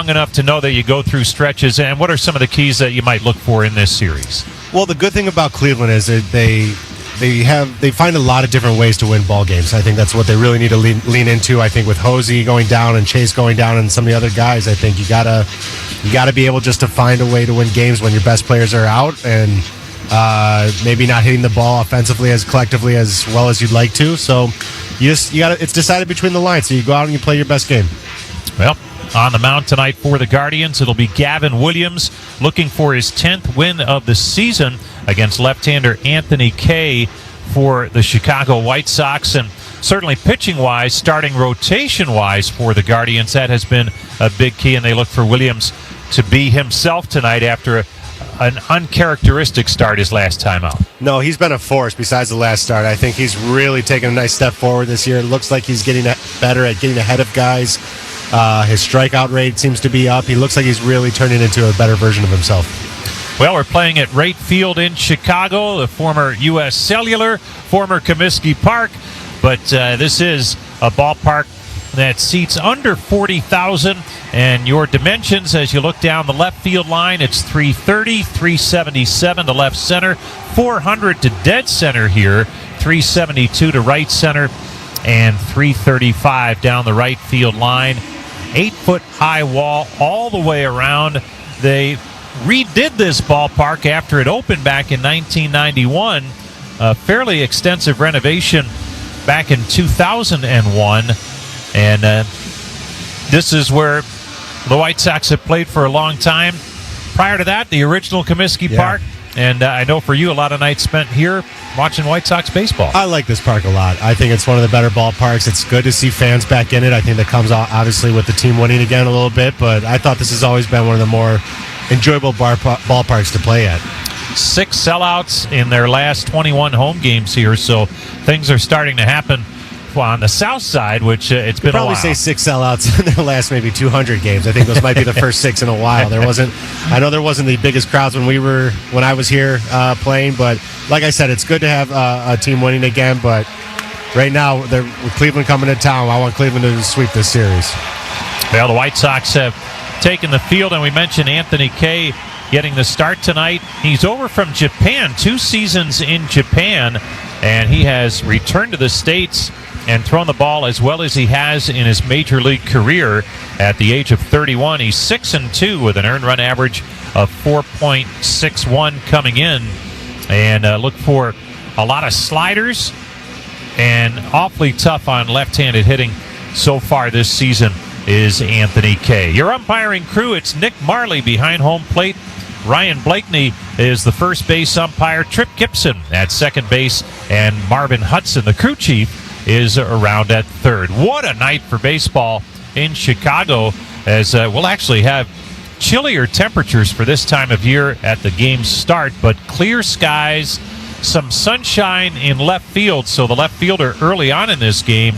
long enough to know that you go through stretches, and what are some of the keys that you might look for in this series? Well, the good thing about Cleveland is that they find a lot of different ways to win ball games. I think that's what they really need to lean into. I think with Hosey going down and Chase going down and some of the other guys, I think you gotta be able just to find a way to win games when your best players are out and maybe not hitting the ball offensively as collectively as well as you'd like to. So you got it's decided between the lines. So you go out and you play your best game. Well, on the mound tonight for the Guardians, it'll be Gavin Williams looking for his 10th win of the season against left-hander Anthony Kay for the Chicago White Sox. And certainly pitching-wise, starting rotation-wise for the Guardians, that has been a big key, and they look for Williams to be himself tonight after an uncharacteristic start his last time out. No, he's been a force besides the last start. I think he's really taken a nice step forward this year. It looks like he's getting better at getting ahead of guys. His strikeout rate seems to be up. He looks like he's really turning into a better version of himself. Well, we're playing at Wright Field in Chicago, the former U.S. Cellular, former Comiskey Park. But this is a ballpark that seats under 40,000. And your dimensions, as you look down the left field line, it's 330, 377 to left center, 400 to dead center here, 372 to right center, and 335 down the right field line. 8-foot high wall all the way around. They redid this ballpark after it opened back in 1991. A fairly extensive renovation back in 2001. And this is where the White Sox have played for a long time. Prior to that, the original Comiskey Park. And I know for you, a lot of nights spent here watching White Sox baseball. I like this park a lot. I think it's one of the better ballparks. It's good to see fans back in it. I think that comes out obviously with the team winning again a little bit, but I thought this has always been one of the more enjoyable ballparks to play at. 6 sellouts in their last 21 home games here, so things are starting to happen on the south side, which it's been a while. Probably say 6 sellouts in their last maybe 200 games. I think those might be the first 6 in a while. I know there wasn't the biggest crowds when I was here playing, but like I said, it's good to have a team winning again. But right now, with Cleveland coming to town, I want Cleveland to sweep this series. Well, the White Sox have taken the field, and we mentioned Anthony Kay getting the start tonight. He's over from Japan, 2 seasons in Japan, and he has returned to the States and thrown the ball as well as he has in his major league career at the age of 31. He's 6-2 with an earned run average of 4.61 coming in. And look for a lot of sliders and awfully tough on left-handed hitting so far this season is Anthony Kay. Your umpiring crew, it's Nick Marley behind home plate. Ryan Blakeney is the first base umpire. Trip Gibson at second base. And Marvin Hudson, the crew chief, is around at third. What a night for baseball in Chicago, as we'll actually have chillier temperatures for this time of year at the game's start, but clear skies, some sunshine in left field, so the left fielder early on in this game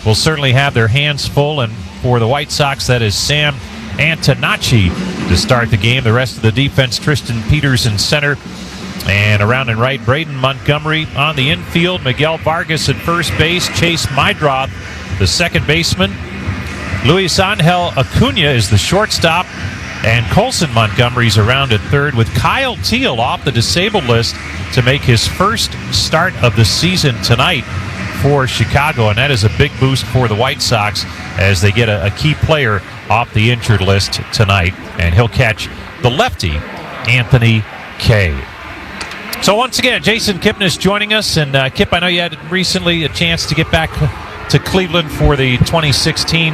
will certainly have their hands full. And for the White Sox, that is Sam Antonacci to start the game. The rest of the defense, Tristan Peters in center. And around and right, Braden Montgomery on the infield. Miguel Vargas at first base. Chase Mydroth, the second baseman. Luis Angel Acuna is the shortstop. And Colson Montgomery's around at third, with Kyle Teal off the disabled list to make his first start of the season tonight for Chicago. And that is a big boost for the White Sox as they get a key player off the injured list tonight. And he'll catch the lefty, Anthony Kay. So once again, Jason Kipnis joining us. And Kip, I know you had recently a chance to get back to Cleveland for the 2016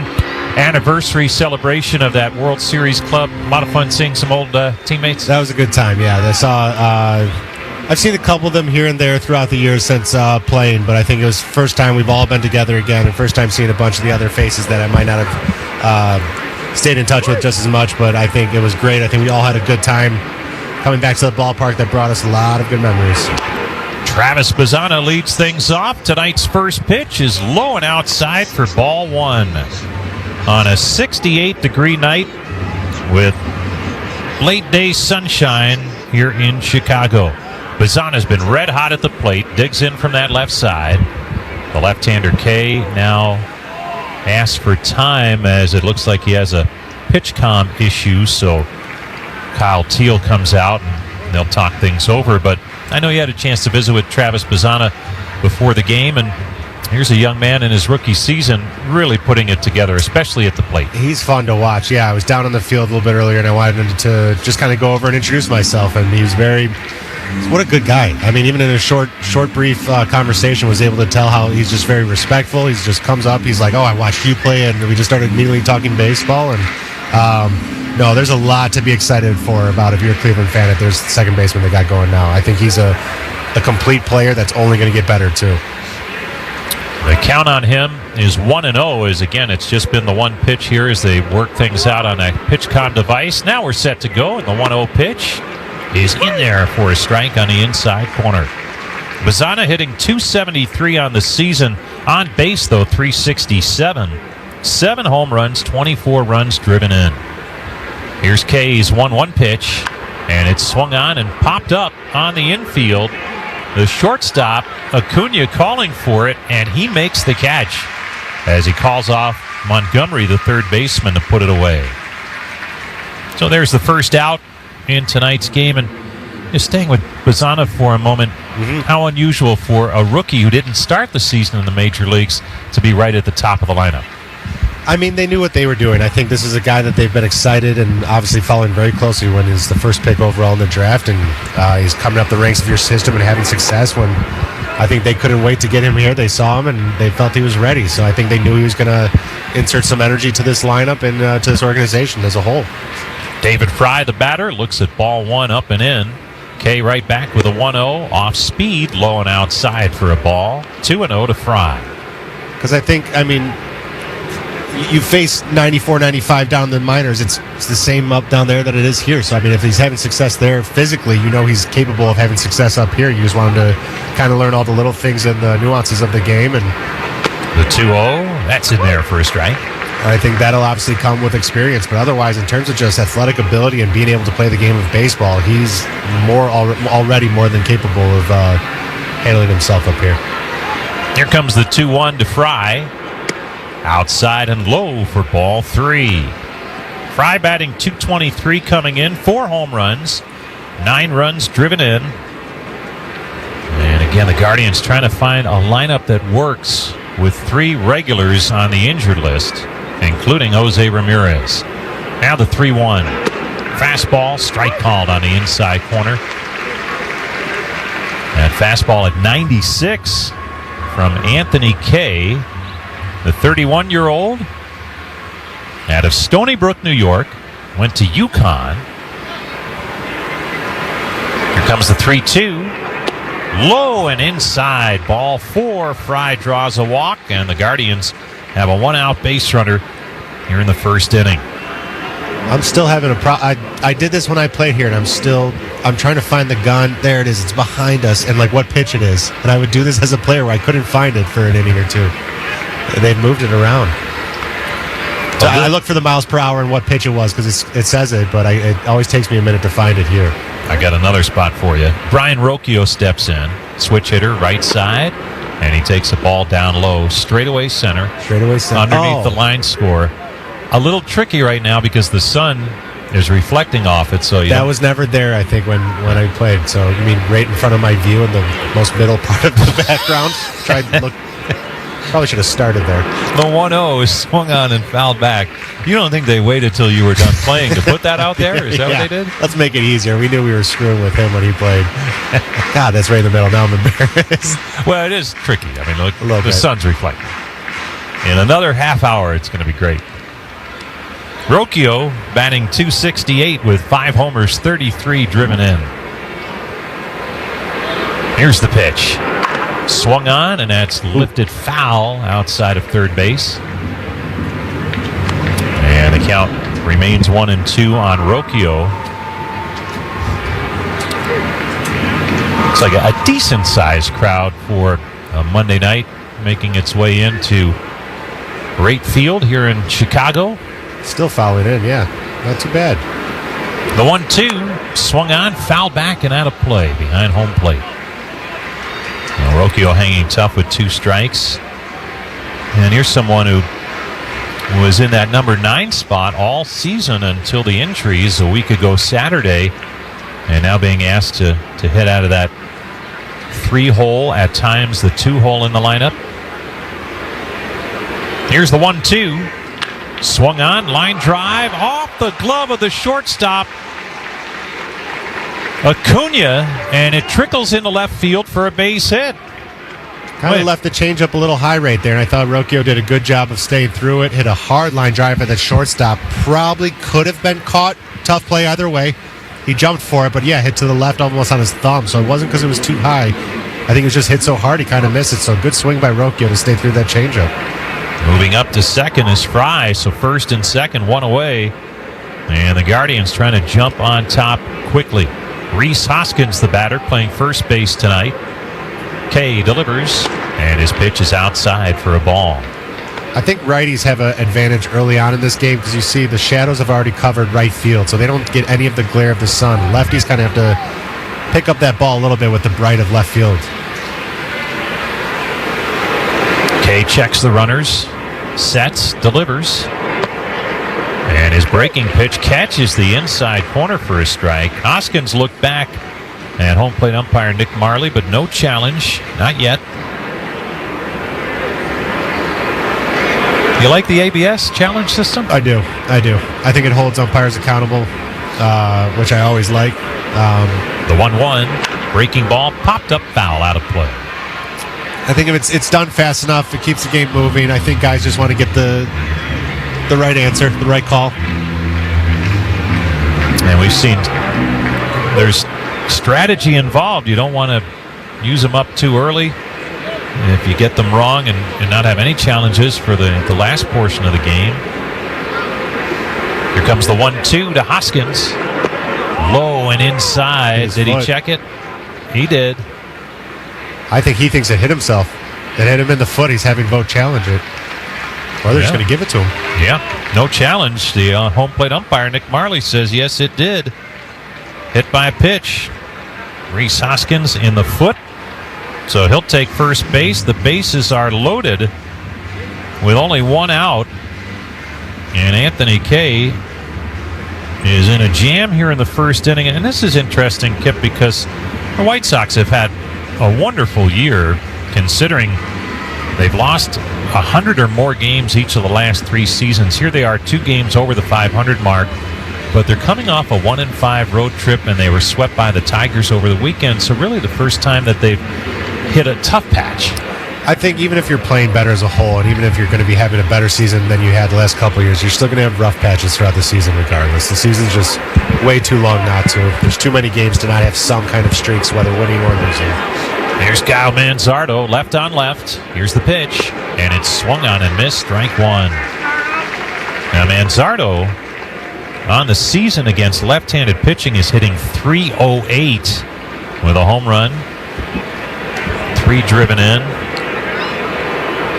anniversary celebration of that World Series club. A lot of fun seeing some old teammates. That was a good time, yeah. I've seen a couple of them here and there throughout the years since playing, but I think it was the first time we've all been together again, and first time seeing a bunch of the other faces that I might not have stayed in touch with just as much, but I think it was great. I think we all had a good time coming back to the ballpark. That brought us a lot of good memories. Travis Bazzana leads things off. Tonight's first pitch is low and outside for ball one on a 68-degree night with late-day sunshine here in Chicago. Bazzana's been red hot at the plate, digs in from that left side. The left-hander Kay now asks for time, as it looks like he has a pitch comm issues, so Kyle Teal comes out and they'll talk things over. But I know you had a chance to visit with Travis Bazzana before the game, and here's a young man in his rookie season really putting it together, especially at the plate. He's fun to watch. Yeah, I was down on the field a little bit earlier, and I wanted to just kind of go over and introduce myself, and he was what a good guy. I mean, even in a short, brief conversation, was able to tell how he's just very respectful. He just comes up, he's like, oh, I watched you play, and we just started immediately talking baseball. And no, there's a lot to be excited for about if you're a Cleveland fan, if there's the second baseman they got going now. I think he's a complete player that's only going to get better, too. The count on him is 1-0, as again, it's just been the one pitch here as they work things out on a PitchCom device. Now we're set to go, and the 1-0 pitch is in there for a strike on the inside corner. Bazzana hitting .273 on the season. On base, though, .367. 7 home runs, 24 runs driven in. Here's K's 1-1 pitch, and it's swung on and popped up on the infield. The shortstop, Acuna, calling for it, and he makes the catch as he calls off Montgomery, the third baseman, to put it away. So there's the first out in tonight's game. And just staying with Bazzana for a moment, how unusual for a rookie who didn't start the season in the major leagues to be right at the top of the lineup. I mean, they knew what they were doing. I think this is a guy that they've been excited and obviously following very closely when he's the first pick overall in the draft, and he's coming up the ranks of your system and having success. When I think they couldn't wait to get him here, they saw him and they felt he was ready. So I think they knew he was going to insert some energy to this lineup and to this organization as a whole. David Fry, the batter, looks at ball one up and in. K right back with a 1-0, off speed, low and outside for a ball. 2-0 to Fry. Because I think, I mean, you face 94, 95 down in the minors. It's the same up down there that it is here. So, I mean, if he's having success there physically, you know he's capable of having success up here. You just want him to kind of learn all the little things and the nuances of the game. And the 2-0, that's in there for a strike. I think that'll obviously come with experience, but otherwise, in terms of just athletic ability and being able to play the game of baseball, he's already more than capable of handling himself up here. Here comes the 2-1 to Fry. Outside and low for ball 3. Fry batting .223 coming in, 4 home runs, 9 runs driven in. And again, the Guardians trying to find a lineup that works with 3 regulars on the injured list, including Jose Ramirez. Now the 3-1. Fastball, strike called on the inside corner. And fastball at 96 from Anthony K., the 31-year-old out of Stony Brook, New York, went to UConn. Here comes the 3-2. Low and inside, ball 4. Fry draws a walk, and the Guardians have a 1-out base runner here in the first inning. I'm still having a problem. I did this when I played here, and I'm trying to find the gun. There it is. It's behind us, and like what pitch it is. And I would do this as a player where I couldn't find it for an inning or two. They've moved it around. So I look for the miles per hour and what pitch it was because it says it, but it always takes me a minute to find it here. I got another spot for you. Brian Rocchio steps in, switch hitter, right side, and he takes a ball down low, straightaway center. Underneath the line score. A little tricky right now because the sun is reflecting off it. So that was never there, I think, when I played. So you mean right in front of my view in the most middle part of the background? Tried to look. Probably should have started there. The 1-0 is swung on and fouled back. You don't think they waited till you were done playing to put that out there? Is that what they did? Let's make it easier. We knew we were screwing with him when he played. God, that's right in the middle. Now I'm embarrassed. Well, it is tricky. I mean, look, the sun's reflecting. In another half hour, it's going to be great. Rocchio batting .268 with 5 homers, 33 driven in. Here's the pitch. Swung on, and that's lifted foul outside of third base. And the count remains 1-2 on Rocchio. Looks like a decent-sized crowd for a Monday night, making its way into Rate Field here in Chicago. Still fouling in, yeah. Not too bad. The 1-2 swung on, fouled back, and out of play behind home plate. Rocchio hanging tough with 2 strikes. And here's someone who was in that number 9 spot all season until the injuries a week ago Saturday, and now being asked to hit out of that 3-hole, at times the 2-hole in the lineup. Here's the 1-2. Swung on, line drive, off the glove of the shortstop, Acuna, and it trickles into left field for a base hit. Kind of left the changeup a little high right there, and I thought Rocchio did a good job of staying through it. Hit a hard line drive at the shortstop. Probably could have been caught. Tough play either way. He jumped for it, but yeah, hit to the left almost on his thumb, so it wasn't because it was too high. I think it was just hit so hard he kind of missed it, so good swing by Rocchio to stay through that changeup. Moving up to second is Fry, so first and second, one away. And the Guardians trying to jump on top quickly. Rhys Hoskins, the batter, playing first base tonight. Kay delivers, and his pitch is outside for a ball. I think righties have an advantage early on in this game because you see the shadows have already covered right field, so they don't get any of the glare of the sun. Lefties kind of have to pick up that ball a little bit with the bright of left field. Kay checks the runners, sets, delivers, and his breaking pitch catches the inside corner for a strike. Hoskins looked back at home plate umpire Nick Marley, but no challenge, not yet. You like the ABS challenge system? I do. I think it holds umpires accountable, which I always like. The 1-1, breaking ball, popped up, foul, out of play. I think if it's done fast enough, it keeps the game moving. I think guys just want to get the right answer, the right call. And we've seen there's strategy involved. You don't want to use them up too early. If you get them wrong and not have any challenges for the last portion of the game. Here comes the 1-2 to Hoskins. Low and inside. Did he check it? He did. I think he thinks it hit himself. It hit him in the foot. He's having Vogt challenge it. Or they're just going to give it to him. Yeah, no challenge. The home plate umpire, Nick Marley, says yes, it did. Hit by a pitch. Rhys Hoskins in the foot. So he'll take first base. The bases are loaded with only one out. And Anthony Kay is in a jam here in the first inning. And this is interesting, Kip, because the White Sox have had a wonderful year considering they've lost 100 or more games each of the last 3 seasons. Here they are, 2 games over the 500 mark. But they're coming off a 1-5 road trip, and they were swept by the Tigers over the weekend. So really the first time that they've hit a tough patch. I think even if you're playing better as a whole, and even if you're going to be having a better season than you had the last couple of years, you're still going to have rough patches throughout the season regardless. The season's just way too long not to. There's too many games to not have some kind of streaks, whether winning or losing. Here's Kyle Manzardo, left on left. Here's the pitch, and it's swung on and missed, strike 1. Now Manzardo on the season against left-handed pitching is hitting .308 with a home run. 3 driven in.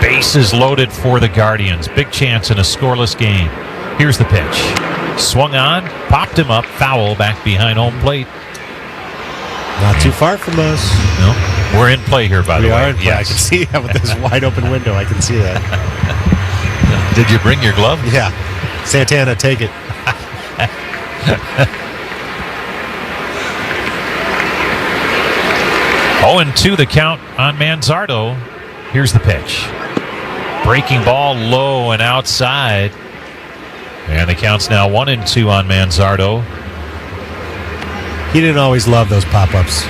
Bases loaded for the Guardians. Big chance in a scoreless game. Here's the pitch. Swung on, popped him up, foul back behind home plate. Not too far from us. No, we're in play here, by the way. We are in play. Yes. I can see that with this wide open window. I can see that. Did you bring your glove? Yeah. Santana, take it. 0-2 the count on Manzardo. Here's the pitch. Breaking ball low and outside. And the count's now 1-2 on Manzardo. He didn't always love those pop-ups.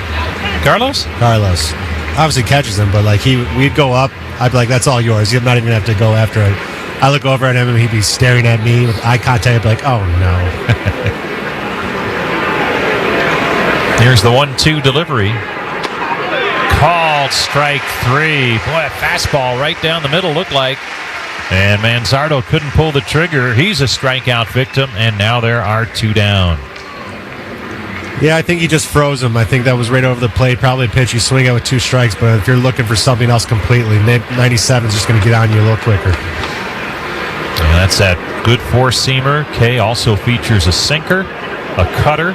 Carlos? Carlos. Obviously catches them, but like we'd go up. I'd be like, that's all yours. You're not even going to have to go after it. I look over at him and he'd be staring at me with eye contact. I'd be like, oh no. Here's the 1-2 delivery. Called strike 3. Boy, a fastball right down the middle looked like. And Manzardo couldn't pull the trigger. He's a strikeout victim, and now there are 2 down. Yeah, I think he just froze him. I think that was right over the plate. Probably a pitch you swing out with 2 strikes, but if you're looking for something else completely, 97 is just going to get on you a little quicker. And that's that good 4-seamer. Kay also features a sinker, a cutter,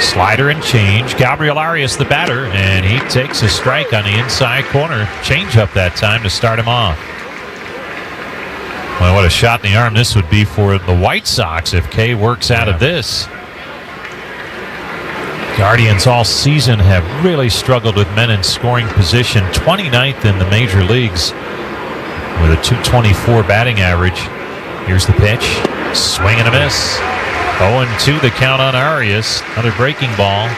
slider, and change. Gabriel Arias, the batter, and he takes a strike on the inside corner. Change up that time to start him off. Well, what a shot in the arm this would be for the White Sox if Kay works out of this. Guardians all season have really struggled with men in scoring position, 29th in the major leagues with a .224 batting average. Here's the pitch. Swing and a miss. 0-2 the count on Arias. Another breaking ball.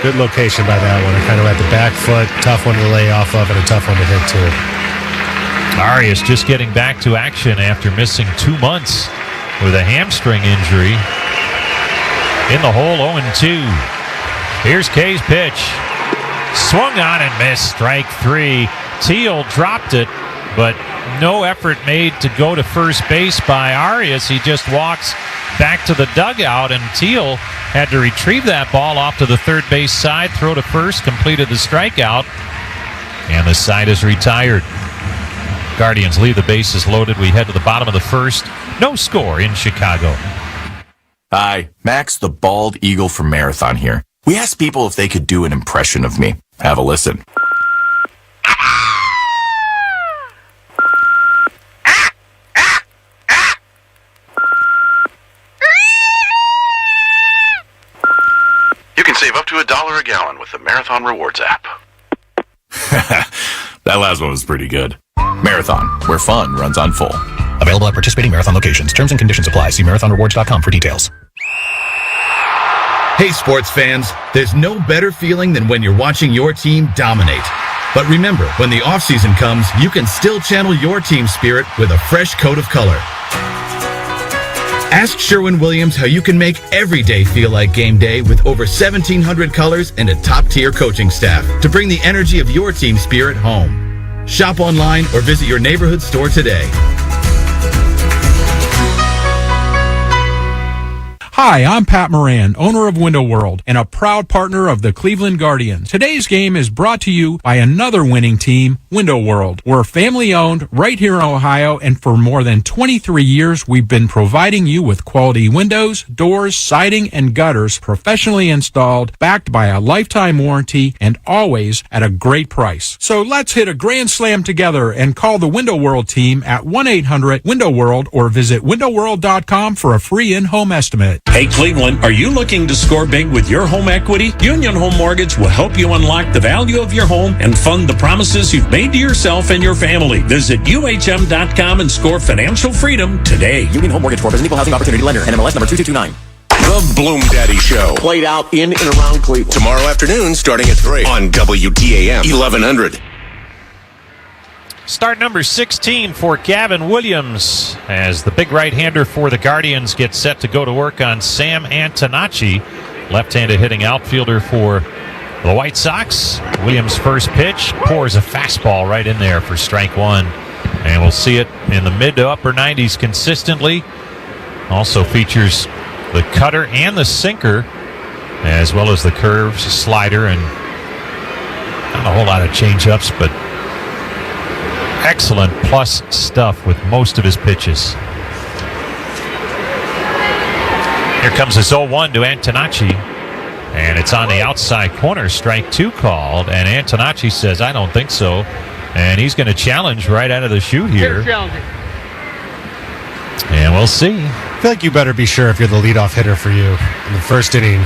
Good location by that one. Kind of at the back foot. Tough one to lay off of and a tough one to hit too. Arias just getting back to action after missing 2 months with a hamstring injury. In the hole, 0-2. Here's Kay's pitch. Swung on and missed. Strike 3. Teal dropped it, but no effort made to go to first base by Arias. He just walks back to the dugout, and Teal had to retrieve that ball off to the third base side, throw to first, completed the strikeout, and the side is retired. Guardians leave the bases loaded. We head to the bottom of the first. No score in Chicago. Hi, Max the Bald Eagle from Marathon here. We asked people if they could do an impression of me. Have a listen. You can save up to $1 a gallon with the Marathon Rewards app. That last one was pretty good. Marathon, where fun runs on full. Available at participating Marathon locations. Terms and conditions apply. See marathonrewards.com for details. Hey, sports fans, there's no better feeling than when you're watching your team dominate. But remember, when the offseason comes, you can still channel your team spirit with a fresh coat of color. Ask Sherwin-Williams how you can make every day feel like game day with over 1,700 colors and a top-tier coaching staff to bring the energy of your team spirit home. Shop online or visit your neighborhood store today. Hi, I'm Pat Moran, owner of Window World and a proud partner of the Cleveland Guardians. Today's game is brought to you by another winning team, Window World. We're family-owned right here in Ohio, and for more than 23 years, we've been providing you with quality windows, doors, siding, and gutters professionally installed, backed by a lifetime warranty, and always at a great price. So let's hit a grand slam together and call the Window World team at 1-800-WINDOW-WORLD or visit windowworld.com for a free in-home estimate. Hey Cleveland, are you looking to score big with your home equity? Union Home Mortgage will help you unlock the value of your home and fund the promises you've made to yourself and your family. Visit UHM.com and score financial freedom today. Union Home Mortgage Corp is an equal housing opportunity lender. NMLS number 2229. The Bloom Daddy Show. Played out in and around Cleveland. Tomorrow afternoon starting at 3 on WDAM 1100. Start number 16 for Gavin Williams as the big right-hander for the Guardians gets set to go to work on Sam Antonacci, left-handed hitting outfielder for the White Sox. Williams' first pitch pours a fastball right in there for strike 1. And we'll see it in the mid to upper 90s consistently. Also features the cutter and the sinker, as well as the curves, slider, and not a whole lot of change-ups, but excellent plus stuff with most of his pitches. Here comes his 0-1 to Antonacci, and it's on the outside corner, strike 2 called, and Antonacci says, I don't think so, and he's going to challenge right out of the chute here. And we'll see. I feel like you better be sure if you're the leadoff hitter for you in the first inning.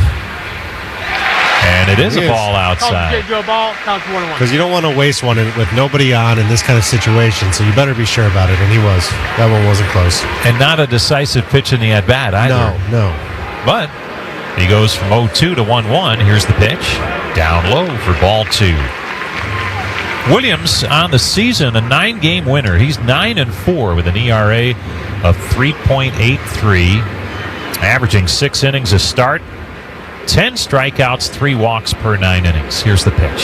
And it is a ball outside. Because you don't want to waste one with nobody on in this kind of situation, so you better be sure about it, and he was. That one wasn't close. And not a decisive pitch in the at-bat either. No. But he goes from 0-2 to 1-1. Here's the pitch. Down low for ball 2. Williams on the season, a 9-game winner. He's 9-4 with an ERA of 3.83, averaging 6 innings a start. 10 strikeouts, 3 walks per 9 innings. Here's the pitch.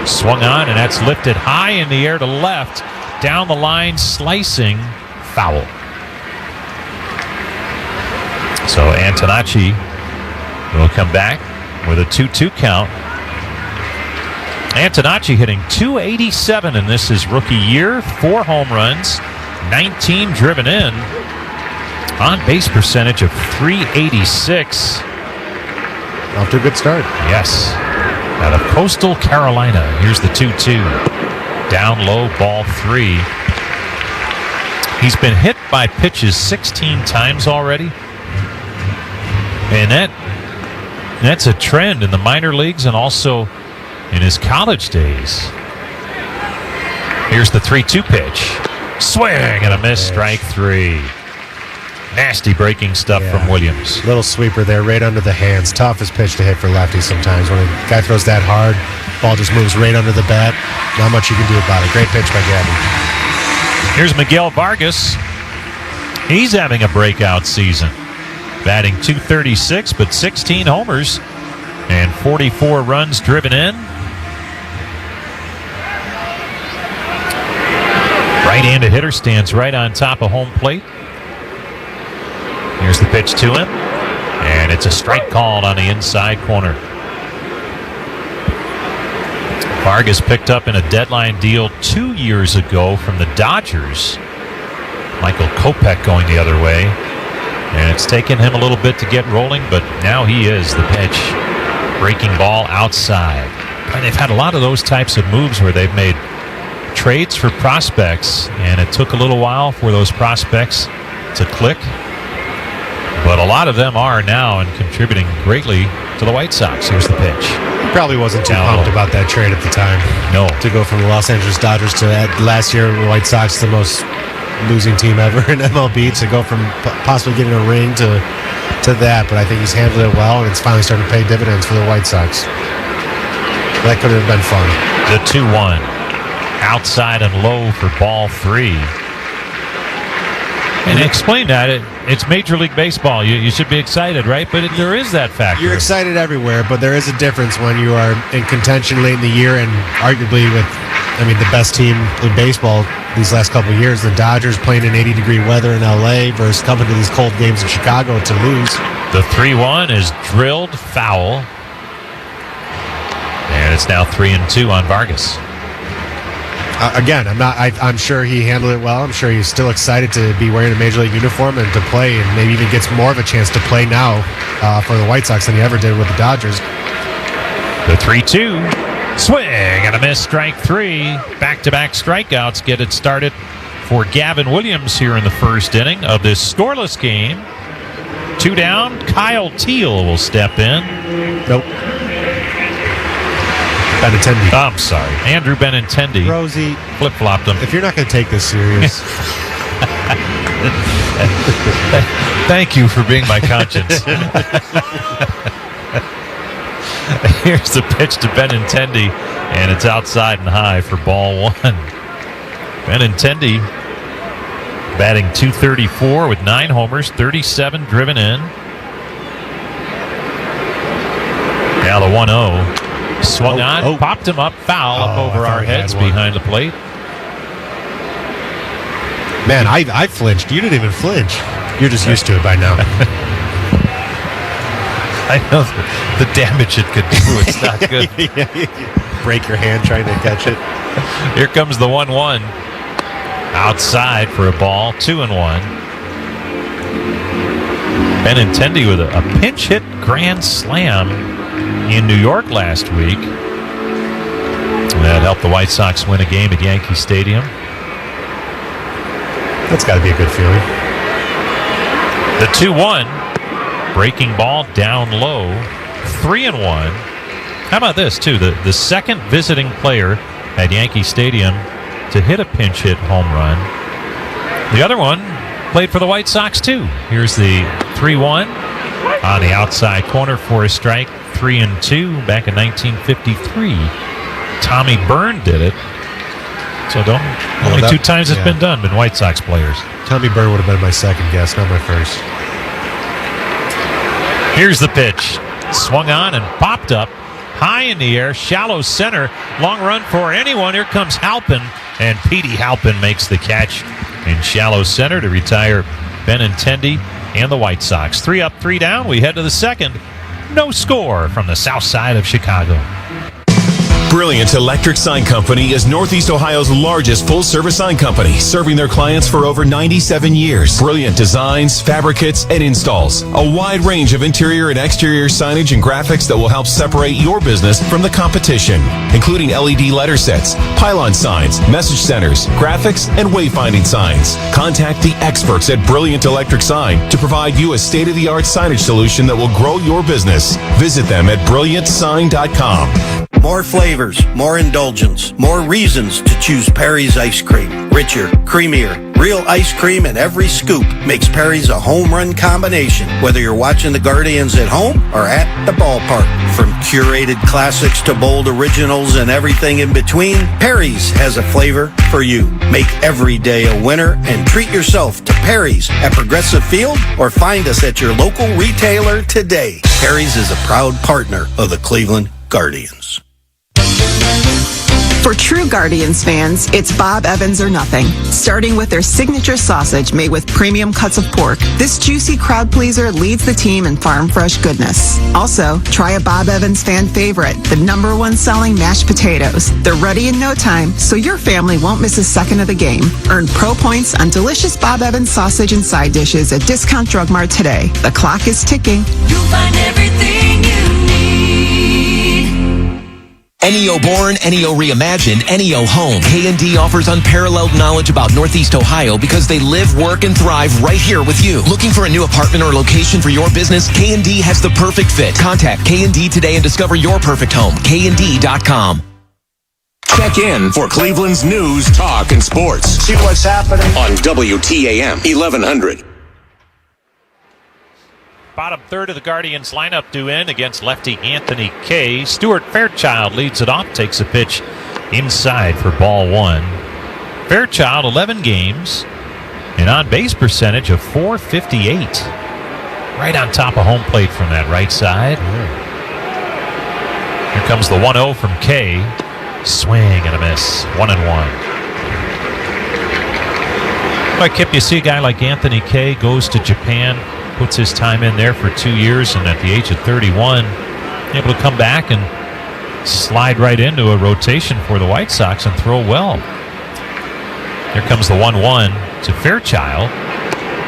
Swung on, and that's lifted high in the air to left. Down the line, slicing, foul. So Antonacci will come back with a 2-2 count. Antonacci hitting .287 in this his rookie year. 4 home runs, 19 driven in. On base percentage of .386. Off to a good start. Yes. Out of Coastal Carolina. Here's the 2-2. Down low, ball 3. He's been hit by pitches 16 times already. And that's a trend in the minor leagues and also in his college days. Here's the 3-2 pitch. Swing and a miss, strike 3. Nasty breaking stuff from Williams. Little sweeper there, right under the hands. Toughest pitch to hit for lefties sometimes. When a guy throws that hard, ball just moves right under the bat. Not much you can do about it. Great pitch by Gabby. Here's Miguel Vargas. He's having a breakout season. Batting .236, but 16 homers and 44 runs driven in. Right-handed hitter stands right on top of home plate. Here's the pitch to him, and it's a strike called on the inside corner. Vargas picked up in a deadline deal 2 years ago from the Dodgers. Michael Kopech going the other way. And it's taken him a little bit to get rolling, but now he is the pitch. Breaking ball outside. And they've had a lot of those types of moves where they've made trades for prospects, and it took a little while for those prospects to click. But a lot of them are now and contributing greatly to the White Sox. Here's the pitch. Probably wasn't too pumped about that trade at the time. No. To go from the Los Angeles Dodgers to last year, the White Sox, the most losing team ever in MLB, to go from possibly getting a ring to that. But I think he's handled it well, and it's finally starting to pay dividends for the White Sox. That could have been fun. The 2-1. Outside and low for ball 3. And explain that. It's Major League Baseball. You should be excited, right? But there is that factor. You're excited everywhere, but there is a difference when you are in contention late in the year and arguably with, the best team in baseball these last couple of years. The Dodgers playing in 80-degree weather in L.A. versus coming to these cold games in Chicago to lose. The 3-1 is drilled foul. And it's now 3-2 on Vargas. Again, I'm sure he handled it well. I'm sure he's still excited to be wearing a Major League uniform and to play, and maybe even gets more of a chance to play now for the White Sox than he ever did with the Dodgers. The 3-2. Swing and a miss, strike 3. Back-to-back strikeouts get it started for Gavin Williams here in the first inning of this scoreless game. 2 down. Kyle Teal will step in. Nope. Benintendi. I'm sorry. Andrew Benintendi. Rosie. Flip-flopped him. If you're not going to take this serious. Thank you for being my conscience. Here's the pitch to Benintendi, and it's outside and high for ball 1. Benintendi batting .234 with 9 homers, 37 driven in. Now the 1-0. Swung on, popped him up, foul up over our heads behind the plate. Man, I flinched. You didn't even flinch. You're just used to it by now. I know the damage it could do. It's not good. Break your hand trying to catch it. Here comes the 1-1. Outside for a ball, 2-1. Benintendi with a pinch hit grand slam in New York last week. That helped the White Sox win a game at Yankee Stadium. That's got to be a good feeling. The 2-1. Breaking ball down low. 3-1. How about this, too? The second visiting player at Yankee Stadium to hit a pinch hit home run. The other one played for the White Sox, too. Here's the 3-1 on the outside corner for a strike. 3-2 back in 1953. Tommy Byrne did it. So only 2 times it's been done, been White Sox players. Tommy Byrne would have been my second guess, not my first. Here's the pitch. Swung on and popped up high in the air, shallow center. Long run for anyone. Here comes Halpin, and Petey Halpin makes the catch in shallow center to retire Benintendi and the White Sox. 3 up, 3 down. We head to the second. No score from the south side of Chicago. Brilliant Electric Sign Company is Northeast Ohio's largest full-service sign company, serving their clients for over 97 years. Brilliant designs, fabricates, and installs. A wide range of interior and exterior signage and graphics that will help separate your business from the competition, including LED letter sets, pylon signs, message centers, graphics, and wayfinding signs. Contact the experts at Brilliant Electric Sign to provide you a state-of-the-art signage solution that will grow your business. Visit them at brilliantsign.com. More flavors, more indulgence, more reasons to choose Perry's ice cream. Richer, creamier, real ice cream in every scoop makes Perry's a home run combination. Whether you're watching the Guardians at home or at the ballpark. From curated classics to bold originals and everything in between, Perry's has a flavor for you. Make every day a winner and treat yourself to Perry's at Progressive Field or find us at your local retailer today. Perry's is a proud partner of the Cleveland Guardians. For true Guardians fans, it's Bob Evans or nothing. Starting with their signature sausage made with premium cuts of pork, this juicy crowd pleaser leads the team in farm fresh goodness. Also, try a Bob Evans fan favorite, the #1 selling mashed potatoes. They're ready in no time, so your family won't miss a second of the game. Earn pro points on delicious Bob Evans sausage and side dishes at Discount Drug Mart today. The clock is ticking. You'll find everything you need. NEO Born, NEO Reimagined, NEO Home. K&D offers unparalleled knowledge about Northeast Ohio because they live, work, and thrive right here with you. Looking for a new apartment or location for your business? K&D has the perfect fit. Contact K&D today and discover your perfect home. KND.com. Check in for Cleveland's news, talk, and sports. See what's happening on WTAM 1100. Bottom third of the Guardians lineup due in against lefty Anthony Kay. Stuart Fairchild leads it off, takes a pitch inside for ball one. Fairchild, 11 games, an on-base percentage of .458. Right on top of home plate from that right side. Here comes the 1-0 from Kay. Swing and a miss. 1-1. Like Kip, you see a guy like Anthony Kay goes to Japan, puts his time in there for 2 years, and at the age of 31, able to come back and slide right into a rotation for the White Sox and throw well. Here comes the 1-1 to Fairchild.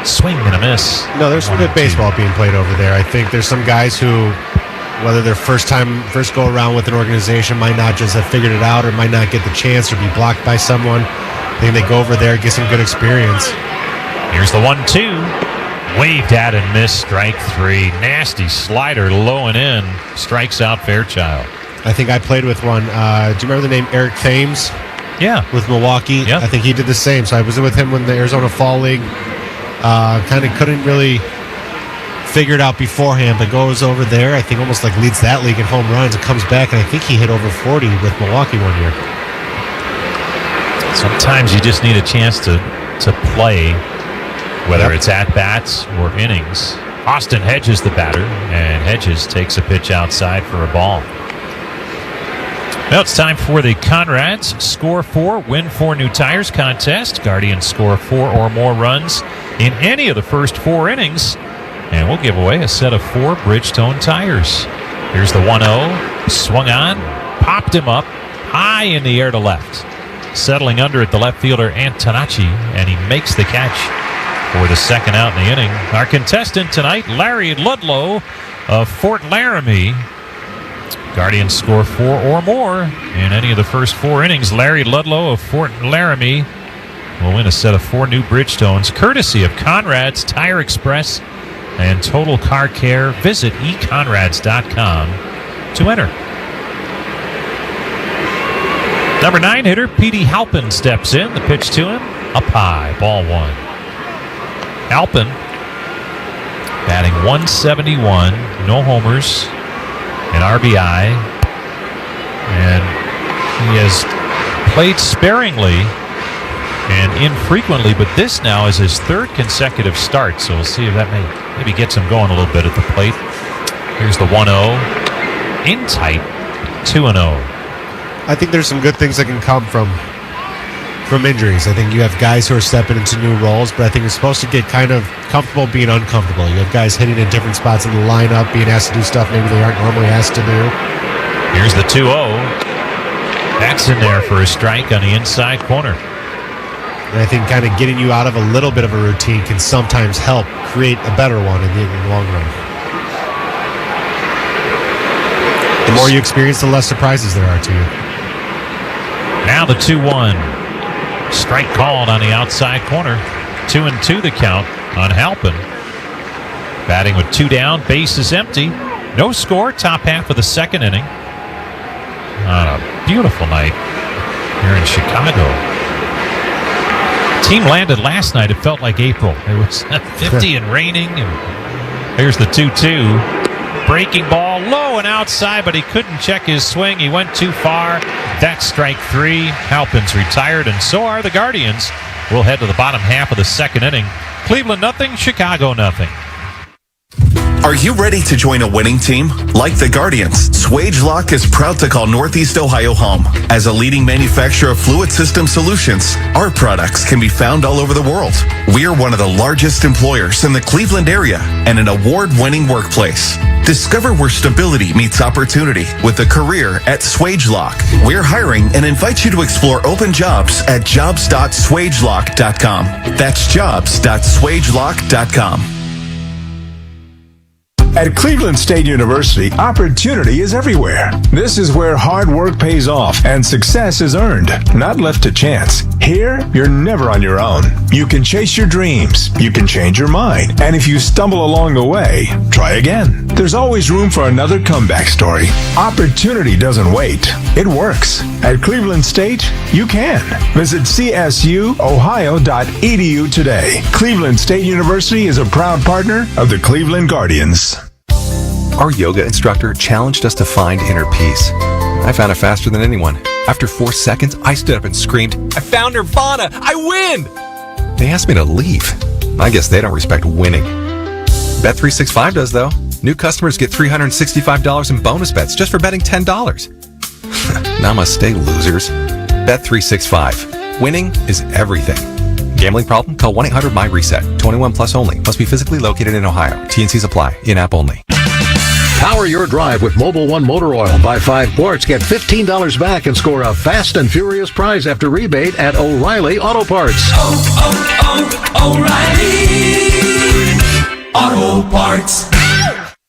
Swing and a miss. No, there's some good baseball being played over there. I think there's some guys who, whether their first go around with an organization, might not just have figured it out or might not get the chance or be blocked by someone. I think they go over there, get some good experience. Here's the 1-2. Waved at and missed, strike three. Nasty slider low and in. Strikes out Fairchild. I think I played with one. Do you remember the name Eric Thames? Yeah. With Milwaukee? Yep. I think he did the same. So I was with him when the Arizona Fall League. Kind of couldn't really figure it out beforehand, but goes over there. I think almost like leads that league in home runs and comes back, and I think he hit over 40 with Milwaukee one year. Sometimes you just need a chance to play, whether it's at-bats or innings. Austin Hedges the batter, and Hedges takes a pitch outside for a ball. Now it's time for the Conrad's Score 4, Win 4 New Tires contest. Guardians score 4 or more runs in any of the first 4 innings, and we'll give away a set of 4 Bridgestone tires. Here's the 1-0. Swung on, popped him up, high in the air to left. Settling under at the left fielder, Antonacci, and he makes the catch for the second out in the inning. Our contestant tonight, Larry Ludlow of Fort Laramie. Guardians score 4 or more in any of the first 4 innings. Larry Ludlow of Fort Laramie will win a set of 4 new Bridgestones, courtesy of Conrad's Tire Express and Total Car Care. Visit econrads.com to enter. Number 9 hitter, Petey Halpin steps in. The pitch to him, up high, ball 1. Halpin batting .171, no homers, an RBI, and he has played sparingly and infrequently, but this now is his 3rd consecutive start, so we'll see if that maybe gets him going a little bit at the plate. Here's the 1-0, in tight, 2-0. I think there's some good things that can come from injuries. I think you have guys who are stepping into new roles, but I think you're supposed to get kind of comfortable being uncomfortable. You have guys hitting in different spots in the lineup, being asked to do stuff maybe they aren't normally asked to do. Here's the 2-0. That's in there for a strike on the inside corner. And I think kind of getting you out of a little bit of a routine can sometimes help create a better one in the long run. The more you experience, the less surprises there are to you. Now the 2-1. Strike called on the outside corner. 2-2 the count on Halpin. Batting with 2 down, base is empty. No score, top half of the second inning. On a beautiful night here in Chicago. Team landed last night. It felt like April. It was 50 and raining. And here's the 2-2. Breaking ball low and outside, but he couldn't check his swing. He went too far. That's strike 3. Halpin's retired, and so are the Guardians. We'll head to the bottom half of the second inning. Cleveland nothing, Chicago nothing. Are you ready to join a winning team? Like the Guardians, SwageLock is proud to call Northeast Ohio home. As a leading manufacturer of fluid system solutions, our products can be found all over the world. We are one of the largest employers in the Cleveland area and an award-winning workplace. Discover where stability meets opportunity with a career at SwageLock. We're hiring and invite you to explore open jobs at jobs.swagelock.com. That's jobs.swagelock.com. At Cleveland State University, opportunity is everywhere. This is where hard work pays off and success is earned, not left to chance. Here, you're never on your own. You can chase your dreams, you can change your mind, and if you stumble along the way, try again. There's always room for another comeback story. Opportunity doesn't wait. It works. At Cleveland State, you can. Visit csuohio.edu today. Cleveland State University is a proud partner of the Cleveland Guardians. Our yoga instructor challenged us to find inner peace. I found it faster than anyone. After 4 seconds, I stood up and screamed, "I found Nirvana! I win!" They asked me to leave. I guess they don't respect winning. Bet365 does, though. New customers get $365 in bonus bets just for betting $10. Namaste, losers. Bet365. Winning is everything. Gambling problem? Call 1-800-MY-RESET. 21 plus only. Must be physically located in Ohio. T&Cs apply. In-app only. Power your drive with Mobil 1 Motor Oil. Buy 5 quarts, get $15 back, and score a fast and furious prize after rebate at O'Reilly Auto Parts. O'Reilly Auto Parts.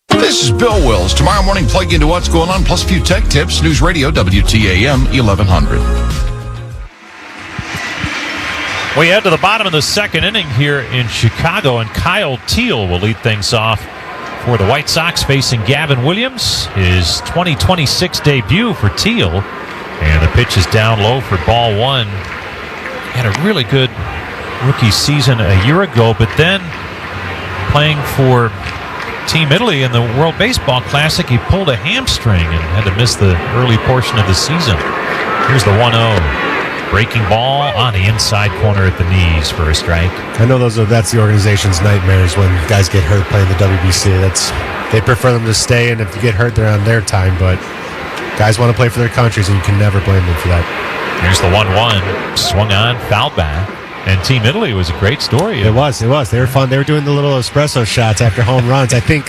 This is Bill Wills. Tomorrow morning, plug into what's going on, plus a few tech tips. News Radio, WTAM 1100. We head to the bottom of the second inning here in Chicago, and Kyle Teal will lead things off for the White Sox, facing Gavin Williams, his 2026 debut for Teal. And the pitch is down low for ball 1. Had a really good rookie season a year ago, but then playing for Team Italy in the World Baseball Classic, he pulled a hamstring and had to miss the early portion of the season. Here's the 1-0. Breaking ball on the inside corner at the knees for a strike. I know that's the organization's nightmares when guys get hurt playing the WBC. They prefer them to stay, and if you get hurt, they're on their time. But guys want to play for their countries, and you can never blame them for that. Here's the 1-1. Swung on, fouled back. And Team Italy was a great story. It was. They were fun. They were doing the little espresso shots after home runs. I think,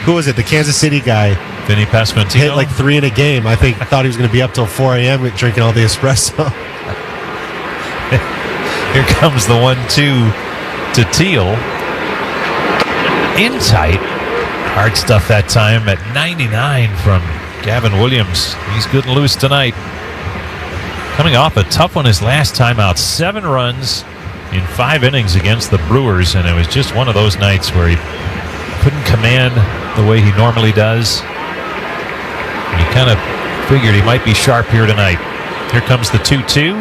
who was it? The Kansas City guy. Vinny Pasquantino hit like 3 in a game. I thought he was going to be up till 4 a.m. drinking all the espresso. Here comes the 1-2 to Teal. In tight. Hard stuff that time at 99 from Gavin Williams. He's good and loose tonight. Coming off a tough one his last time out. 7 runs in 5 innings against the Brewers, and it was just one of those nights where he couldn't command the way he normally does. You kind of figured he might be sharp here tonight. Here comes the 2-2.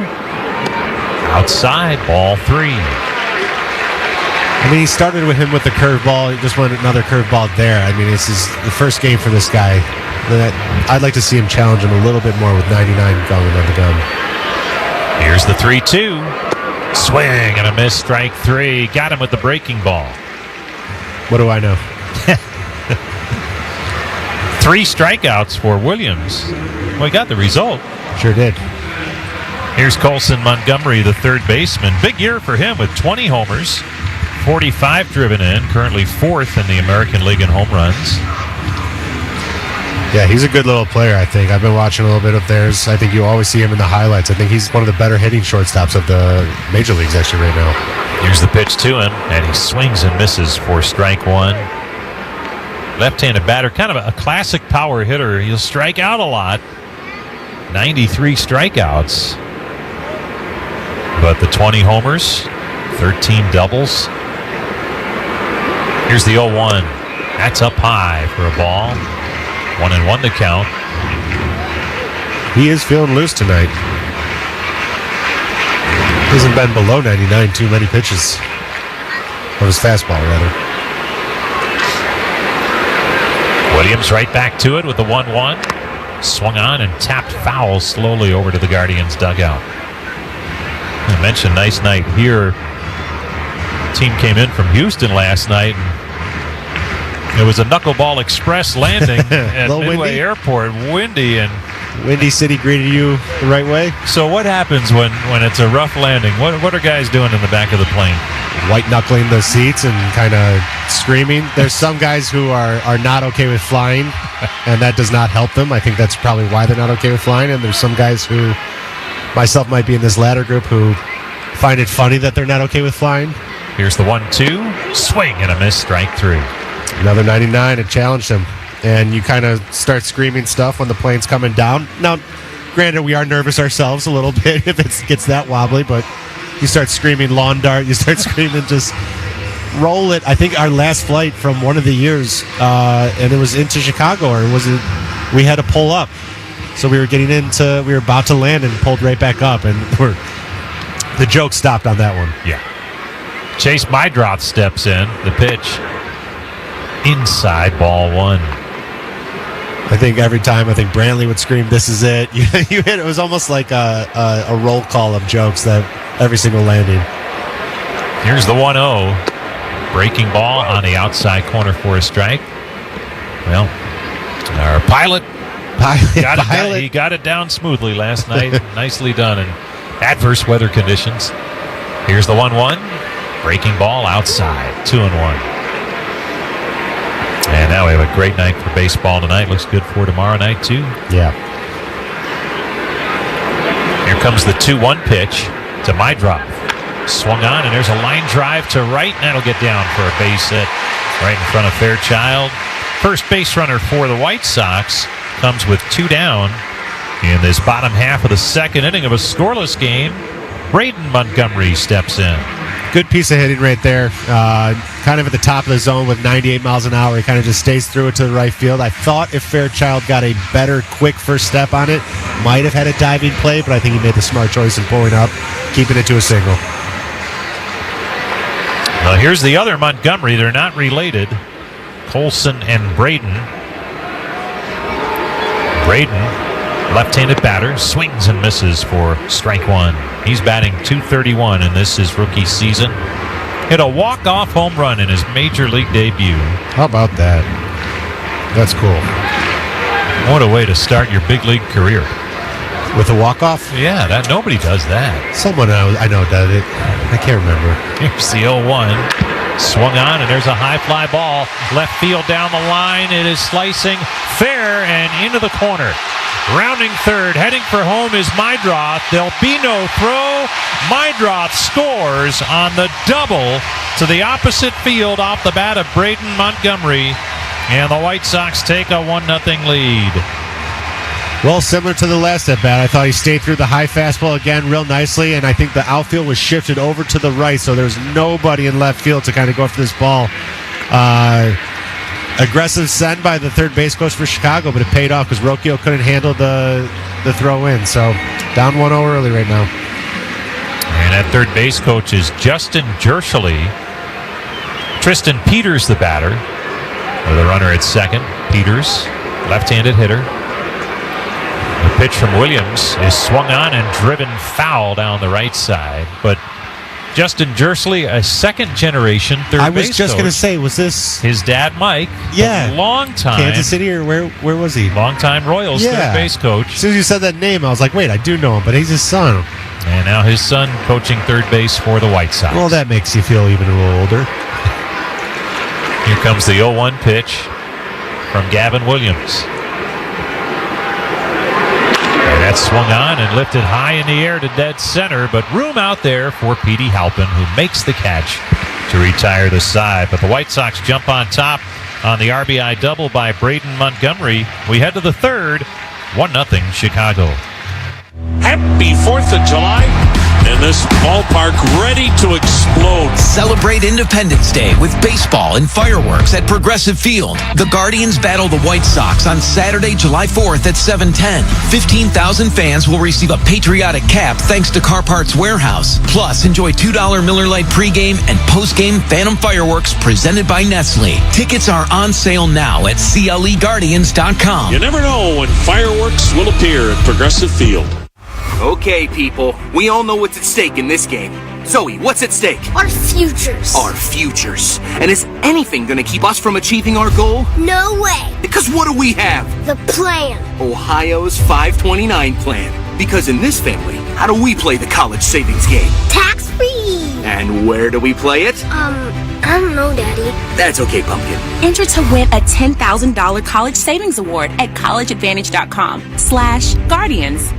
Outside, ball 3. I mean, he started with him with the curveball. He just wanted another curveball there. I mean, this is the first game for this guy. I'd like to see him challenge him a little bit more with 99 going on the gun. Here's the 3-2. Swing and a miss, strike 3. Got him with the breaking ball. What do I know? 3 strikeouts for Williams. Well, he got the result. Sure did. Here's Colson Montgomery, the third baseman. Big year for him with 20 homers, 45 driven in, currently 4th in the American League in home runs. Yeah, he's a good little player, I think. I've been watching a little bit of theirs. I think you always see him in the highlights. I think he's one of the better hitting shortstops of the major leagues actually right now. Here's the pitch to him, and he swings and misses for strike one. Left-handed batter, kind of a classic power hitter. He'll strike out a lot. 93 strikeouts. But the 20 homers, 13 doubles. Here's the 0-1. That's up high for a ball. 1-1 to count. He is feeling loose tonight. Hasn't been below 99 too many pitches. Of his fastball, rather. Williams right back to it with the 1-1. Swung on and tapped foul slowly over to the Guardians dugout. I mentioned nice night here. Team came in from Houston last night. And it was a knuckleball express landing at Midway windy. Airport. Windy City greeted you the right way. So what happens when it's a rough landing? What are guys doing in the back of the plane? White knuckling the seats and kind of screaming. There's some guys who are not okay with flying, and that does not help them. I think that's probably why they're not okay with flying. And there's some guys who, myself might be in this latter group, who find it funny that they're not okay with flying. Here's the 1-2. Swing and a miss, strike three. Another 99, it challenged him. And you kind of start screaming stuff when the plane's coming down. Now, granted, we are nervous ourselves a little bit if it gets that wobbly, but you start screaming lawn dart, you start screaming just roll it. I think our last flight from one of the years, and it was into Chicago, or was it, we had to pull up. So we were we were about to land and pulled right back up, and the joke stopped on that one. Yeah. Chase Mydroth steps in, the pitch. Inside, ball one. I think every time, Brantley would scream, "This is it." You hit. It was almost like a roll call of jokes that every single landing. Here's the 1-0. Breaking ball on the outside corner for a strike. Well, our pilot he got it down smoothly last night. Nicely done in adverse weather conditions. Here's the 1-1. Breaking ball outside. 2-1. And now we have a great night for baseball tonight. Looks good for tomorrow night, too. Yeah. Here comes the 2-1 pitch to Mydroth. Swung on, and there's a line drive to right, and that'll get down for a base hit right in front of Fairchild. First base runner for the White Sox comes with 2 down in this bottom half of the second inning of a scoreless game. Braden Montgomery steps in. Good piece of hitting right there. Kind of at the top of the zone with 98 miles an hour. He kind of just stays through it to the right field. I thought if Fairchild got a better, quick first step on it, might have had a diving play, but I think he made the smart choice in pulling up, keeping it to a single. Well, here's the other Montgomery. They're not related. Colson and Braden. Braden, left-handed batter, swings and misses for strike one. He's batting .231, and this is rookie season. Hit a walk-off home run in his major league debut. How about that? That's cool. What a way to start your big league career. With a walk-off? Yeah, nobody does that. Someone I know does it. I can't remember. Here's the 0-1. Swung on, and there's a high fly ball. Left field down the line. It is slicing fair and into the corner. Rounding third, heading for home is Mydroth. There'll be no throw. Mydroth scores on the double to the opposite field off the bat of Braden Montgomery. And the White Sox take a 1-0 lead. Well, similar to the last at bat, I thought he stayed through the high fastball again real nicely, and I think the outfield was shifted over to the right, so there's nobody in left field to kind of go after this ball. Aggressive send by the third base coach for Chicago, but it paid off because Rocchio couldn't handle the throw in. So down 1-0 early right now. And at third base coach is Justin Jershely. Tristan Peters, the batter. With a runner at second. Peters, left-handed hitter. The pitch from Williams is swung on and driven foul down the right side. But Justin Jershely, a second-generation third base coach. I was just going to say, was this his dad, Mike? Yeah. Long time. Kansas City, or where was he? Long-time Royals third base coach. As soon as you said that name, I was like, wait, I do know him, but he's his son. And now his son coaching third base for the White Sox. Well, that makes you feel even a little older. Here comes the 0-1 pitch from Gavin Williams. That swung on and lifted high in the air to dead center, but room out there for Petey Halpin, who makes the catch to retire the side. But the White Sox jump on top on the RBI double by Braden Montgomery. We head to the third, 1-0 Chicago. Happy 4th of July, and this ballpark ready to explode. Celebrate Independence Day with baseball and fireworks at Progressive Field. The Guardians battle the White Sox on Saturday, July 4th at 7:10. 15,000 fans will receive a patriotic cap thanks to Car Parts Warehouse. Plus, enjoy $2 Miller Lite pregame and postgame Phantom fireworks presented by Nestle. Tickets are on sale now at CLEGuardians.com. You never know when fireworks will appear at Progressive Field. Okay, people, we all know what's at stake in this game. Zoe, what's at stake? Our futures. Our futures. And is anything going to keep us from achieving our goal? No way. Because what do we have? The plan. Ohio's 529 plan. Because in this family, how do we play the college savings game? Tax-free. And where do we play it? I don't know, Daddy. That's okay, Pumpkin. Enter to win a $10,000 college savings award at collegeadvantage.com/guardians.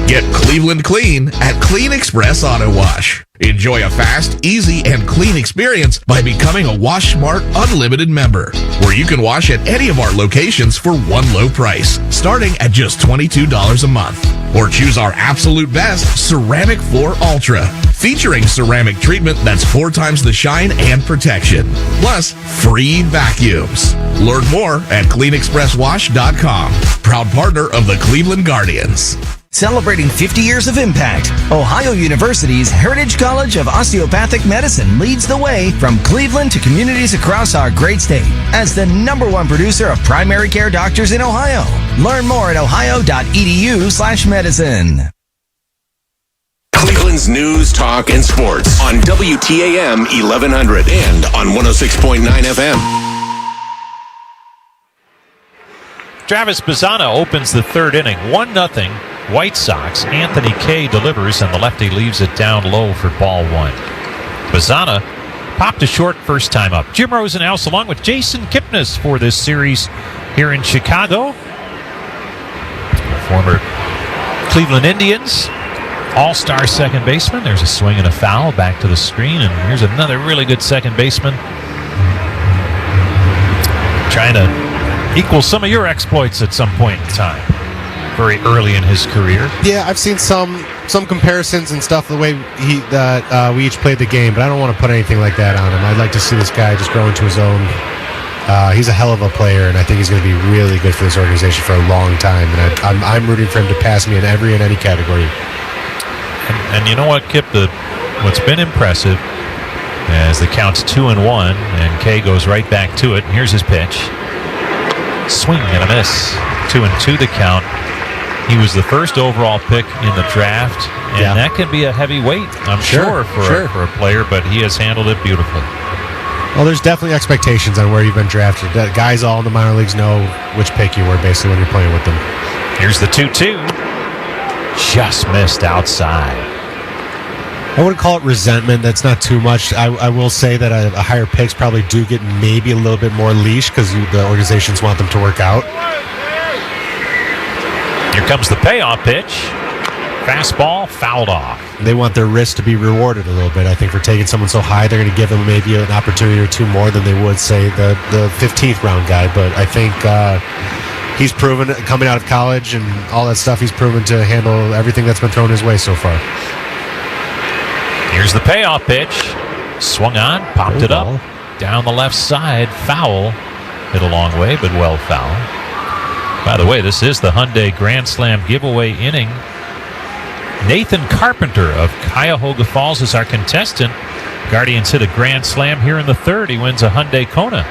Get Cleveland clean at Clean Express Auto Wash. Enjoy a fast, easy, and clean experience by becoming a Wash Smart Unlimited member, where you can wash at any of our locations for one low price, starting at just $22 a month. Or choose our absolute best Ceramic Floor Ultra, featuring ceramic treatment that's 4 times the shine and protection, plus free vacuums. Learn more at CleanExpressWash.com, proud partner of the Cleveland Guardians. Celebrating 50 years of impact, Ohio University's Heritage College of Osteopathic Medicine leads the way from Cleveland to communities across our great state as the #1 producer of primary care doctors in Ohio. Learn more at ohio.edu/medicine. Cleveland's news, talk, and sports on WTAM 1100 and on 106.9 FM. Travis Bazzana opens the third inning, 1-0 White Sox. Anthony Kay delivers, and the lefty leaves it down low for ball 1. Bazzana popped to short first time up. Jim Rosenhaus along with Jason Kipnis for this series here in Chicago. Former Cleveland Indians all-star second baseman. There's a swing and a foul back to the screen, and here's another really good second baseman trying to equal some of your exploits at some point in time, very early in his career. Yeah, I've seen some comparisons and stuff the way we each played the game, but I don't want to put anything like that on him. I'd like to see this guy just grow into his own. He's a hell of a player, and I think he's going to be really good for this organization for a long time. And I'm rooting for him to pass me in any category. And you know what, Kip? What's been impressive as the count's 2-1, and Kay goes right back to it. And here's his pitch. Swing and a miss. 2-2 the count. He was the first overall pick in the draft, and that can be a heavy weight, I'm sure, for a player, but he has handled it beautifully. Well, there's definitely expectations on where you've been drafted. Guys all in the minor leagues know which pick you were basically when you're playing with them. Here's the 2-2. Just missed outside. I wouldn't call it resentment. That's not too much. I will say that a higher picks probably do get maybe a little bit more leash because the organizations want them to work out. Here comes the payoff pitch. Fastball fouled off. They want their risk to be rewarded a little bit. I think for taking someone so high, they're going to give them maybe an opportunity or two more than they would, say, the 15th round guy. But I think he's proven, coming out of college and all that stuff, he's proven to handle everything that's been thrown his way so far. Here's the payoff pitch. Swung on, popped it up. Down the left side, foul. Hit a long way, but well foul. By the way, this is the Hyundai Grand Slam giveaway inning. Nathan Carpenter of Cuyahoga Falls is our contestant. Guardians hit a grand slam here in the third. He wins a Hyundai Kona.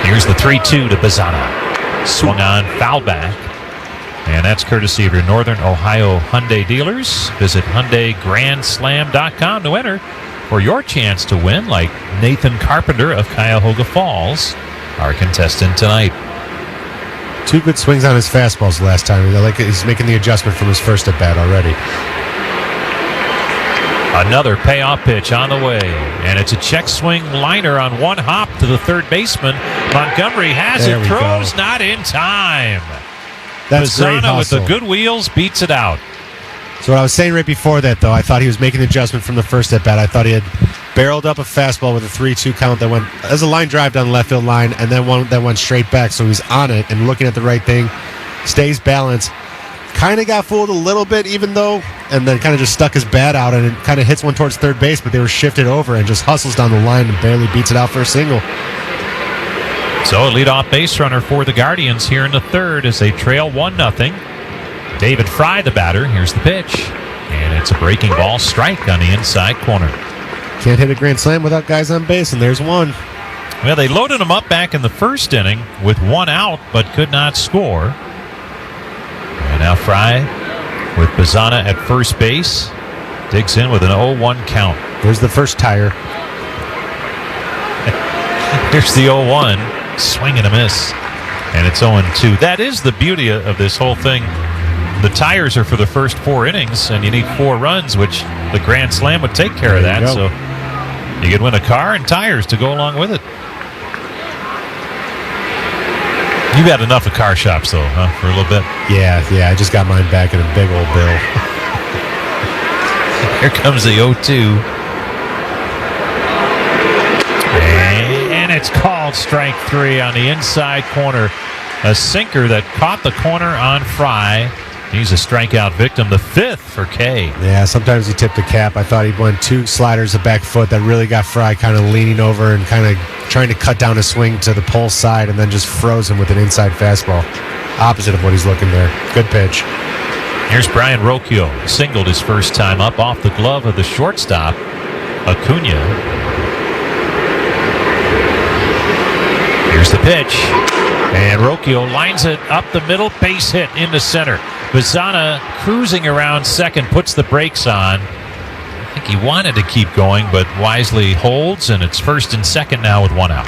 Here's the 3-2 to Bazzana. Swung on, foul back. And that's courtesy of your Northern Ohio Hyundai dealers. Visit HyundaiGrandSlam.com to enter for your chance to win, like Nathan Carpenter of Cuyahoga Falls, our contestant tonight. 2 good swings on his fastballs last time. He's making the adjustment from his first at bat already. Another payoff pitch on the way, and it's a check swing liner on one hop to the third baseman. Montgomery has it, throws not in time. That's great Pizzana with the hustle. good wheels beats it out. So what I was saying right before that, though, I thought he was making the adjustment from the first at-bat. I thought he had barreled up a fastball with a 3-2 count that went as a line drive down the left field line, and then one that went straight back. So he's on it and looking at the right thing, stays balanced. Kind of got fooled a little bit, even though, and then kind of just stuck his bat out, and it kind of hits one towards third base, but they were shifted over and just hustles down the line and barely beats it out for a single. So a leadoff base runner for the Guardians here in the third as they trail 1-0. David Fry, the batter. Here's the pitch. And it's a breaking ball, strike on the inside corner. Can't hit a grand slam without guys on base, and there's one. Well, they loaded him up back in the first inning with 1 out, but could not score. And now Fry with Pizzana at first base. Digs in with an 0-1 count. There's the first tire. Here's the 0-1. Swing and a miss. And it's 0-2. That is the beauty of this whole thing. The tires are for the first 4 innings, and you need 4 runs, which the Grand Slam would take care of that. So you could win a car and tires to go along with it. You've had enough of car shops, though, huh, for a little bit? Yeah, I just got mine back in a big old bill. Here comes the 0-2. And it's called strike 3 on the inside corner. A sinker that caught the corner on Fry. He's a strikeout victim, the 5th for K. Yeah, sometimes he tipped the cap. I thought he went 2 sliders of back foot that really got Fry kind of leaning over and kind of trying to cut down his swing to the pole side, and then just froze him with an inside fastball. Opposite of what he's looking there. Good pitch. Here's Brian Rocchio. Singled his first time up off the glove of the shortstop, Acuna. Here's the pitch. And Rocchio lines it up the middle, base hit into center. Pizzana cruising around second, puts the brakes on. I think he wanted to keep going, but wisely holds, and it's first and second now with 1 out.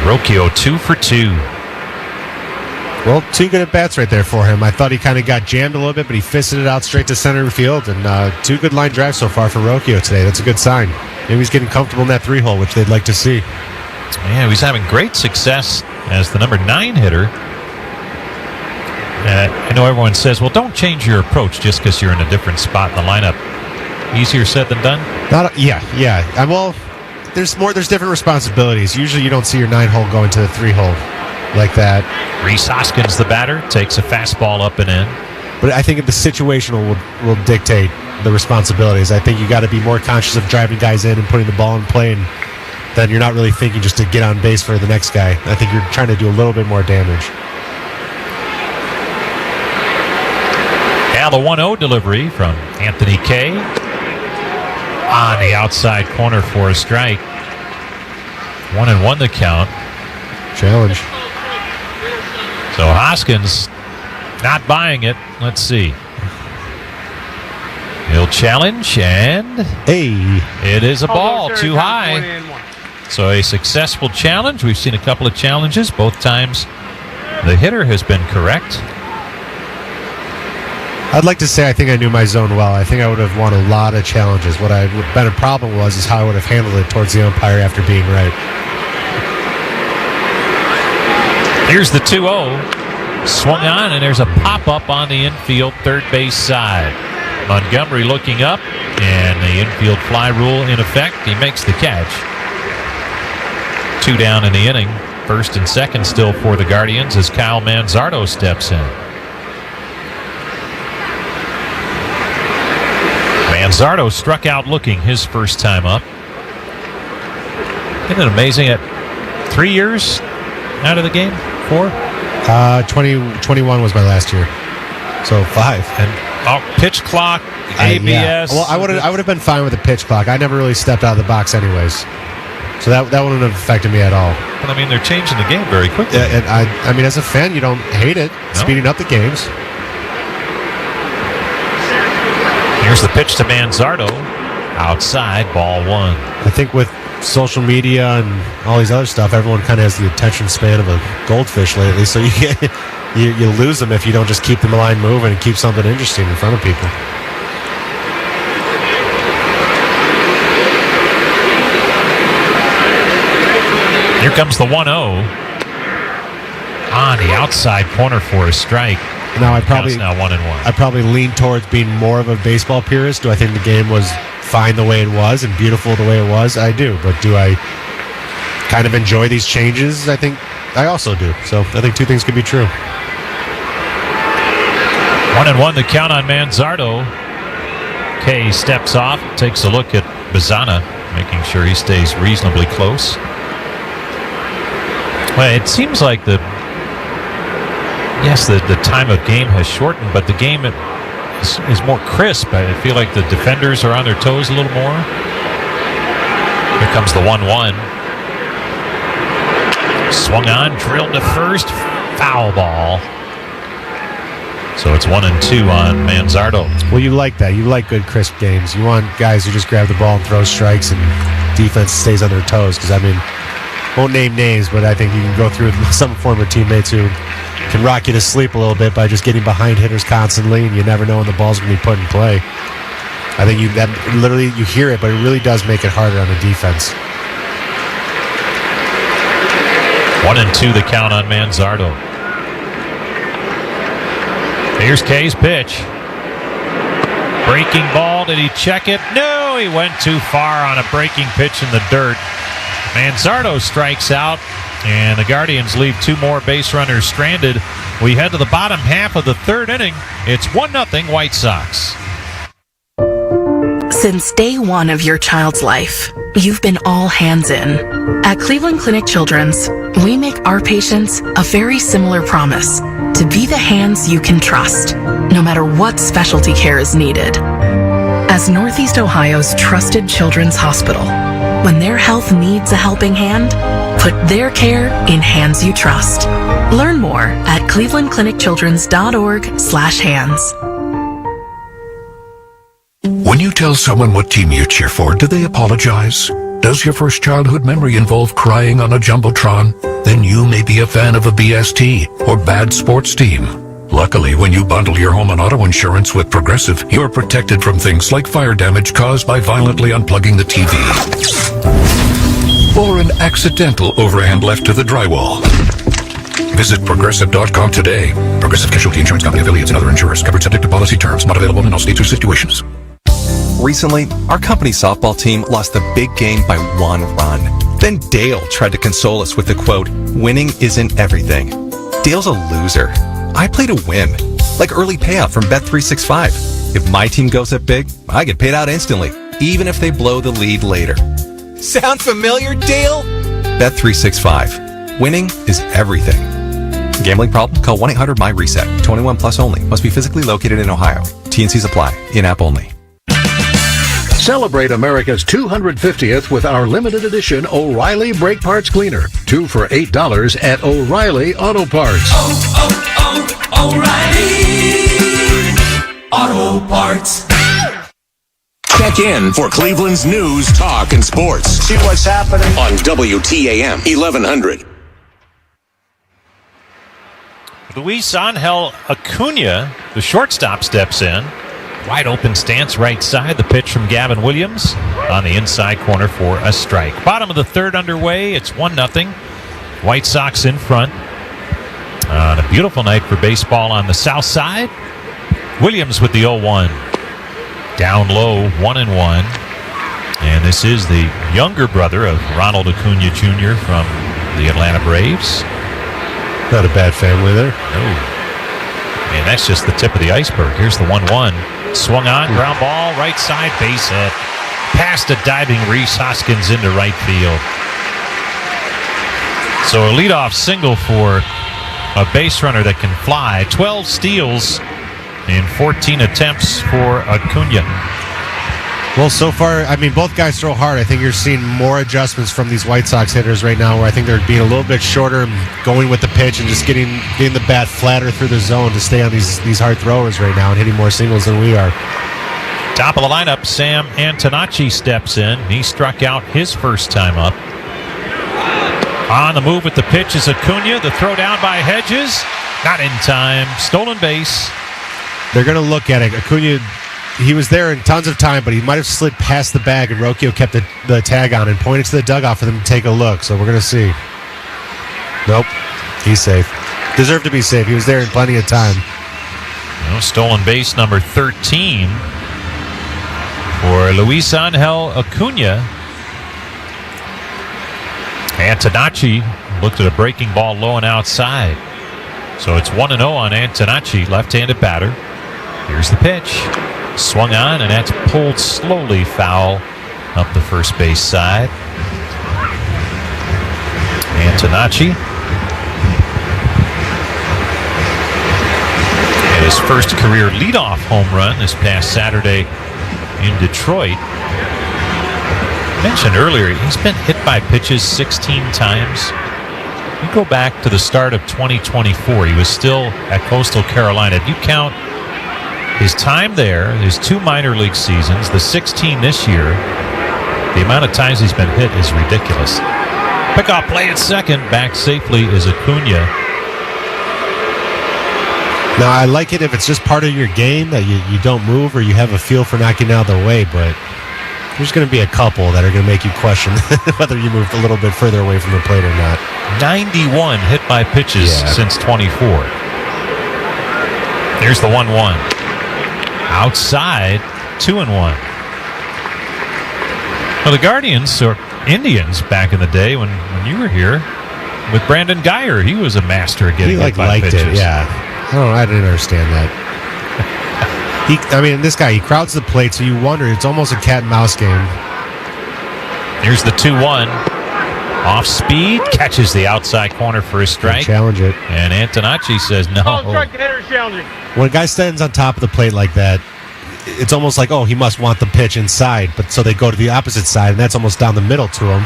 Rocchio 2 for 2. Well, 2 good at-bats right there for him. I thought he kind of got jammed a little bit, but he fisted it out straight to center field, and 2 good line drives so far for Rocchio today. That's a good sign. Maybe he's getting comfortable in that 3-hole, which they'd like to see. Yeah, he's having great success as the number 9 hitter. I know everyone says, well, don't change your approach just because you're in a different spot in the lineup. Easier said than done? Yeah. Well, there's different responsibilities. Usually you don't see your 9-hole going to the 3-hole like that. Rhys Hoskins, the batter, takes a fastball up and in. But I think the situational will dictate the responsibilities. I think you got to be more conscious of driving guys in and putting the ball in play, and then you're not really thinking just to get on base for the next guy. I think you're trying to do a little bit more damage. Now the 1-0 delivery from Anthony K. On the outside corner for a strike. 1-1 the count. Challenge. So Hoskins not buying it. Let's see. He'll challenge, and it is a ball too high. So a successful challenge. We've seen a couple of challenges. Both times the hitter has been correct. I'd like to say I think I knew my zone well. I think I would have won a lot of challenges. What I would have been a problem is how I would have handled it towards the umpire after being right. Here's the 2-0. Swung on, and there's a pop-up on the infield third base side. Montgomery looking up, and the infield fly rule in effect. He makes the catch. 2 down in the inning. First and second still for the Guardians as Kyle Manzardo steps in. Manzardo struck out looking his first time up. Isn't it amazing at 3 years out of the game? 4? 2021 was my last year. So 5. And pitch clock, ABS. Well, I would have been fine with the pitch clock. I never really stepped out of the box anyways. So that wouldn't have affected me at all. But I mean, they're changing the game very quickly. And I mean, as a fan, you don't hate it. No. Speeding up the games. Here's the pitch to Manzardo. Outside, ball 1. I think with social media and all these other stuff, everyone kind of has the attention span of a goldfish lately. So you lose them if you don't just keep the line moving and keep something interesting in front of people. Here comes the 1-0. on the outside corner for a strike. Now I now 1-1. I probably lean towards being more of a baseball purist. Do I think the game was fine the way it was and beautiful the way it was? I do. But do I kind of enjoy these changes? I think I also do. So I think two things could be true. 1-1 the count on Manzardo. Kay steps off, takes a look at Bazana, making sure he stays reasonably close. Well, it seems like the time of game has shortened, but the game is more crisp. I feel like the defenders are on their toes a little more. Here comes the 1-1. Swung on, drilled to first, foul ball. So it's 1-2 on Manzardo. Well, you like that. You like good, crisp games. You want guys who just grab the ball and throw strikes and defense stays on their toes. Because, I mean, won't name names, but I think you can go through some former teammates who can rock you to sleep a little bit by just getting behind hitters constantly, and you never know when the ball's going to be put in play. I think you hear it, but it really does make it harder on the defense. 1-2 the count on Manzardo. Here's Kay's pitch. Breaking ball. Did he check it? No, he went too far on a breaking pitch in the dirt. Manzardo strikes out, and the Guardians leave two more base runners stranded. We head to the bottom half of the third inning. It's 1-0 White Sox. Since day one of your child's life, you've been all hands in. At Cleveland Clinic Children's, we make our patients a very similar promise to be the hands you can trust, no matter what specialty care is needed. As Northeast Ohio's trusted children's hospital, when their health needs a helping hand, put their care in hands you trust. Learn more at clevelandclinicchildrens.org/hands. When you tell someone what team you cheer for, do they apologize? Does your first childhood memory involve crying on a Jumbotron? Then you may be a fan of a BST or bad sports team. Luckily, when you bundle your home and auto insurance with Progressive, you're protected from things like fire damage caused by violently unplugging the TV. Or an accidental overhand left to the drywall. Visit Progressive.com today. Progressive Casualty Insurance Company affiliates and other insurers. Covered subject to policy terms. Not available in all states or situations. Recently, our company softball team lost the big game by 1 run. Then Dale tried to console us with the quote, "Winning isn't everything." Dale's a loser. I play to win, like early payout from Bet365. If my team goes up big, I get paid out instantly, even if they blow the lead later. Sound familiar, Dale? Bet365. Winning is everything. Gambling problem? Call 1-800-MY-RESET. 21 plus only. Must be physically located in Ohio. T&Cs apply. In-app only. Celebrate America's 250th with our limited edition O'Reilly Brake Parts Cleaner. 2 for $8 at O'Reilly Auto Parts. O'Reilly Auto Parts. Check in for Cleveland's news, talk, and sports. See what's happening on WTAM 1100. Luis Angel Acuna, the shortstop, steps in. Wide open stance right side. The pitch from Gavin Williams on the inside corner for a strike. Bottom of the third underway. It's 1-0. White Sox in front. On a beautiful night for baseball on the south side. Williams with the 0-1. Down low, 1-1. And this is the younger brother of Ronald Acuna Jr. from the Atlanta Braves. Not a bad family there. No. And that's just the tip of the iceberg. Here's the 1-1. Swung on, ground ball, right side, base hit. Past a diving Rhys Hoskins into right field. So a leadoff single for a base runner that can fly. 12 steals in 14 attempts for Acuna. Well, so far, I mean, both guys throw hard. I think you're seeing more adjustments from these White Sox hitters right now, where I think they're being a little bit shorter, going with the pitch and just getting the bat flatter through the zone to stay on these hard throwers right now and hitting more singles than we are. Top of the lineup, Sam Antonacci steps in. He struck out his first time up. On the move with the pitch is Acuna. The throw down by Hedges. Not in time. Stolen base. They're going to look at it. Acuna, he was there in tons of time, but he might have slid past the bag, and Rocchio kept the tag on and pointed to the dugout for them to take a look. So we're going to see. Nope. He's safe. Deserved to be safe. He was there in plenty of time. Stolen base number 13 for Luis Angel Acuna. Antonacci looked at a breaking ball low and outside. So it's 1-0 on Antonacci, left-handed batter. Here's the pitch. Swung on, and that's pulled slowly foul up the first base side. Antonacci. And his first career leadoff home run this past Saturday in Detroit. I mentioned earlier, he's been hit by pitches 16 times. You go back to the start of 2024, he was still at Coastal Carolina. If you count his time there, his 2 minor league seasons, the 16 this year, the amount of times he's been hit is ridiculous. Pickoff play at second, back safely is Acuna. Now, I like it if it's just part of your game that you don't move or you have a feel for knocking out of the way, but there's going to be a couple that are going to make you question whether you moved a little bit further away from the plate or not. 91 hit by pitches since 24. Here's the 1-1. Outside, 2-1. Well, the Guardians, or Indians back in the day when you were here, with Brandon Geyer, he was a master of getting hit by pitches. It, yeah. I didn't understand that. This guy, he crowds the plate, so you wonder, it's almost a cat and mouse game. Here's the 2-1. Off speed, catches the outside corner for a strike. Challenge it. And Antonacci says no. When a guy stands on top of the plate like that, it's almost like, he must want the pitch inside. But so they go to the opposite side, and that's almost down the middle to him.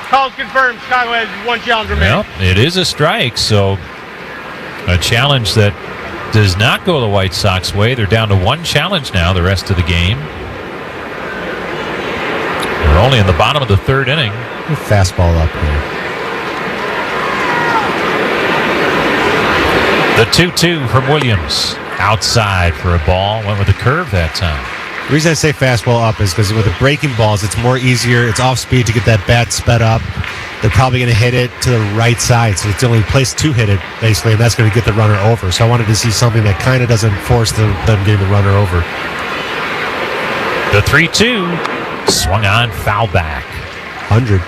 Call's confirmed. Chicago has 1 challenge remaining. Well, it is a strike, so a challenge that does not go the White Sox way. They're down to 1 challenge now the rest of the game. We're only in the bottom of the 3rd inning. Fastball up here. The 2-2 from Williams. Outside for a ball. Went with a curve that time. The reason I say fastball up is because with the breaking balls, it's more easier. It's off speed to get that bat sped up. They're probably going to hit it to the right side, so it's the only place to hit it, basically, and that's going to get the runner over. So I wanted to see something that kind of doesn't force them getting the runner over. The 3-2. Swung on, foul back. 100.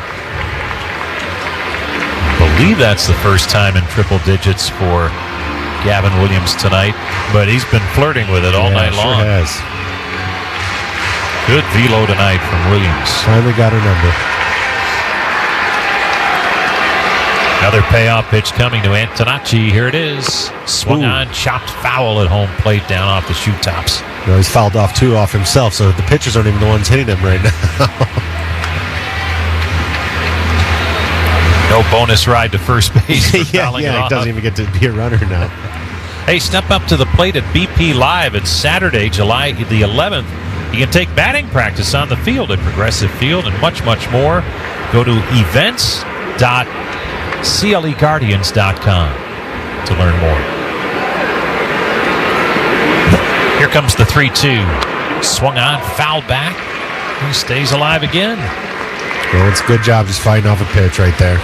I believe that's the first time in triple digits for Gavin Williams tonight, but he's been flirting with it all night long. Sure has. Good velo tonight from Williams. Finally got her number. Another payoff pitch coming to Antonacci. Here it is. Swung on, chopped foul at home plate down off the shoe tops. He's fouled off 2 off himself, so the pitchers aren't even the ones hitting him right now. No bonus ride to first base. He doesn't even get to be a runner now. Hey, step up to the plate at BP Live. It's Saturday, July the 11th. You can take batting practice on the field at Progressive Field and much, much more. Go to events.cleguardians.com to learn more. Here comes the 3-2. Swung on, foul back. He stays alive again. Well, it's a good job just fighting off a pitch right there.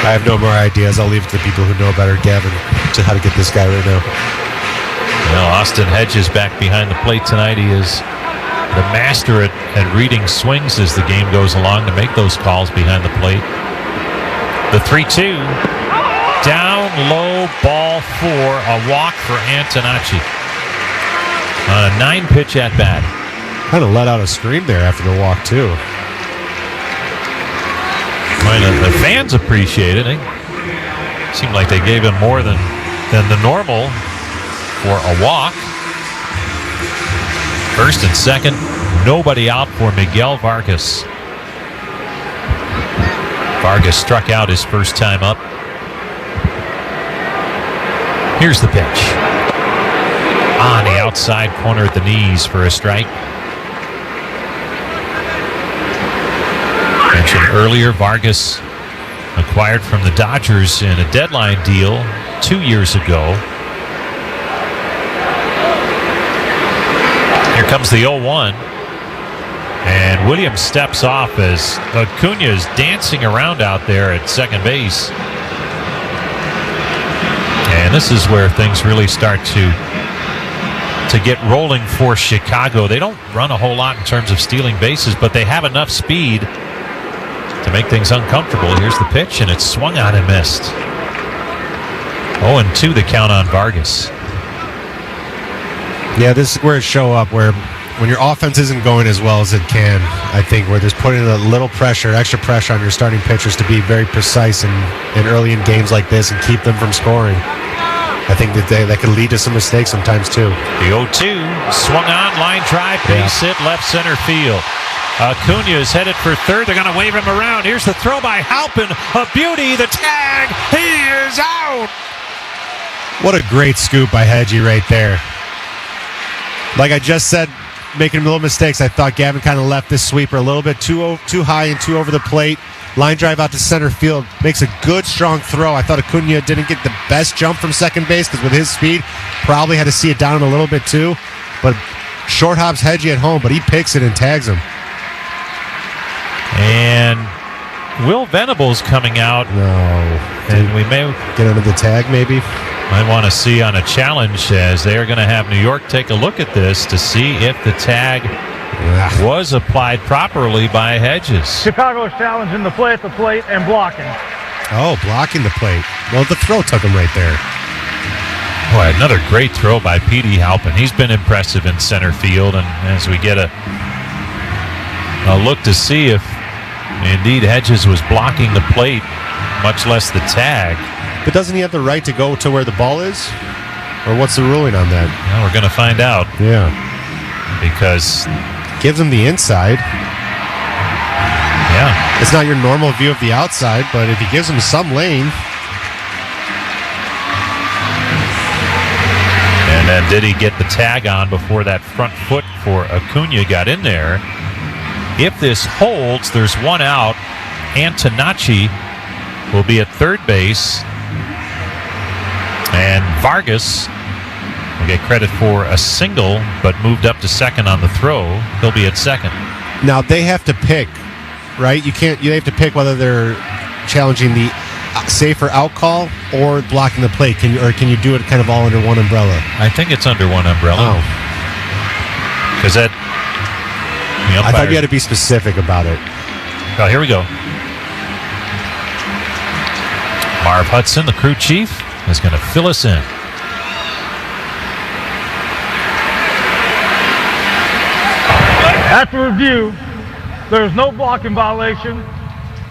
I have no more ideas. I'll leave it to the people who know better, Gavin, to how to get this guy right now. Well, Austin Hedges back behind the plate tonight. He is the master at reading swings as the game goes along to make those calls behind the plate. The 3-2. Down low, ball 4. A walk for Antonacci. On a 9-pitch at bat. Kind of let out a scream there after the walk, too. The fans appreciate it. It seemed like they gave him more than the normal for a walk. First and second, nobody out for Miguel Vargas. Vargas struck out his first time up. Here's the pitch. On the outside corner at the knees for a strike. Mentioned earlier, Vargas acquired from the Dodgers in a deadline deal 2 years ago. Here comes the 0-1. And Williams steps off as Acuna is dancing around out there at second base. And this is where things really start to get rolling for Chicago. They don't run a whole lot in terms of stealing bases, but they have enough speed to make things uncomfortable. Here's the pitch, and it's swung on and missed. 0-2 the count on Vargas. Yeah, this is where it show up, where when your offense isn't going as well as it can, I think, where there's putting a little pressure, extra pressure on your starting pitchers to be very precise in early in games like this and keep them from scoring. I think that could lead to some mistakes sometimes, too. The 0-2, swung on, line drive, base hit, left center field. Acuna is headed for third. They're going to wave him around. Here's the throw by Halpin. A beauty, the tag. He is out. What a great scoop by Hedgie right there. Like I just said, making little mistakes. I thought Gavin kind of left this sweeper a little bit too high and too over the plate. Line drive out to center field. Makes a good, strong throw. I thought Acuna didn't get the best jump from second base because with his speed, probably had to see it down a little bit too. But short hops Hedgie at home, but he picks it and tags him. And Will Venables coming out. No. And we may get under the tag, maybe. I want to see on a challenge, as they are going to have New York take a look at this to see if the tag was applied properly by Hedges. Chicago's challenging the play at the plate and blocking. Oh, blocking the plate. Well, the throw took him right there. Boy, another great throw by Petey Halpin. He's been impressive in center field, and as we get a look to see if indeed Hedges was blocking the plate, much less the tag. But doesn't he have the right to go to where the ball is? Or what's the ruling on that? Well, we're going to find out. Yeah. Because gives him the inside. Yeah. It's not your normal view of the outside, but if he gives him some lane. And then did he get the tag on before that front foot for Acuna got in there? If this holds, there's one out. Antonacci will be at third base. And Vargas will get credit for a single, but moved up to second on the throw. He'll be at second. Now they have to pick, right? You have to pick whether they're challenging the safer out call or blocking the plate. Can you do it kind of all under one umbrella? I think it's under one umbrella. Oh. Because that... I thought you had to be specific about it. Oh, here we go. Marv Hudson, the crew chief, is going to fill us in. After review, there is no blocking violation.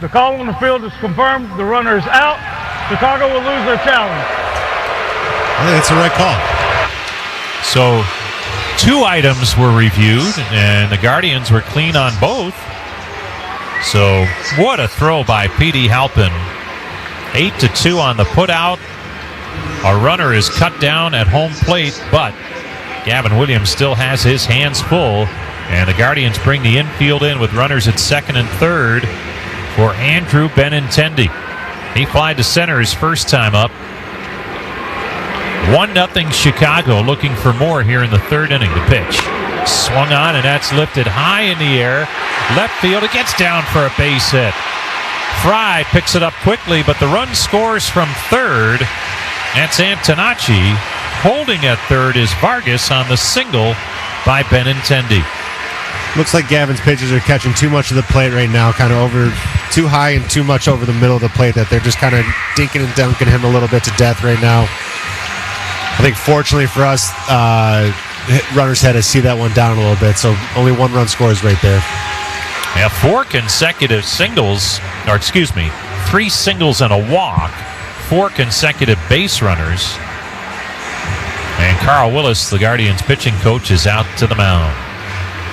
The call on the field is confirmed. The runner is out. Chicago will lose their challenge. I think that's the right call. So, 2 items were reviewed, and the Guardians were clean on both. So, what a throw by Petey Halpin. 8-2 on the putout. Our runner is cut down at home plate, but Gavin Williams still has his hands full. And the Guardians bring the infield in with runners at second and third for Andrew Benintendi. He flied to center his first time up. 1-0 Chicago, looking for more here in the third inning. The pitch swung on, and that's lifted high in the air. Left field, it gets down for a base hit. Fry picks it up quickly, but the run scores from third. That's Antonacci. Holding at third is Vargas on the single by Benintendi. Looks like Gavin's pitches are catching too much of the plate right now, kind of over too high and too much over the middle of the plate, that they're just kind of dinking and dunking him a little bit to death right now. I think fortunately for us, runners had to see that one down a little bit, so only 1 run scores right there. Yeah, 4 consecutive singles, or excuse me, 3 singles and a walk, 4 consecutive base runners. And Carl Willis, the Guardians pitching coach, is out to the mound.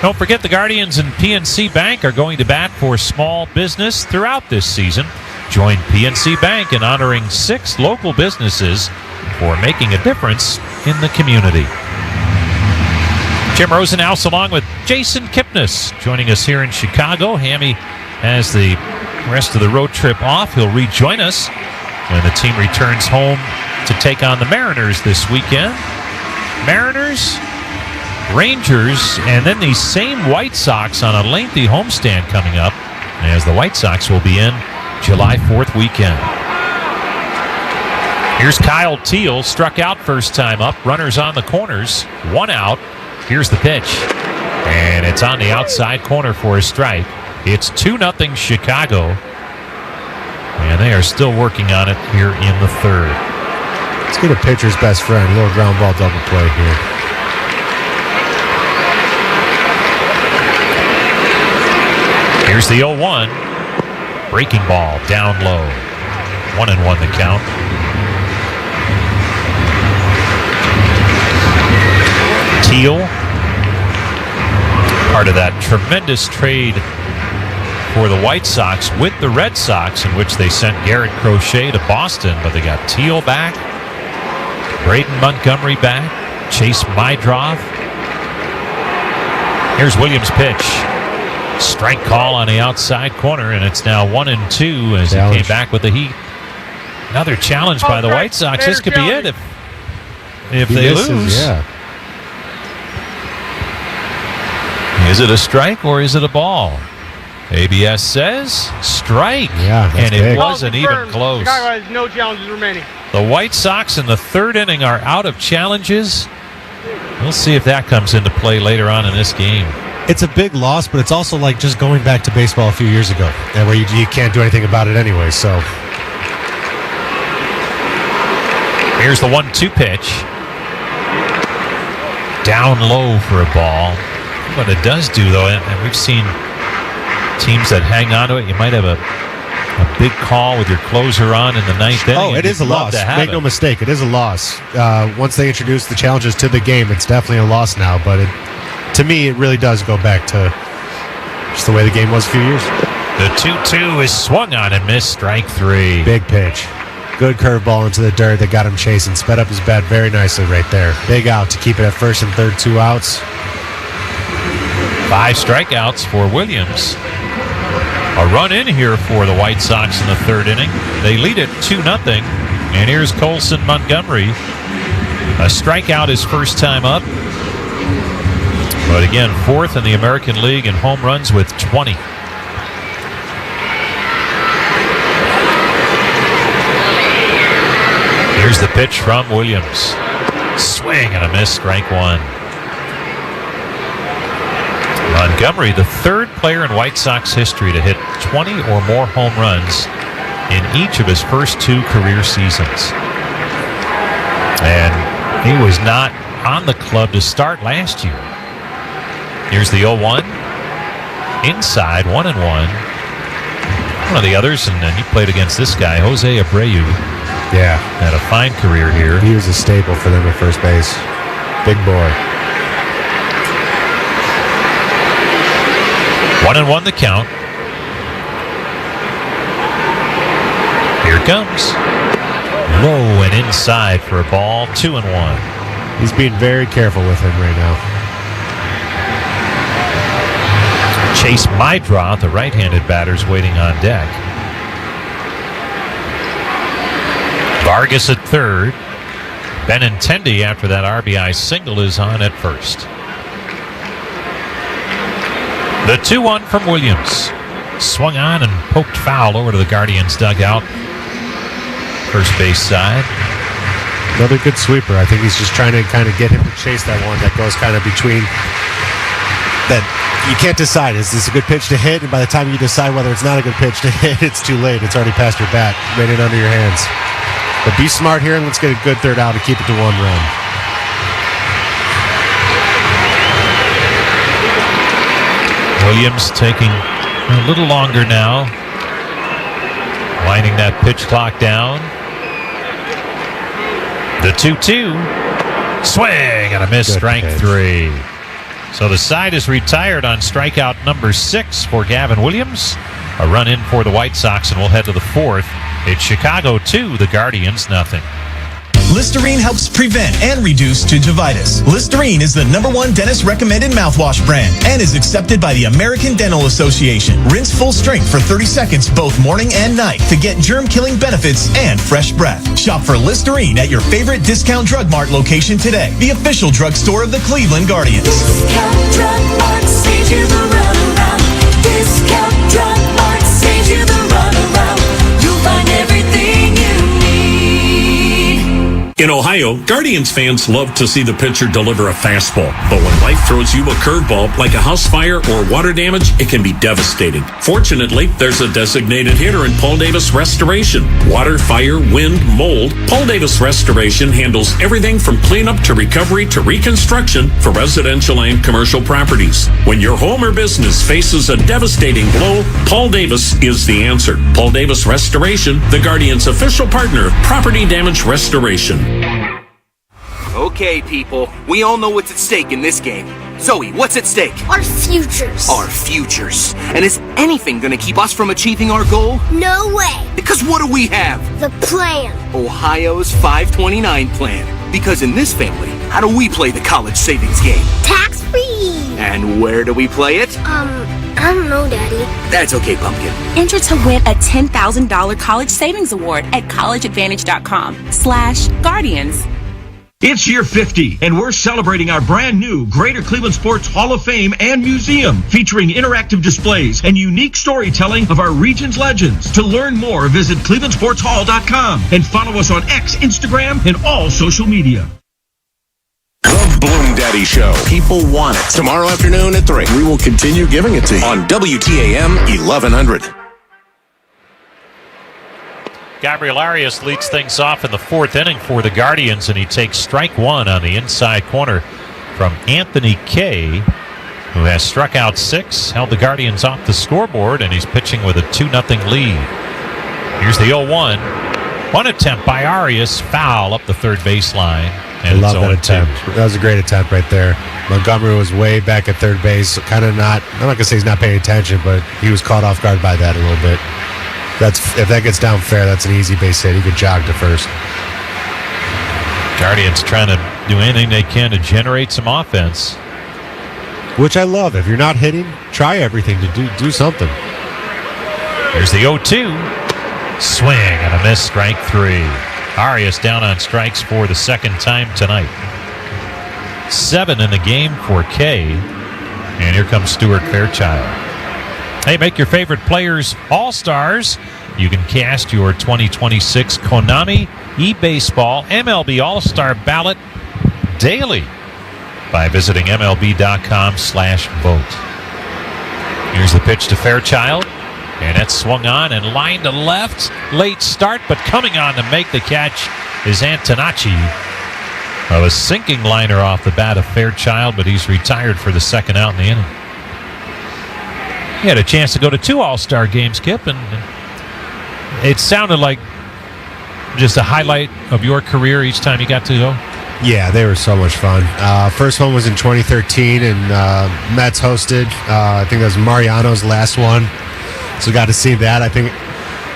Don't forget, the Guardians and PNC Bank are going to bat for small business throughout this season. Join PNC Bank in honoring 6 local businesses for making a difference in the community. Jim Rosenhaus along with Jason Kipnis joining us here in Chicago. Hammy has the rest of the road trip off. He'll rejoin us when the team returns home to take on the Mariners this weekend. Mariners, Rangers, and then the same White Sox on a lengthy homestand coming up, as the White Sox will be in July 4th weekend. Here's Kyle Teal, struck out first time up. Runners on the corners. 1 out. Here's the pitch. And it's on the outside corner for a strike. It's 2-0 Chicago. And they are still working on it here in the third. Let's get a pitcher's best friend. A little ground ball double play here. Here's the 0-1. Breaking ball down low. 1-1 the count. Teal, part of that tremendous trade for the White Sox with the Red Sox, in which they sent Garrett Crochet to Boston, but they got Teal back, Braden Montgomery back, Chase Mydroth. Here's Williams' pitch. Strike call on the outside corner, and it's now 1-2 as he came back with the heat. Another challenge by the White Sox. This could be it if they lose. Yeah. Is it a strike or is it a ball? ABS says strike. Yeah, and it big. wasn't even close. Chicago has no challenges remaining. The White Sox in the third inning are out of challenges. We'll see if that comes into play later on in this game. It's a big loss, but it's also like just going back to baseball a few years ago, where you can't do anything about it anyway. So here's the 1-2 pitch. Down low for a ball. What it does do, though, and we've seen teams that hang on to it. You might have a big call with your closer on in the ninth inning. Oh, it is a loss. Make no mistake, it is a loss. Once they introduce the challenges to the game, it's definitely a loss now. But to me, it really does go back to just the way the game was a few years. The 2-2 is swung on and missed. Strike 3. Big pitch. Good curveball into the dirt that got him chasing. Sped up his bat very nicely right there. Big out to keep it at first and third, 2 outs. 5 strikeouts for Williams. A run in here for the White Sox in the third inning. They lead it 2-0. And here's Colson Montgomery. A strikeout his first time up. But again, 4th in the American League in home runs with 20. Here's the pitch from Williams. Swing and a miss, strike 1. Montgomery, the third player in White Sox history to hit 20 or more home runs in each of his first 2 career seasons. And he was not on the club to start last year. Here's the 0-1. Inside, 1-1. One of the others, and he played against this guy, Jose Abreu. Yeah. Had a fine career here. He was a staple for them at first base. Big boy. 1-1 the count. Here it comes. Low and inside for a ball. 2-1. He's being very careful with him right now. Chase Mydroth, the right-handed batter's waiting on deck. Vargas at third. Benintendi, after that RBI single, is on at first. The 2-1 from Williams. Swung on and poked foul over to the Guardians dugout. First base side. Another good sweeper. I think he's just trying to kind of get him to chase that one that goes kind of between. That you can't decide. Is this a good pitch to hit? And by the time you decide whether it's not a good pitch to hit, it's too late. It's already past your bat. Made it under your hands. But be smart here and let's get a good third out to keep it to 1 run. Williams taking a little longer now. Winding that pitch clock down. The 2-2. Swing and a miss, strike 3. So the side is retired on strikeout number 6 for Gavin Williams. A run in for the White Sox, and we'll head to the 4th. It's Chicago 2, the Guardians 0. Listerine helps prevent and reduce gingivitis. Listerine is the #1 dentist-recommended mouthwash brand and is accepted by the American Dental Association. Rinse full strength for 30 seconds both morning and night to get germ-killing benefits and fresh breath. Shop for Listerine at your favorite Discount Drug Mart location today, the official drugstore of the Cleveland Guardians. Discount Drug Mart saves you the runaround. Discount Drug Mart saves you the runaround. You'll find everything you need. In Ohio, Guardians fans love to see the pitcher deliver a fastball. But when life throws you a curveball, like a house fire or water damage, it can be devastating. Fortunately, there's a designated hitter in Paul Davis Restoration. Water, fire, wind, mold. Paul Davis Restoration handles everything from cleanup to recovery to reconstruction for residential and commercial properties. When your home or business faces a devastating blow, Paul Davis is the answer. Paul Davis Restoration, the Guardians' official partner of property damage restoration. Okay, people, we all know what's at stake in this game. Zoe, what's at stake? Our futures. Our futures. And is anything going to keep us from achieving our goal? No way. Because what do we have? The plan. Ohio's 529 plan. Because in this family, how do we play the college savings game? Tax-free. And where do we play it? I don't know, Daddy. That's okay, Pumpkin. Enter to win a $10,000 college savings award at collegeadvantage.com/guardians. It's year 50, and we're celebrating our brand new Greater Cleveland Sports Hall of Fame and Museum, featuring interactive displays and unique storytelling of our region's legends. To learn more, visit clevelandsportshall.com and follow us on X, Instagram, and all social media. The Bloom Daddy Show. People want it. Tomorrow afternoon at 3. We will continue giving it to you on WTAM 1100. Gabriel Arias leads things off in the fourth inning for the Guardians, and he takes strike one on the inside corner from Anthony Kay, who has struck out 6, held the Guardians off the scoreboard, and he's pitching with a 2-0 lead. Here's the 0-1. One attempt by Arias, foul up the third baseline. I love that attempt. That was a great attempt right there. Montgomery was way back at third base, kind of not, I'm not going to say he's not paying attention, but he was caught off guard by that a little bit. If that gets down fair, that's an easy base hit. He could jog to first. Guardians trying to do anything they can to generate some offense, which I love. If you're not hitting, try everything to do something. Here's the 0-2. Swing and a miss, strike 3. Arias down on strikes for the second time tonight. 7 in the game for Kay. And here comes Stuart Fairchild. Hey, make your favorite players all-stars. You can cast your 2026 Konami eBaseball MLB All-Star ballot daily by visiting MLB.com/vote. Here's the pitch to Fairchild. And that's swung on and lined to left. Late start, but coming on to make the catch is Antonacci. A sinking liner off the bat of Fairchild, but he's retired for the second out in the inning. He had a chance to go to 2 All-Star games, Kip, and it sounded like just a highlight of your career each time you got to go. Yeah, they were so much fun. First one was in 2013, and Mets hosted. I think that was Mariano's last one, so got to see that. I think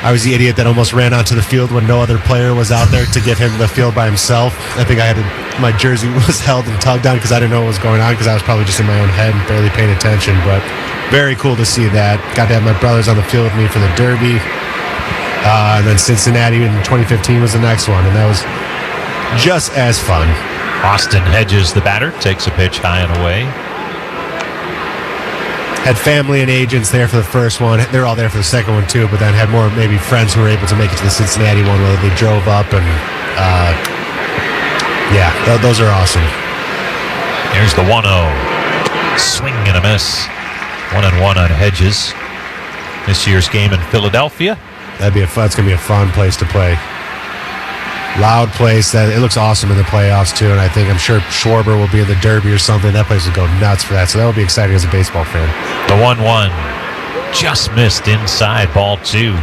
I was the idiot that almost ran onto the field when no other player was out there to get him the field by himself. I think my jersey was held and tugged on because I didn't know what was going on because I was probably just in my own head and barely paying attention, but very cool to see that. Got to have my brothers on the field with me for the Derby. And then Cincinnati in 2015 was the next one, and that was just as fun. Austin Hedges, the batter, takes a pitch high and away. Had family and agents there for the first one. They're all there for the second one, too, but then had more maybe friends who were able to make it to the Cincinnati one where they drove up, and those are awesome. Here's the 1-0. Swing and a miss. 1-1 on Hedges. This year's game in Philadelphia. That's going to be a fun place to play. Loud place. It looks awesome in the playoffs, too, and I'm sure Schwarber will be in the Derby or something. That place will go nuts for that, so that will be exciting as a baseball fan. The 1-1 just missed inside, ball 2.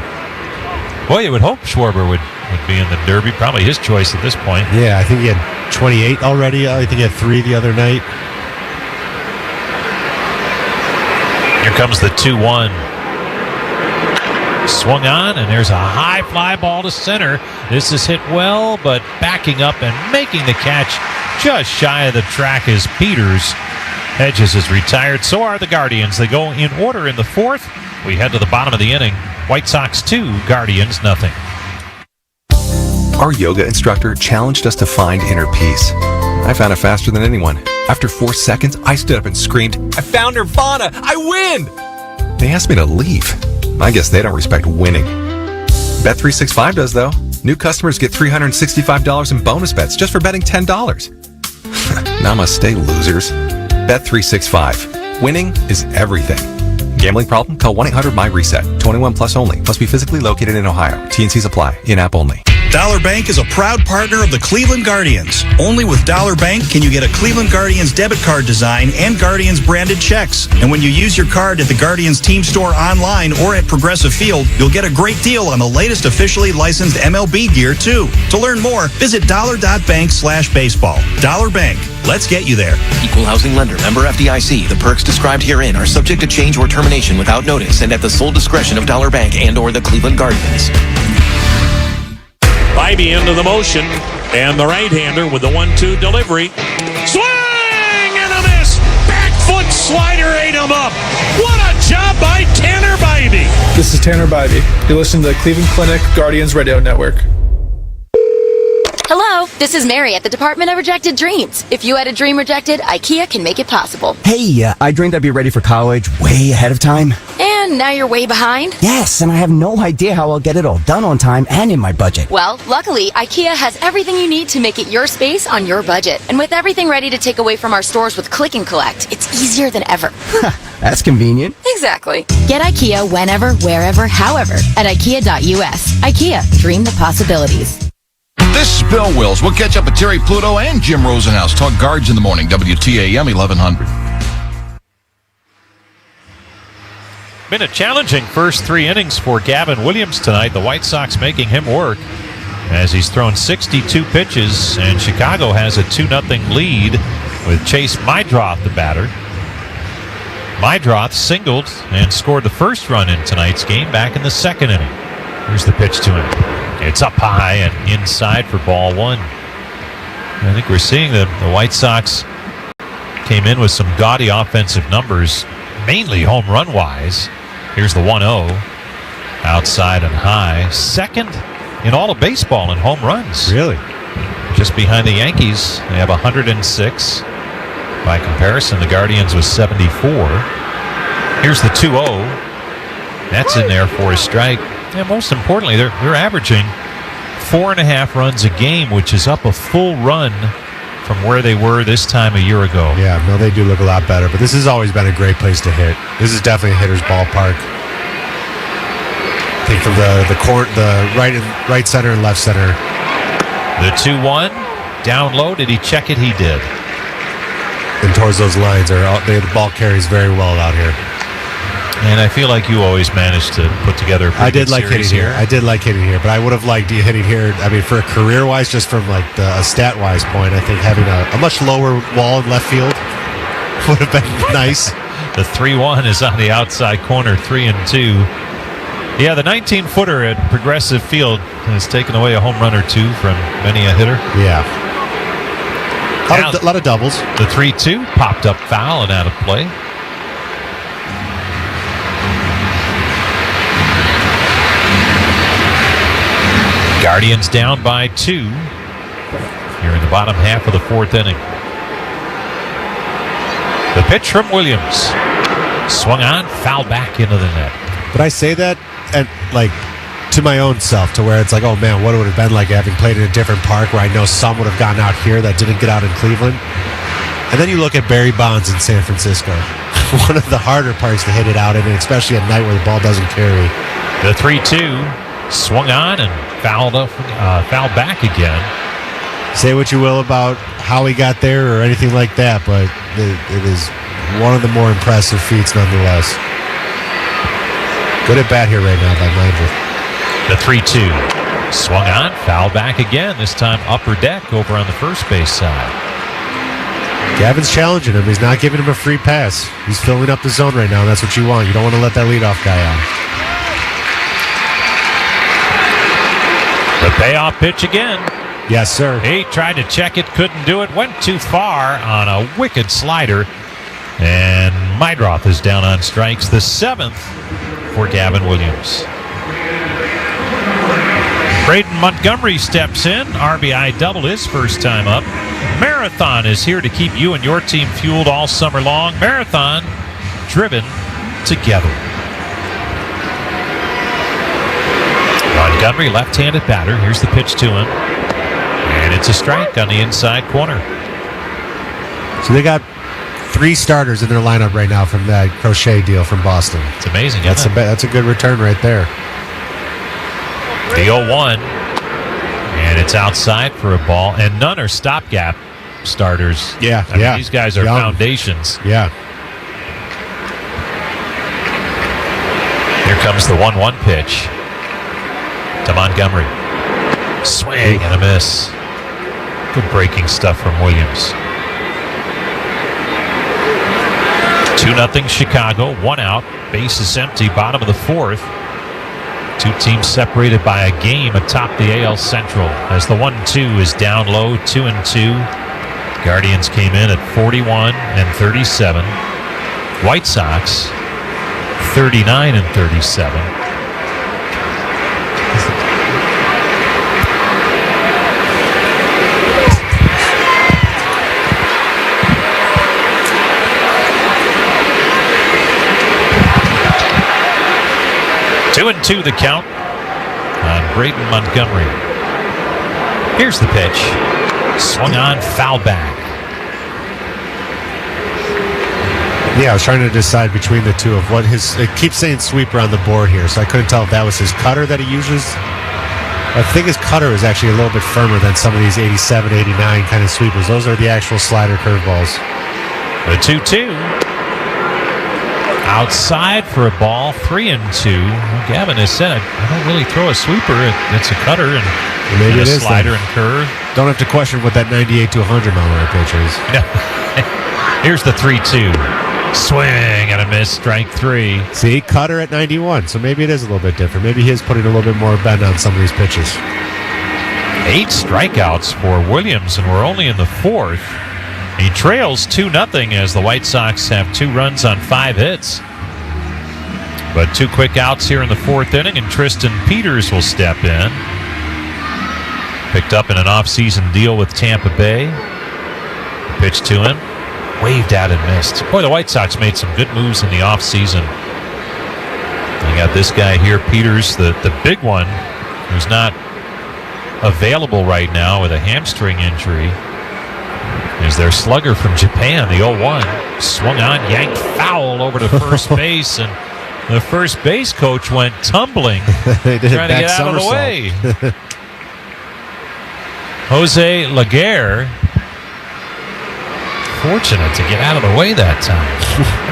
Boy, you would hope Schwarber would be in the Derby. Probably his choice at this point. Yeah, I think he had 28 already. I think he had 3 the other night. Here comes the 2-1. Swung on, and there's a high fly ball to center. This is hit well, but backing up and making the catch just shy of the track is Peters. Hedges is retired. So are the Guardians. They go in order in the fourth. We head to the bottom of the inning. White Sox 2, Guardians nothing. Our yoga instructor challenged us to find inner peace. I found it faster than anyone. After 4 seconds, I stood up and screamed, "I found Nirvana! I win!" They asked me to leave. I guess they don't respect winning. Bet365 does, though. New customers get $365 in bonus bets just for betting $10. Namaste, losers. Bet365. Winning is everything. Gambling problem? Call 1-800-MY-RESET. 21 plus only. Must be physically located in Ohio. T&Cs apply. In-app only. Dollar Bank is a proud partner of the Cleveland Guardians. Only with Dollar Bank can you get a Cleveland Guardians debit card design and Guardians branded checks. And when you use your card at the Guardians team store online or at Progressive Field, you'll get a great deal on the latest officially licensed MLB gear too. To learn more, visit dollar.bank/baseball. Dollar Bank. Let's get you there. Equal housing lender. Member FDIC. The perks described herein are subject to change or termination without notice and at the sole discretion of Dollar Bank and or the Cleveland Guardians. Bybee into the motion, and the right-hander with the 1-2 delivery. Swing and a miss! Back foot slider ate him up. What a job by Tanner Bybee! This is Tanner Bybee. You listen to the Cleveland Clinic Guardians Radio Network. Hello, this is Mary at the Department of Rejected Dreams. If you had a dream rejected, IKEA can make it possible. Hey, I dreamed I'd be ready for college way ahead of time. And now you're way behind? Yes, and I have no idea how I'll get it all done on time and in my budget. Well, luckily, IKEA has everything you need to make it your space on your budget. And with everything ready to take away from our stores with Click and Collect, it's easier than ever. That's convenient. Exactly. Get IKEA whenever, wherever, however at IKEA.us. IKEA, dream the possibilities. This is Bill Wills. We'll catch up with Terry Pluto and Jim Rosenhaus. Talk Guards in the morning, WTAM 1100. Been a challenging first 3 innings for Gavin Williams tonight. The White Sox making him work as he's thrown 62 pitches, and Chicago has a 2-0 lead with Chase Meidroth, the batter. Meidroth singled and scored the first run in tonight's game back in the second inning. Here's the pitch to him. It's up high and inside for ball one. I think we're seeing the White Sox came in with some gaudy offensive numbers, mainly home run wise. Here's the 1-0. Outside and high. Second in all of baseball in home runs. Really? Just behind the Yankees. They have 106. By comparison, the Guardians with 74. Here's the 2-0. That's in there for a strike. And most importantly, they're averaging 4.5 runs a game, which is up a full run from where they were this time a year ago. Yeah, no, they do look a lot better, but this has always been a great place to hit. This is definitely a hitter's ballpark. I think from the right center and left center. The 2-1, down low. Did he check it? He did. And towards those lines, the ball carries very well out here. And I feel like you always managed to put together a pretty I did good like hitting series here. I did like hitting here, but I would have liked hitting here. I mean, for a career-wise, just from like a stat-wise point, I think having a much lower wall in left field would have been nice. The 3-1 is on the outside corner, 3-2. Yeah, the 19-footer at Progressive Field has taken away a home run or two from many a hitter. Yeah. A lot of doubles. The 3-2 popped up foul and out of play. Guardians down by 2 here in the bottom half of the 4th inning. The pitch from Williams. Swung on, foul back into the net. But I say that to my own self, to where it's like, oh man, what it would have been like having played in a different park where I know some would have gotten out here that didn't get out in Cleveland. And then you look at Barry Bonds in San Francisco. One of the harder parks to hit it out in, and especially at night where the ball doesn't carry. The 3-2 swung on and fouled back again. Say what you will about how he got there or anything like that, but it is one of the more impressive feats nonetheless. Good at bat here right now by Meidroth. The 3-2 swung on, foul back again, this time upper deck over on the first base side. Gavin's challenging him. He's not giving him a free pass. He's filling up the zone right now, and that's what you want. You don't want to let that leadoff guy out. The payoff pitch again. Yes, sir. He tried to check it, couldn't do it, went too far on a wicked slider. And Meidroth is down on strikes, the 7th for Gavin Williams. Braden Montgomery steps in. RBI double his first time up. Marathon is here to keep you and your team fueled all summer long. Marathon, driven together. Montgomery, left-handed batter. Here's the pitch to him. And it's a strike on the inside corner. So they got 3 starters in their lineup right now from that Crochet deal from Boston. It's amazing. That's a good return right there. The 0-1. And it's outside for a ball. And none are stopgap starters. Yeah, I mean, these guys are foundations. Yeah. Here comes the 1-1 pitch to Montgomery. Swing and a miss. Good breaking stuff from Williams. 2-0 Chicago. 1 out. Base is empty. Bottom of the 4th. 2 teams separated by a game atop the AL Central. As the 1-2 is down low. 2-2. Guardians came in at 41 and 37. White Sox 39 and 37. Two and 2 the count on Braden Montgomery. Here's the pitch. Swung on, foul back. Yeah, I was trying to decide between the two of what it keeps saying sweeper on the board here, so I couldn't tell if that was his cutter that he uses. I think his cutter is actually a little bit firmer than some of these 87, 89 kind of sweepers. Those are the actual slider curveballs. The 2-2. Outside for a ball, 3-2. Gavin has said, I don't really throw a sweeper. It's a cutter and maybe a it is slider then. And curve. Don't have to question what that 98 to 100 mile an hour pitch is. Here's the 3-2. Swing and a miss, strike 3. See, cutter at 91, so maybe it is a little bit different. Maybe he is putting a little bit more bend on some of these pitches. 8 strikeouts for Williams, and we're only in the 4th. He trails 2-0 as the White Sox have 2 runs on 5 hits. But 2 quick outs here in the 4th inning, and Tristan Peters will step in. Picked up in an offseason deal with Tampa Bay. Pitch to him. Waved out and missed. Boy, the White Sox made some good moves in the offseason. They got this guy here, Peters, the big one, who's not available right now with a hamstring injury. Is their slugger from Japan, the 0-1. Swung on, yanked foul over to first base, and the first base coach went tumbling, they did trying to get out of the way. Jose Laguerre, fortunate to get out of the way that time.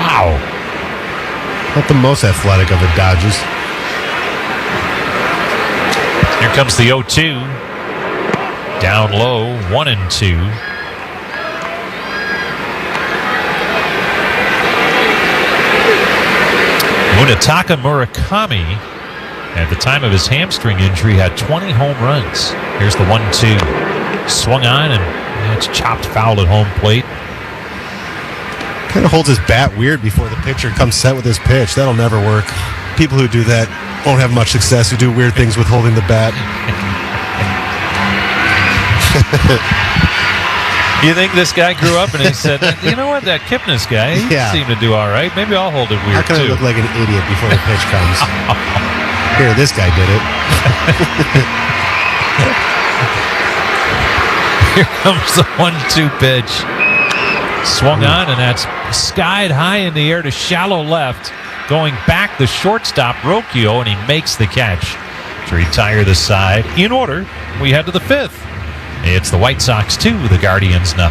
Wow. Not the most athletic of the Dodgers. Here comes the 0-2. Down low, 1-2. Munetaka Murakami, at the time of his hamstring injury, had 20 home runs. Here's the 1-2. Swung on, and it's chopped foul at home plate. Kind of holds his bat weird before the pitcher comes set with his pitch. That'll never work. People who do that won't have much success, who do weird things with holding the bat. You think this guy grew up and he said, you know what, that Kipnis guy, he seemed to do all right. Maybe I'll hold it weird, How can I look like an idiot before the pitch comes? Here, this guy did it. Here comes the 1-2 pitch. Swung on, and that's skied high in the air to shallow left. Going back, the shortstop, Rocchio, and he makes the catch to retire the side. In order, we head to the 5th. It's the White Sox 2, the Guardians 0.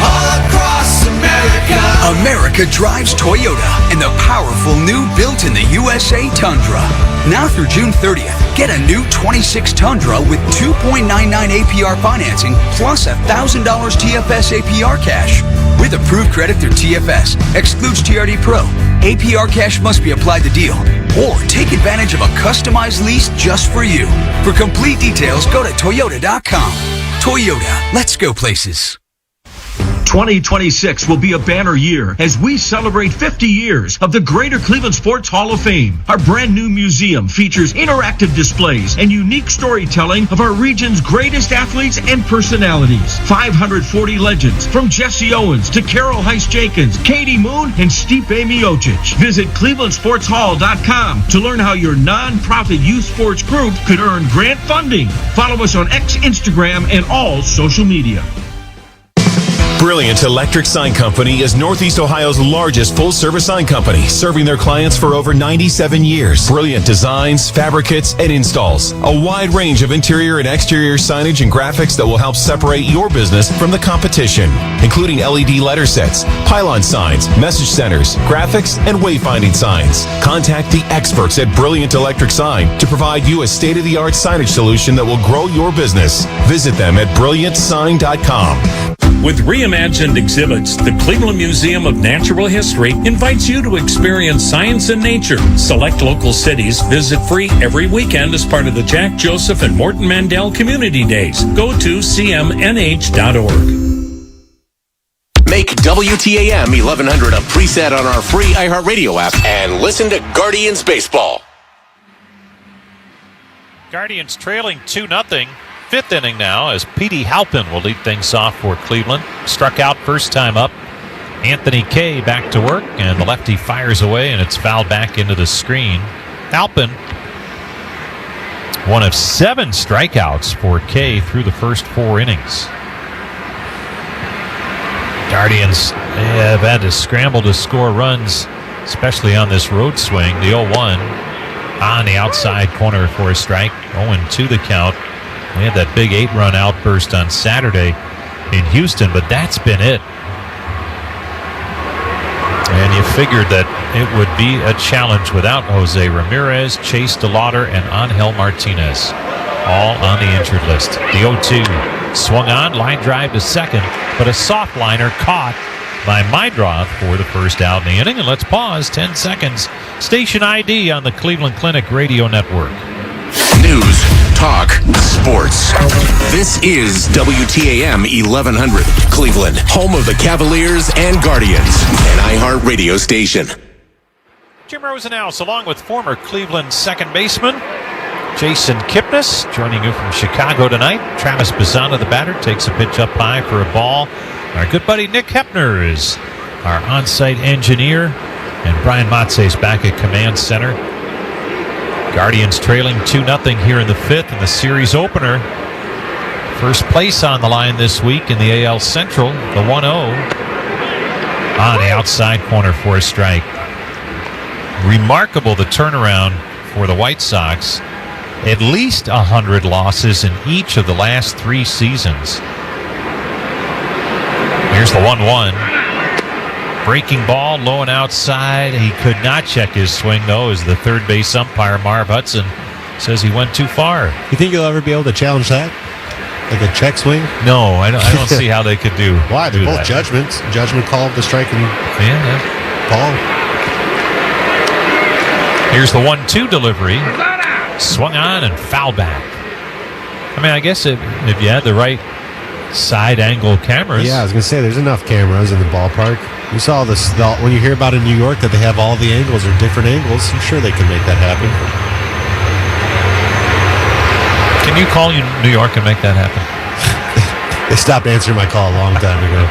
All across America. America drives Toyota in the powerful new built-in-the-USA Tundra. Now through June 30th, get a new 26 Tundra with 2.99 APR financing plus $1,000 TFS APR cash. With approved credit through TFS, excludes TRD Pro. APR cash must be applied to deal. Or take advantage of a customized lease just for you. For complete details, go to Toyota.com. Toyota, let's go places. 2026 will be a banner year as we celebrate 50 years of the Greater Cleveland Sports Hall of Fame. Our brand new museum features interactive displays and unique storytelling of our region's greatest athletes and personalities. 540 legends from Jesse Owens to Carol Heiss-Jenkins, Katie Moon, and Stipe Miocic. Visit ClevelandSportsHall.com to learn how your non-profit youth sports group could earn grant funding. Follow us on X, Instagram, and all social media. Brilliant Electric Sign Company is Northeast Ohio's largest full-service sign company, serving their clients for over 97 years. Brilliant designs, fabricates, and installs. A wide range of interior and exterior signage and graphics that will help separate your business from the competition, including LED letter sets, pylon signs, message centers, graphics, and wayfinding signs. Contact the experts at Brilliant Electric Sign to provide you a state-of-the-art signage solution that will grow your business. Visit them at brilliantsign.com. With reimagined exhibits, the Cleveland Museum of Natural History invites you to experience science and nature. Select local cities visit free every weekend as part of the Jack Joseph and Morton Mandel Community Days. Go to cmnh.org. Make WTAM 1100 a preset on our free iHeartRadio app and listen to Guardians Baseball. Guardians trailing 2-0. Fifth inning now as Petey Halpin will lead things off for Cleveland. Struck out first time up. Anthony Kay back to work, and the lefty fires away, and it's fouled back into the screen. Halpin, one of 7 strikeouts for Kay through the first 4 innings. Guardians have had to scramble to score runs, especially on this road swing. The 0-1 on the outside corner for a strike. 0-2 the count. We had that big 8-run outburst on Saturday in Houston, but that's been it. And you figured that it would be a challenge without Jose Ramirez, Chase DeLauder, and Angel Martinez, all on the injured list. The 0-2 swung on, line drive to second, but a soft liner caught by Mydroth for the first out in the inning. And let's pause 10 seconds. Station ID on the Cleveland Clinic Radio Network. News, talk, sports. This is WTAM 1100, Cleveland, home of the Cavaliers and Guardians, an iHeartRadio station. Jim Rosenhaus, along with former Cleveland second baseman Jason Kipnis, joining you from Chicago tonight. Travis Bazzana, the batter, takes a pitch up high for a ball. Our good buddy Nick Hepner is our on-site engineer, and Brian Matze is back at command center. Guardians trailing 2-0 here in the 5th in the series opener. First place on the line this week in the AL Central, the 1-0 on the outside corner for a strike. Remarkable the turnaround for the White Sox. At least 100 losses in each of the last 3 seasons. Here's the 1-1. Breaking ball, low and outside. He could not check his swing, though, as the third base umpire, Marv Hudson, says he went too far. You think you'll ever be able to challenge that? Like a check swing? No, I don't see how they could do. Why? They're both that. judgments. Judgment call of the strike and ball. Here's the 1-2 delivery. Swung on and foul back. I mean, I guess if you had the right side angle cameras. Yeah, I was going to say, there's enough cameras in the ballpark. You saw this when you hear about in New York that they have all the angles or different angles. I'm sure they can make that happen. Can you call New York and make that happen? They stopped answering my call a long time ago.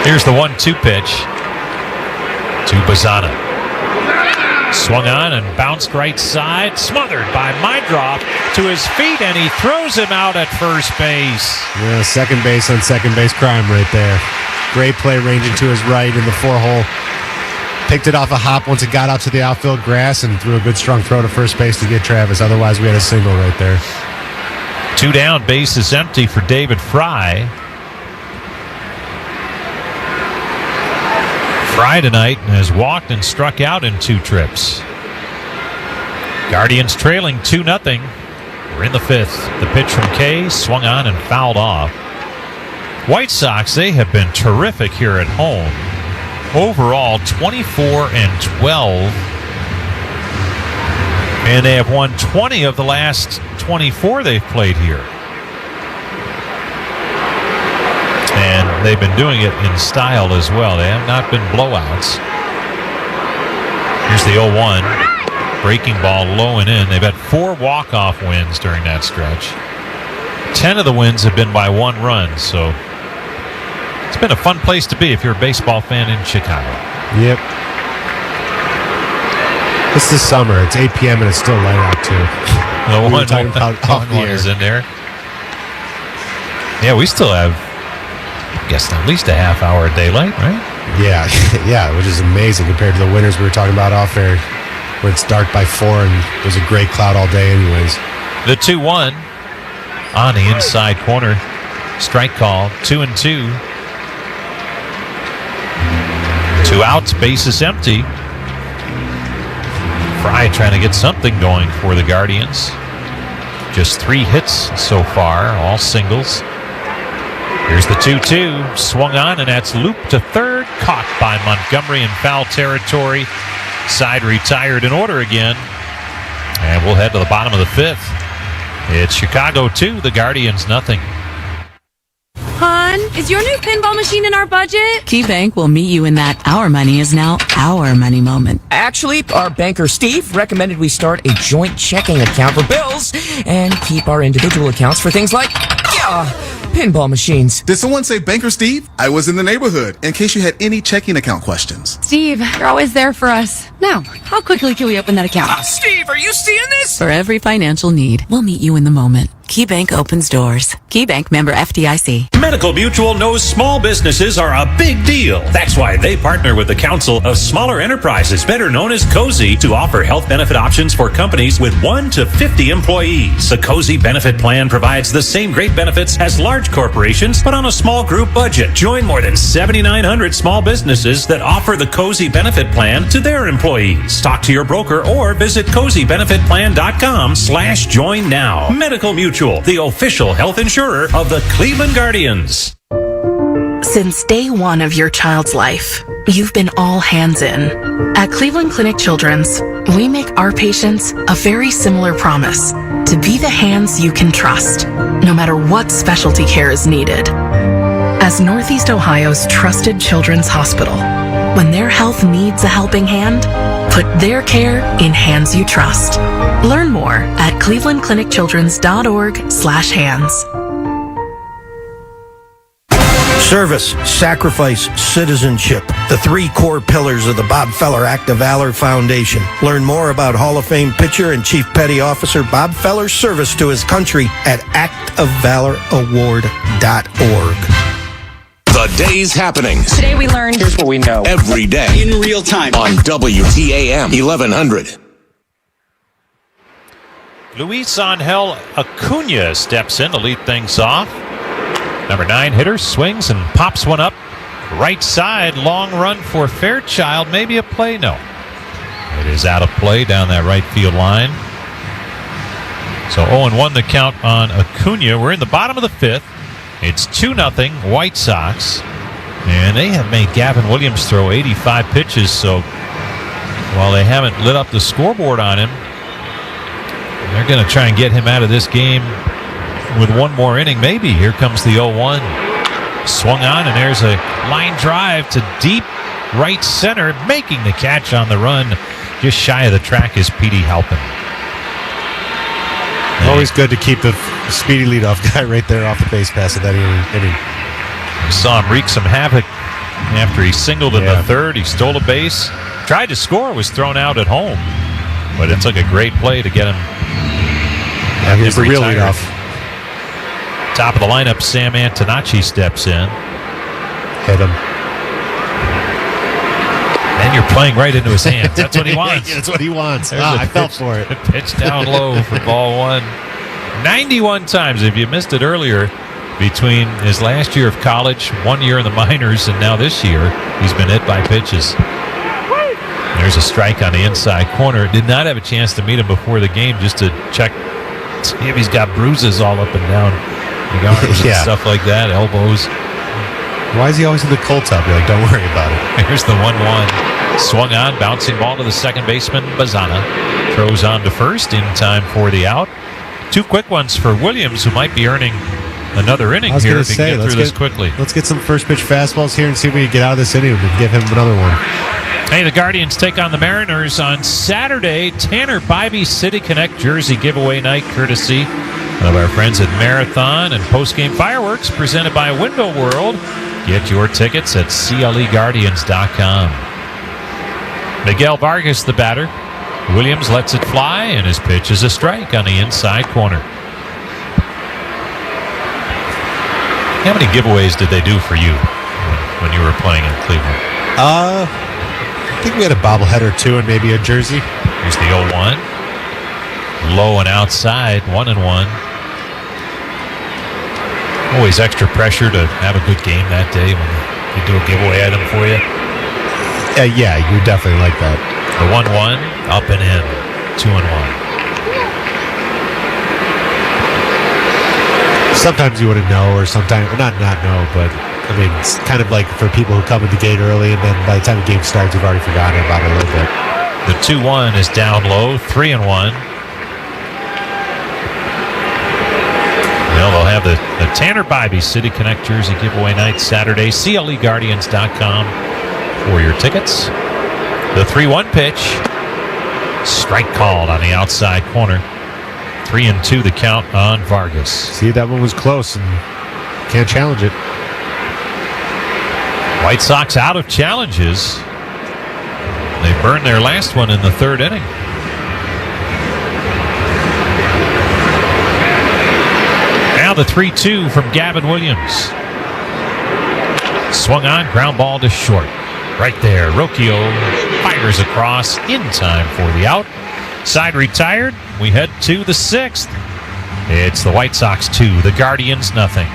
Here's the 1-2 pitch to Bazzana. Swung on and bounced right side, smothered by Mydroth to his feet, and he throws him out at first base. Yeah, second base on second base crime right there. Great play ranging to his right in the 4-hole. Picked it off a hop once it got out to the outfield grass and threw a good strong throw to first base to get Travis. Otherwise, we had a single right there. 2 down, base is empty for David Fry. Fry tonight has walked and struck out in 2 trips. Guardians trailing 2-0. We're in the 5th. The pitch from Kay swung on and fouled off. White Sox, they have been terrific here at home. Overall, 24-12. And they have won 20 of the last 24 they've played here. they've been doing it in style as well. They have not been blowouts. Here's the 0-1. Breaking ball low and in. They've had 4 walk-off wins during that stretch. 10 of the wins have been by 1 run, so it's been a fun place to be if you're a baseball fan in Chicago. Yep. It's the summer. It's 8 p.m. and it's still light out, too. The one is in there. Yeah, we still have, I guess, at least a half hour of daylight, right? Yeah, yeah, which is amazing compared to the winters we were talking about off air, where it's dark by 4 and there's a gray cloud all day anyways. The 2-1 on the inside corner. Strike call, 2-2. 2 outs, bases empty. Fry trying to get something going for the Guardians. Just 3 hits so far, all singles. Here's the 2-2, swung on, and that's looped to third, caught by Montgomery in foul territory. Side retired in order again. And we'll head to the bottom of the 5th. It's Chicago 2, the Guardians nothing. Hon, is your new pinball machine in our budget? KeyBank will meet you in that our money is now our money moment. Actually, our banker Steve recommended we start a joint checking account for bills and keep our individual accounts for things like pinball machines. Did someone say Banker Steve? I was in the neighborhood in case you had any checking account questions. Steve, you're always there for us. Now, how quickly can we open that account? Steve, are you seeing this? For every financial need, we'll meet you in the moment. KeyBank opens doors. KeyBank, member FDIC. Medical Mutual knows small businesses are a big deal. That's why they partner with the Council of Smaller Enterprises, better known as COSI, to offer health benefit options for companies with 1 to 50 employees. The COSI benefit plan provides the same great benefits as large corporations, but on a small group budget. Join more than 7,900 small businesses that offer the COSI benefit plan to their employees. Talk to your broker or visit COSIBenefitPlan.com/join now. Medical Mutual, the official health insurer of the Cleveland Guardians. Since day one of your child's life, you've been all hands in. At Cleveland Clinic Children's, we make our patients a very similar promise: to be the hands you can trust, no matter what specialty care is needed. As Northeast Ohio's trusted children's hospital, when their health needs a helping hand, put their care in hands you trust. Learn more at clevelandclinicchildrens.org/hands. Service, sacrifice, citizenship. The 3 core pillars of the Bob Feller Act of Valor Foundation. Learn more about Hall of Fame pitcher and Chief Petty Officer Bob Feller's service to his country at actofvaloraward.org. The day's happenings. Today we learned. Here's what we know. Every day. In real time. On WTAM 1100. Luis Angel Acuna steps in to lead things off. Number 9 hitter swings and pops one up. Right side, long run for Fairchild. Maybe a play? No. It is out of play down that right field line. So 0-1 the count on Acuna. We're in the bottom of the 5th. It's 2-0 White Sox. And they have made Gavin Williams throw 85 pitches. So while they haven't lit up the scoreboard on him, they're going to try and get him out of this game with one more inning, maybe. Here comes the 0-1. Swung on, and there's a line drive to deep right center. Making the catch on the run just shy of the track is Petey Halpin. Always good to keep the speedy leadoff guy right there off the base pass of that inning. We saw him wreak some havoc after he singled in the 3rd. He stole a base. Tried to score, was thrown out at home. But it took a great play to get him. Yeah, he was the real leadoff. Top of the lineup, Sam Antonacci steps in. Hit him. And you're playing right into his hands. That's what he wants. That's what he wants. I fell for it. Pitch down low for ball 1. 91 times, if you missed it earlier, between his last year of college, 1 year in the minors, and now this year, he's been hit by pitches. There's a strike on the inside corner. Did not have a chance to meet him before the game just to check, see if he's got bruises all up and down the arms and stuff like that, elbows. Why is he always in the cold tub? You're like, don't worry about it. Here's the 1-1. Swung on, bouncing ball to the second baseman, Bazana. Throws on to first in time for the out. 2 quick ones for Williams, who might be earning another inning here if he can get through this quickly. Let's get some first pitch fastballs here and see if we can get out of this inning and give him another one. Hey, the Guardians take on the Mariners on Saturday. Tanner Bybee City Connect jersey giveaway night, courtesy of our friends at Marathon and postgame fireworks presented by Window World. Get your tickets at CLEGuardians.com. Miguel Vargas, the batter. Williams lets it fly, and his pitch is a strike on the inside corner. How many giveaways did they do for you when you were playing in Cleveland? I think we had a bobblehead or two and maybe a jersey. Here's the 0-1. Low and outside, 1-1. Always extra pressure to have a good game that day when they do a giveaway item for you. Yeah, you definitely like that. The 1-1, up and in, 2-1. Sometimes you wouldn't know, or sometimes not know, but I mean, it's kind of like for people who come in the gate early, and then by the time the game starts, you've already forgotten about it a little bit. The 2-1 is down low, 3-1. Well, they'll have the Tanner Bybee City Connect jersey giveaway night Saturday. CLEGuardians.com for your tickets. The 3-1 pitch. Strike called on the outside corner. 3-2 the count on Vargas. See, that one was close and can't challenge it. White Sox out of challenges. They burned their last one in the third inning. Now the 3-2 from Gavin Williams. Swung on, ground ball to short. Right there, Rocchio fires across in time for the out. Side retired. We head to the sixth. It's the White Sox 2, the Guardians nothing.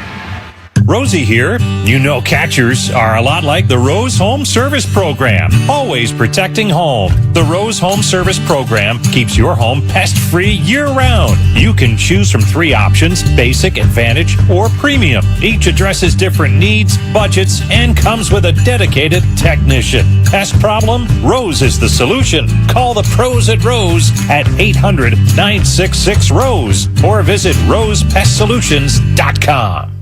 Rosie here. You know catchers are a lot like the Rose Home Service Program, always protecting home. The Rose Home Service Program keeps your home pest-free year-round. You can choose from 3 options, Basic, Advantage, or Premium. Each addresses different needs, budgets, and comes with a dedicated technician. Pest problem? Rose is the solution. Call the pros at Rose at 800-966-ROSE or visit rosepestsolutions.com.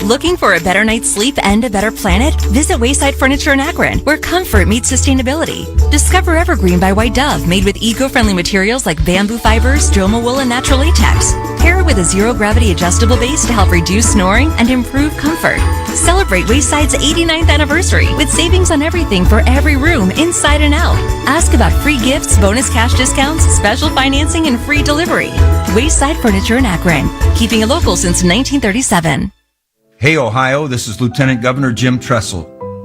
Looking for a better night's sleep and a better planet? Visit Wayside Furniture in Akron, where comfort meets sustainability. Discover Evergreen by White Dove, made with eco-friendly materials like bamboo fibers, Joma wool, and natural latex. Pair it with a zero-gravity adjustable base to help reduce snoring and improve comfort. Celebrate Wayside's 89th anniversary with savings on everything for every room, inside and out. Ask about free gifts, bonus cash discounts, special financing, and free delivery. Wayside Furniture in Akron, keeping it local since 1937. Hey, Ohio, this is Lieutenant Governor Jim Tressel.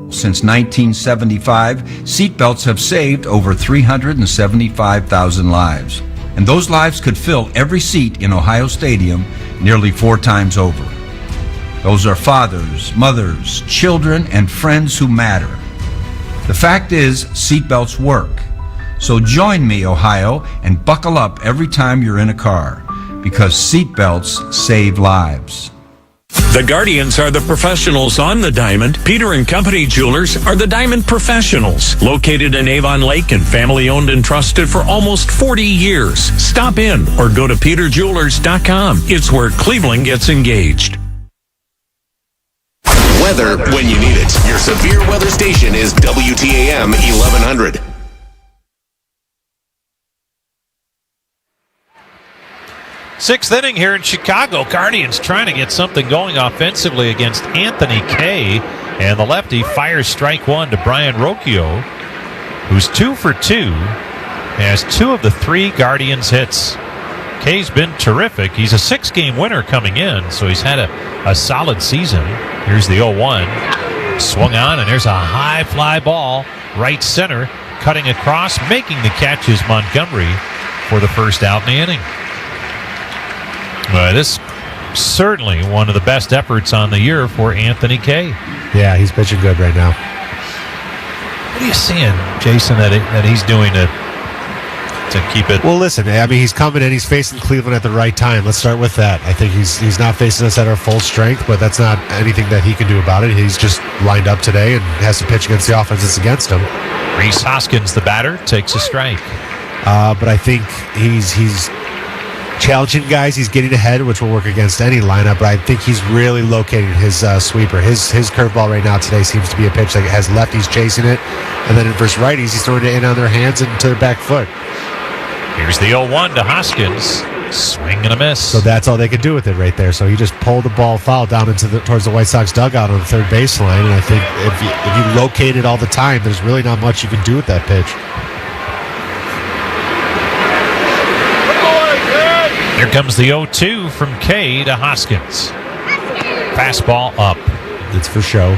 Since 1975, seatbelts have saved over 375,000 lives. And those lives could fill every seat in Ohio Stadium nearly 4 times over. Those are fathers, mothers, children, and friends who matter. The fact is, seatbelts work. So join me, Ohio, and buckle up every time you're in a car, because seatbelts save lives. The Guardians are the professionals on the diamond. Peter & Company Jewelers are the diamond professionals. Located in Avon Lake and family owned and trusted for almost 40 years. Stop in or go to peterjewelers.com. It's where Cleveland gets engaged. Weather when you need it. Your severe weather station is WTAM 1100. Sixth inning here in Chicago. Guardians trying to get something going offensively against Anthony Kay. And the lefty fires strike 1 to Brian Rocchio, who's 2 for 2. Has 2 of the 3 Guardians hits. Kay's been terrific. He's a 6-game winner coming in, so he's had a solid season. Here's the 0-1. Swung on, and there's a high fly ball. Right center, cutting across, making the catch is Montgomery for the first out in the inning. This certainly one of the best efforts on the year for Anthony Kay. Yeah, he's pitching good right now. What are you seeing, Jason, that he's doing to keep it? Well, listen, I mean, he's coming in. He's facing Cleveland at the right time. Let's start with that. I think he's not facing us at our full strength, but that's not anything that he can do about it. He's just lined up today and has to pitch against the offense that's against him. Rhys Hoskins, the batter, takes a strike. But I think he's challenging guys, he's getting ahead, which will work against any lineup, but I think he's really locating his sweeper. His curveball right now today seems to be a pitch that has lefties chasing it, and then versus righties, he's throwing it in on their hands and to their back foot. Here's the 0-1 to Hoskins. Swing and a miss. So that's all they could do with it right there. So he just pulled the ball foul down towards the White Sox dugout on the third baseline, and I think if you locate it all the time, there's really not much you can do with that pitch. Here comes the 0-2 from K to Hoskins. Fastball up. It's for show.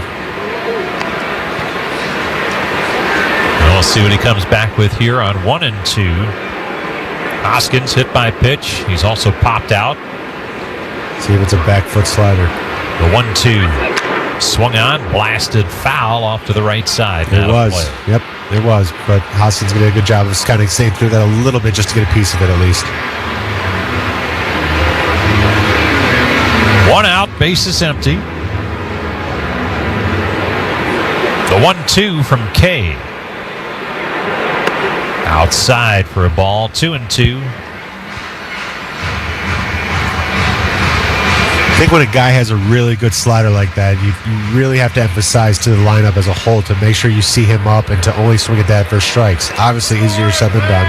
And we'll see what he comes back with here on 1-2. Hoskins hit by pitch. He's also popped out. See if it's a back foot slider. The 1-2 swung on, blasted foul off to the right side. It was. Yep, it was. But Hoskins did a good job of kind of staying through that a little bit just to get a piece of it at least. 1 out, bases empty. The 1-2 from K. Outside for a ball, 2-2. I think when a guy has a really good slider like that, you really have to emphasize to the lineup as a whole to make sure you see him up and to only swing at that for strikes. Obviously easier said than done.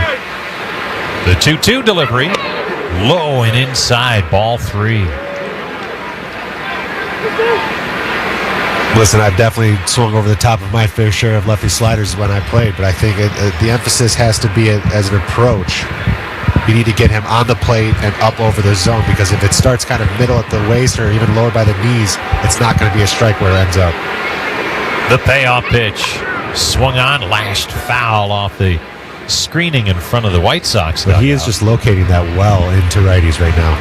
The 2-2 delivery, low and inside, ball 3. Listen, I've definitely swung over the top of my fair share of lefty sliders when I played, but I think the emphasis has to be as an approach. You need to get him on the plate and up over the zone, because if it starts kind of middle at the waist or even lower by the knees, it's not going to be a strike where it ends up. The payoff pitch, swung on, lashed foul off the screening in front of the White Sox. But he is just locating that well into righties right now.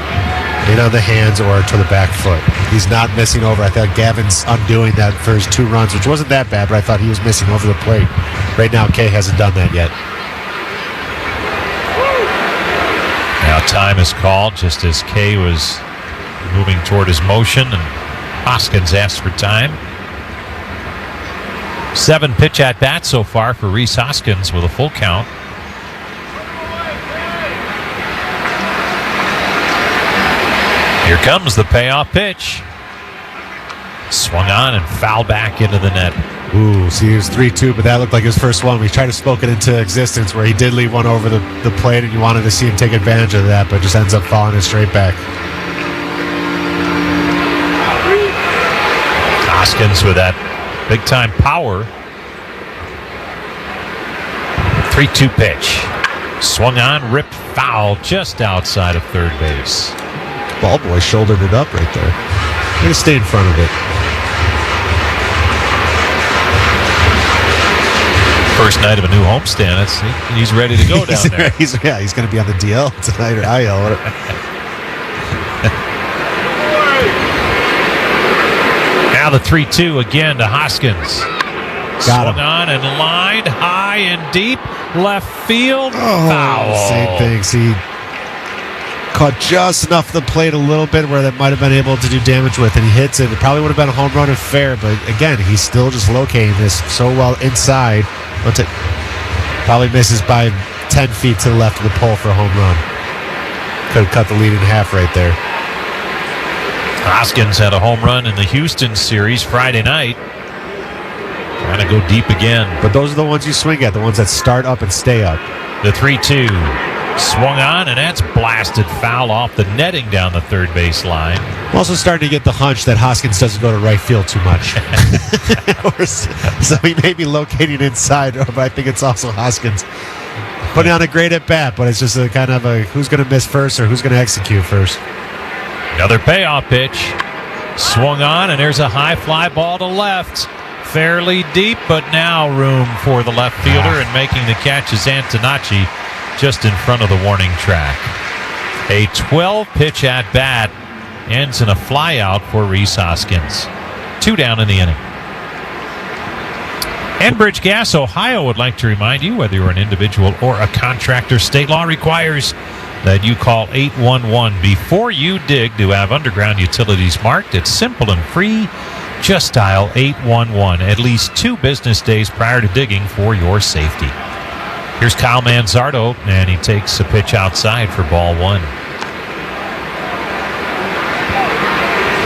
In on the hands or to the back foot. He's not missing over. I thought Gavin's undoing that for his 2 runs, which wasn't that bad, but I thought he was missing over the plate. Right now, Kay hasn't done that yet. Now time is called just as Kay was moving toward his motion, and Hoskins asked for time. 7 pitch at bat so far for Rhys Hoskins with a full count. Here comes the payoff pitch. Swung on and fouled back into the net. Ooh, see, it was 3-2, but that looked like his first one. We tried to spoke it into existence where he did leave one over the plate, and you wanted to see him take advantage of that, but just ends up falling it straight back. Hoskins with that big-time power. 3-2 pitch. Swung on, ripped foul just outside of third base. Ball boy shouldered it up right there. I'm going to stay in front of it. First night of a new homestand. He's ready to go down there. He's going to be on the DL tonight or IL. Now the 3-2 again to Hoskins. Got Swung on and lined high and deep. Left field. Foul. Same thing. See, caught just enough of the plate a little bit where that might have been able to do damage with, and he hits it. It probably would have been a home run if fair, but again, he's still just locating this so well inside. Probably misses by 10 feet to the left of the pole for a home run. Could have cut the lead in half right there. Hoskins had a home run in the Houston series Friday night. Trying to go deep again. But those are the ones you swing at, the ones that start up and stay up. The 3-2. Swung on, and that's blasted foul off the netting down the third base line. I'm also starting to get the hunch that Hoskins doesn't go to right field too much. So he may be locating inside, but I think it's also Hoskins putting on a great at-bat, but it's just a kind of a who's going to miss first or who's going to execute first. Another payoff pitch. Swung on, and there's a high fly ball to left. Fairly deep, but now room for the left fielder, and making the catch is Antonacci just in front of the warning track. A 12-pitch at-bat ends in a flyout for Rhys Hoskins. 2 down in the inning. Enbridge Gas, Ohio would like to remind you, whether you're an individual or a contractor, state law requires that you call 811 before you dig to have underground utilities marked. It's simple and free. Just dial 811 at least 2 business days prior to digging for your safety. Here's Kyle Manzardo, and he takes a pitch outside for ball 1.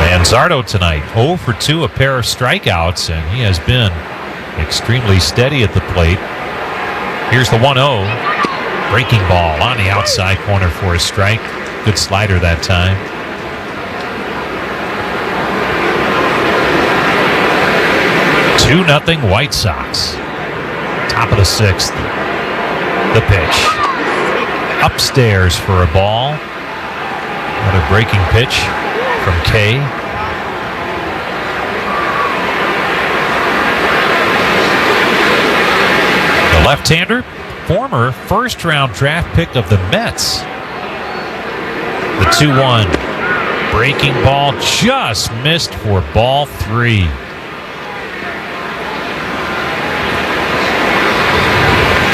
Manzardo tonight, 0 for 2, a pair of strikeouts, and he has been extremely steady at the plate. Here's the 1-0. Breaking ball on the outside corner for a strike. Good slider that time. Two 2-0 White Sox. Top of the 6th. The pitch. Upstairs for a ball. Another breaking pitch from Kay. The left-hander, former first-round draft pick of the Mets. The 2-1. Breaking ball just missed for ball 3.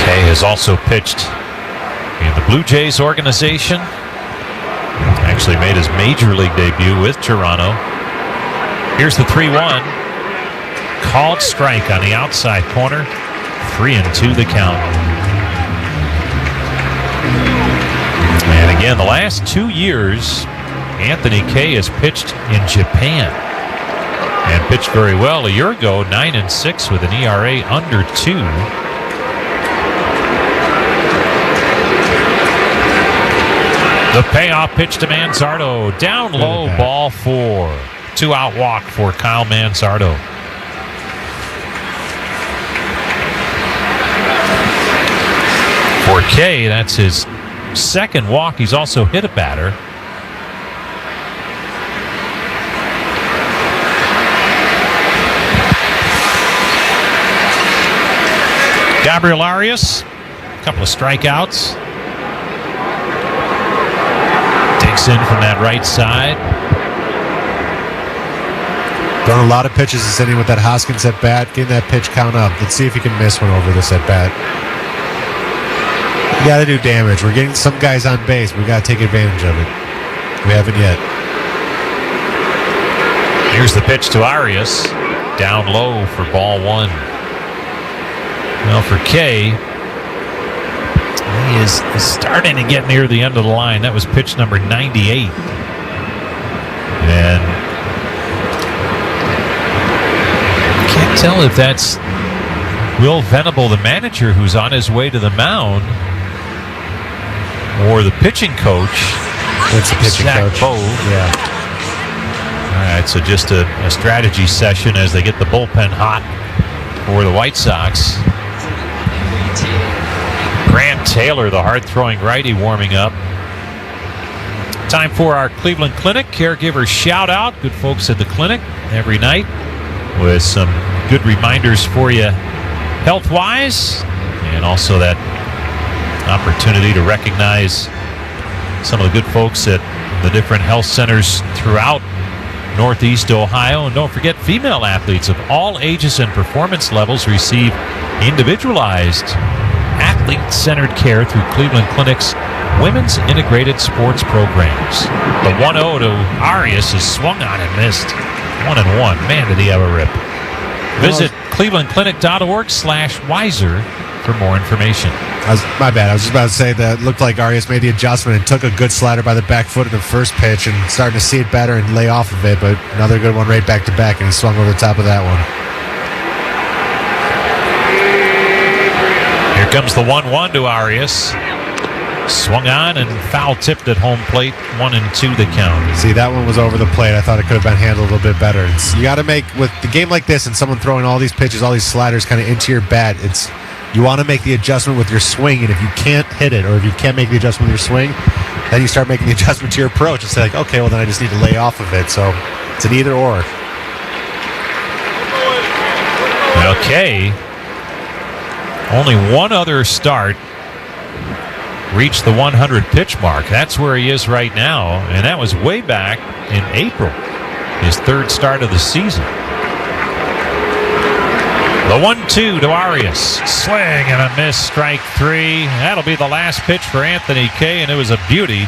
Kay has also pitched in the Blue Jays organization. Actually made his major league debut with Toronto. Here's the 3-1. Called strike on the outside corner. 3-2 the count. And again, the last 2 years, Anthony Kay has pitched in Japan and pitched very well. A year ago, 9-6 with an ERA under 2. The payoff pitch to Manzardo. Down low, ball 4. 2-out walk for Kyle Manzardo. For Kay, that's his second walk. He's also hit a batter. Gabriel Arias, a couple of strikeouts. Digs in from that right side. Done a lot of pitches this inning with that Hoskins at bat. Getting that pitch count up. Let's see if he can miss one over this at bat. We got to do damage. We're getting some guys on base. We got to take advantage of it. We haven't yet. Here's the pitch to Arias. Down low for ball 1. Well, for Kay, he is starting to get near the end of the line. That was pitch number 98. And I can't tell if that's Will Venable, the manager, who's on his way to the mound, or the pitching coach. What's the pitching Zach coach? Bove. Yeah. All right, so just a strategy session as they get the bullpen hot for the White Sox. Grant Taylor, the hard-throwing righty, warming up. Time for our Cleveland Clinic caregiver shout-out. Good folks at the clinic every night with some good reminders for you health-wise, and also that opportunity to recognize some of the good folks at the different health centers throughout Northeast Ohio. And don't forget, female athletes of all ages and performance levels receive individualized athlete-centered care through Cleveland Clinic's Women's Integrated Sports Programs. The 1-0 to Arias is swung on and missed. 1-1. Man, did he have a rip. Visit clevelandclinic.org/wiser for more information. My bad. I was just about to say that it looked like Arias made the adjustment and took a good slider by the back foot in the first pitch and starting to see it better and lay off of it, but another good one right back to back, and he swung over the top of that one. Here comes the 1-1 to Arias. Swung on and foul tipped at home plate. 1-2 the count. See, that one was over the plate. I thought it could have been handled a little bit better. You got to make, with the game like this and someone throwing all these pitches, all these sliders kind of into your bat, you want to make the adjustment with your swing, and if you can't hit it or if you can't make the adjustment with your swing, then you start making the adjustment to your approach and say, like, okay, well, then I just need to lay off of it. So it's an either or. Okay. Only one other start reached the 100 pitch mark. That's where he is right now, and that was way back in April, his third start of the season. The 1-2 to Arias. Swing and a miss, strike 3. That'll be the last pitch for Anthony Kay, and it was a beauty.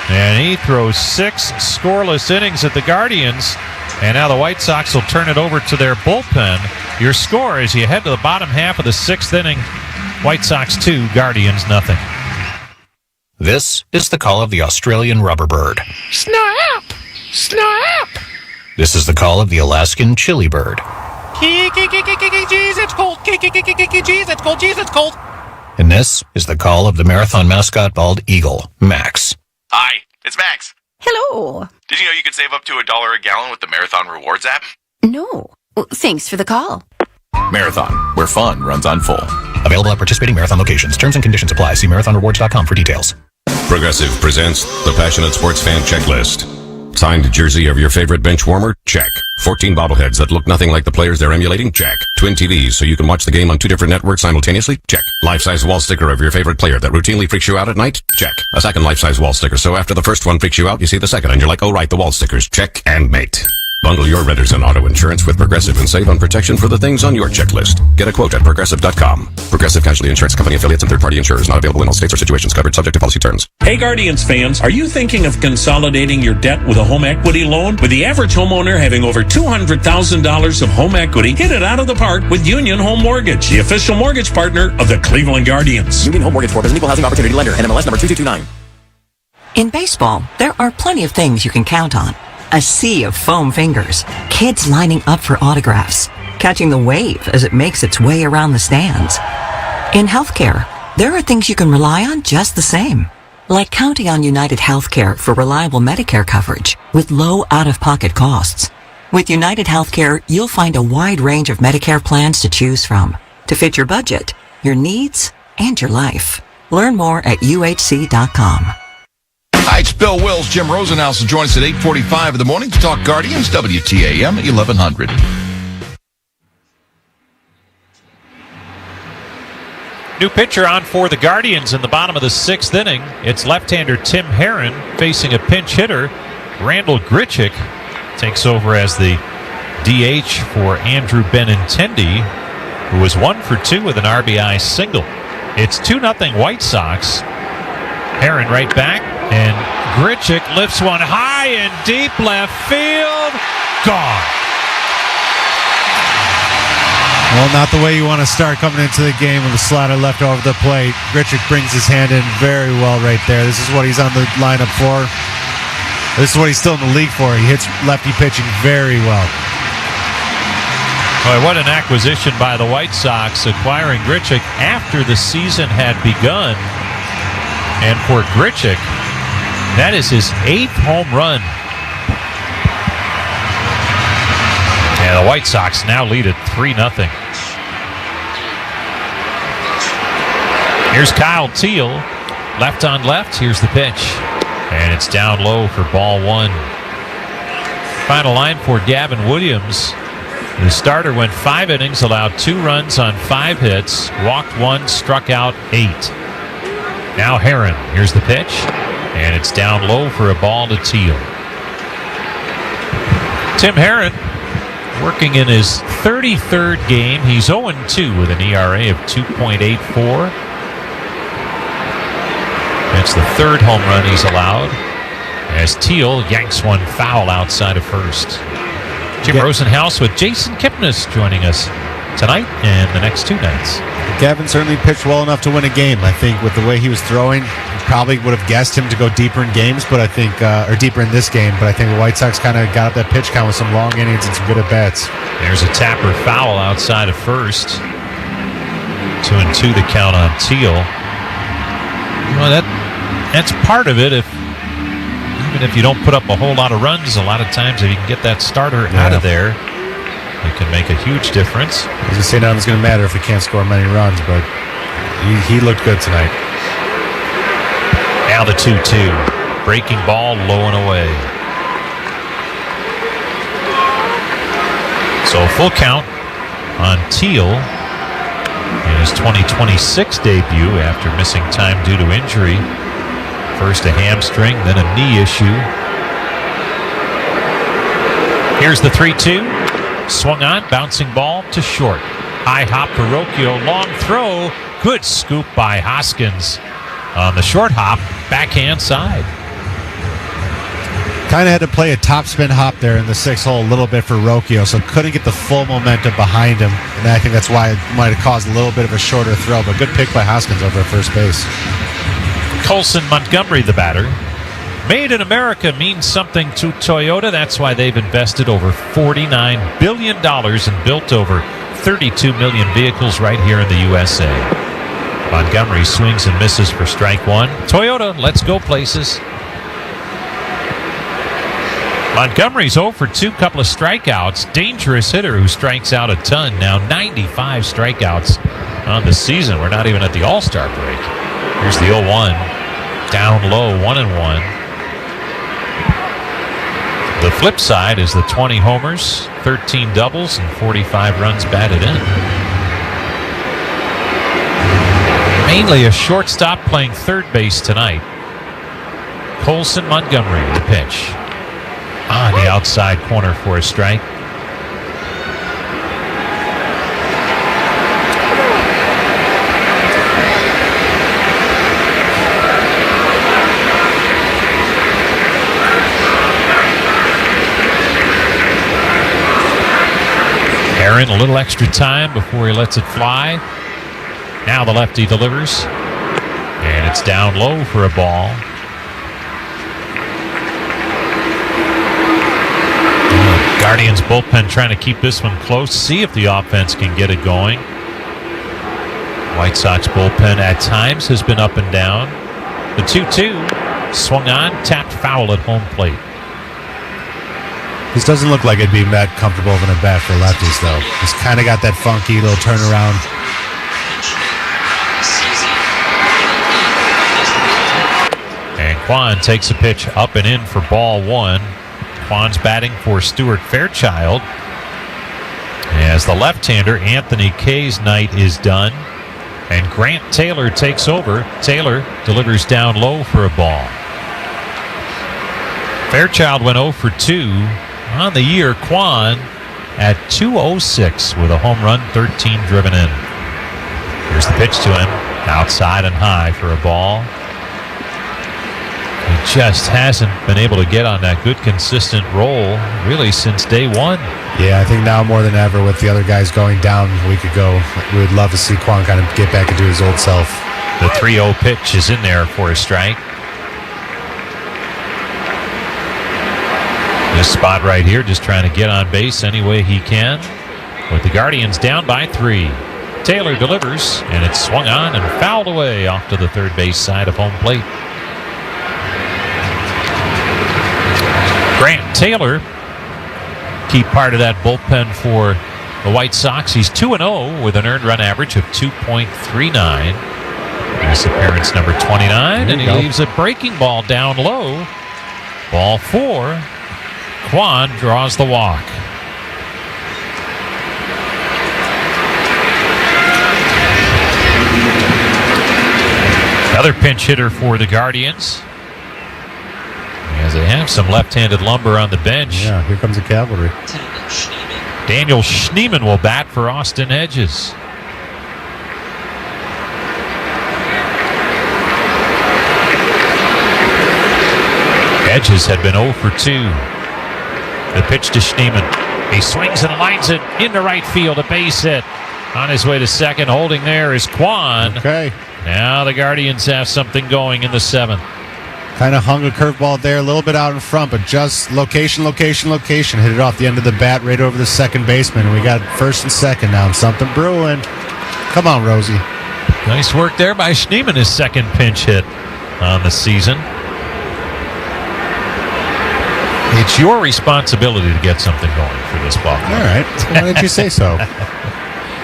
And he throws 6 scoreless innings at the Guardians, and now the White Sox will turn it over to their bullpen. Your score as you head to the bottom half of the 6th inning, White Sox 2, Guardians 0. This is the call of the Australian rubber bird. Snap! Snap! This is the call of the Alaskan chili bird. Jeez, it's cold. Jeez, it's cold. Jeez, it's cold. And this is the call of the marathon mascot bald eagle, Max. Hi, it's Max. Hello. Did you know you could save up to $1 a gallon with the Marathon Rewards app? No. Well, thanks for the call. Marathon, where fun runs on full. Available at participating Marathon locations. Terms and conditions apply. See marathonrewards.com for details. Progressive presents the Passionate Sports Fan Checklist. Signed jersey of your favorite bench warmer? Check. 14 bobbleheads that look nothing like the players they're emulating? Check. Twin TVs so you can watch the game on 2 different networks simultaneously? Check. Life-size wall sticker of your favorite player that routinely freaks you out at night? Check. A second life-size wall sticker so after the first one freaks you out, you see the second and you're like, oh right, the wall stickers. Check and mate. Bundle your renters and auto insurance with Progressive and save on protection for the things on your checklist. Get a quote at Progressive.com. Progressive Casualty Insurance Company affiliates and third-party insurers not available in all states or situations covered subject to policy terms. Hey Guardians fans, are you thinking of consolidating your debt with a home equity loan? With the average homeowner having over $200,000 of home equity, hit it out of the park with Union Home Mortgage, the official mortgage partner of the Cleveland Guardians. Union Home Mortgage Corp is an equal housing opportunity lender. NMLS number 2229. In baseball, there are plenty of things you can count on. A sea of foam fingers, kids lining up for autographs, catching the wave as it makes its way around the stands. In healthcare, there are things you can rely on just the same, like counting on United Healthcare for reliable Medicare coverage with low out-of-pocket costs. With United Healthcare, you'll find a wide range of Medicare plans to choose from to fit your budget, your needs, and your life. Learn more at uhc.com. Hi, it's Bill Wills. Jim Rosenhaus will join us at 8:45 in the morning to talk Guardians, WTAM 1100. New pitcher on for the Guardians in the bottom of the 6th inning. It's left-hander Tim Herron facing a pinch hitter. Randall Grichuk takes over as the DH for Andrew Benintendi, who was 1 for 2 with an RBI single. It's 2-0 White Sox. Herron right back, and Grichuk lifts one high and deep left field. Gone. Well, not the way you want to start coming into the game with a slider left over the plate. Grichuk brings his hand in very well right there. This is what he's on the lineup for. This is what he's still in the league for. He hits lefty pitching very well. Boy, what an acquisition by the White Sox, acquiring Grichuk after the season had begun. And for Grichuk, that is his 8th home run. And the White Sox now lead at 3-0. Here's Kyle Teal, left on left. Here's the pitch. And it's down low for ball 1. Final line for Gavin Williams. The starter went 5 innings, allowed 2 runs on 5 hits, walked 1, struck out 8. Now Herron, here's the pitch, and it's down low for a ball to Teal. Tim Herron working in his 33rd game. He's 0-2 with an ERA of 2.84. That's the 3rd home run he's allowed, as Teal yanks one foul outside of first. Jim Rosenhaus with Jason Kipnis joining us tonight and the next 2 nights. Gavin certainly pitched well enough to win a game. I think with the way he was throwing, you probably would have guessed him to go deeper in games, but I think, or deeper in this game. But I think the White Sox kind of got up that pitch count with some long innings and some good at-bats. There's a tapper foul outside of first. 2-2 the count on Teal. Well, that's part of it. Even if you don't put up a whole lot of runs, a lot of times if you can get that starter out of there, it can make a huge difference. I was going to say nothing's going to matter if we can't score many runs, but he looked good tonight. Now the 2-2. Breaking ball low and away. So a full count on Teal in his 2026 debut after missing time due to injury. First a hamstring, then a knee issue. Here's the 3-2. Swung on, bouncing ball to short. High hop to Rocchio, long throw. Good scoop by Hoskins on the short hop, backhand side. Kind of had to play a topspin hop there in the 6th hole a little bit for Rocchio, so couldn't get the full momentum behind him. And I think that's why it might have caused a little bit of a shorter throw, but good pick by Hoskins over at first base. Colson Montgomery, the batter. Made in America means something to Toyota. That's why they've invested over $49 billion and built over 32 million vehicles right here in the USA. Montgomery swings and misses for strike one. Toyota, let's go places. Montgomery's 0 for 2, couple of strikeouts. Dangerous hitter who strikes out a ton. Now 95 strikeouts on the season. We're not even at the All-Star break. Here's the 0-1. Down low, 1-1. The flip side is the 20 homers, 13 doubles, and 45 runs batted in. Mainly a shortstop playing third base tonight. Colson Montgomery, the pitch. On the outside corner for a strike. Aaron, a little extra time before he lets it fly. Now the lefty delivers. And it's down low for a ball. Guardians bullpen trying to keep this one close, see if the offense can get it going. White Sox bullpen at times has been up and down. The 2-2 swung on, tapped foul at home plate. This doesn't look like it'd be that comfortable of an at bat for lefties, though. He's kind of got that funky little turnaround. And Kwan takes a pitch up and in for ball one. Kwan's batting for Stuart Fairchild. As the left-hander, Anthony Kay's night is done. And Grant Taylor takes over. Taylor delivers down low for a ball. Fairchild went 0 for 2. On the year, Kwan at .206 with a home run, 13 driven in. Here's the pitch to him. Outside and high for a ball. He just hasn't been able to get on that good, consistent roll really since day one. Yeah, I think now more than ever with the other guys going down a week ago, we would love to see Kwan kind of get back into his old self. The 3-0 pitch is in there for a strike. This spot right here, just trying to get on base any way he can. With the Guardians down by 3. Taylor delivers, and it's swung on and fouled away off to the third base side of home plate. Grant Taylor, key part of that bullpen for the White Sox. He's 2-0 with an earned run average of 2.39. This appearance number 29, and he leaves a breaking ball down low. Ball 4. Kwan draws the walk. Another pinch hitter for the Guardians. As they have some left-handed lumber on the bench. Yeah, here comes the cavalry. Daniel Schneemann will bat for Austin Hedges. Hedges had been 0 for 2. The pitch to Schneemann. He swings and lines it into right field, a base hit. On his way to second, holding there is Kwan. Okay. Now the Guardians have something going in the 7th. Kind of hung a curveball there, a little bit out in front, but just location. Hit it off the end of the bat right over the second baseman. And we got first and second now. Something brewing. Come on, Rosie. Nice work there by Schneemann, his second pinch hit on the season. It's your responsibility to get something going for this ball. All right. Why didn't you say so?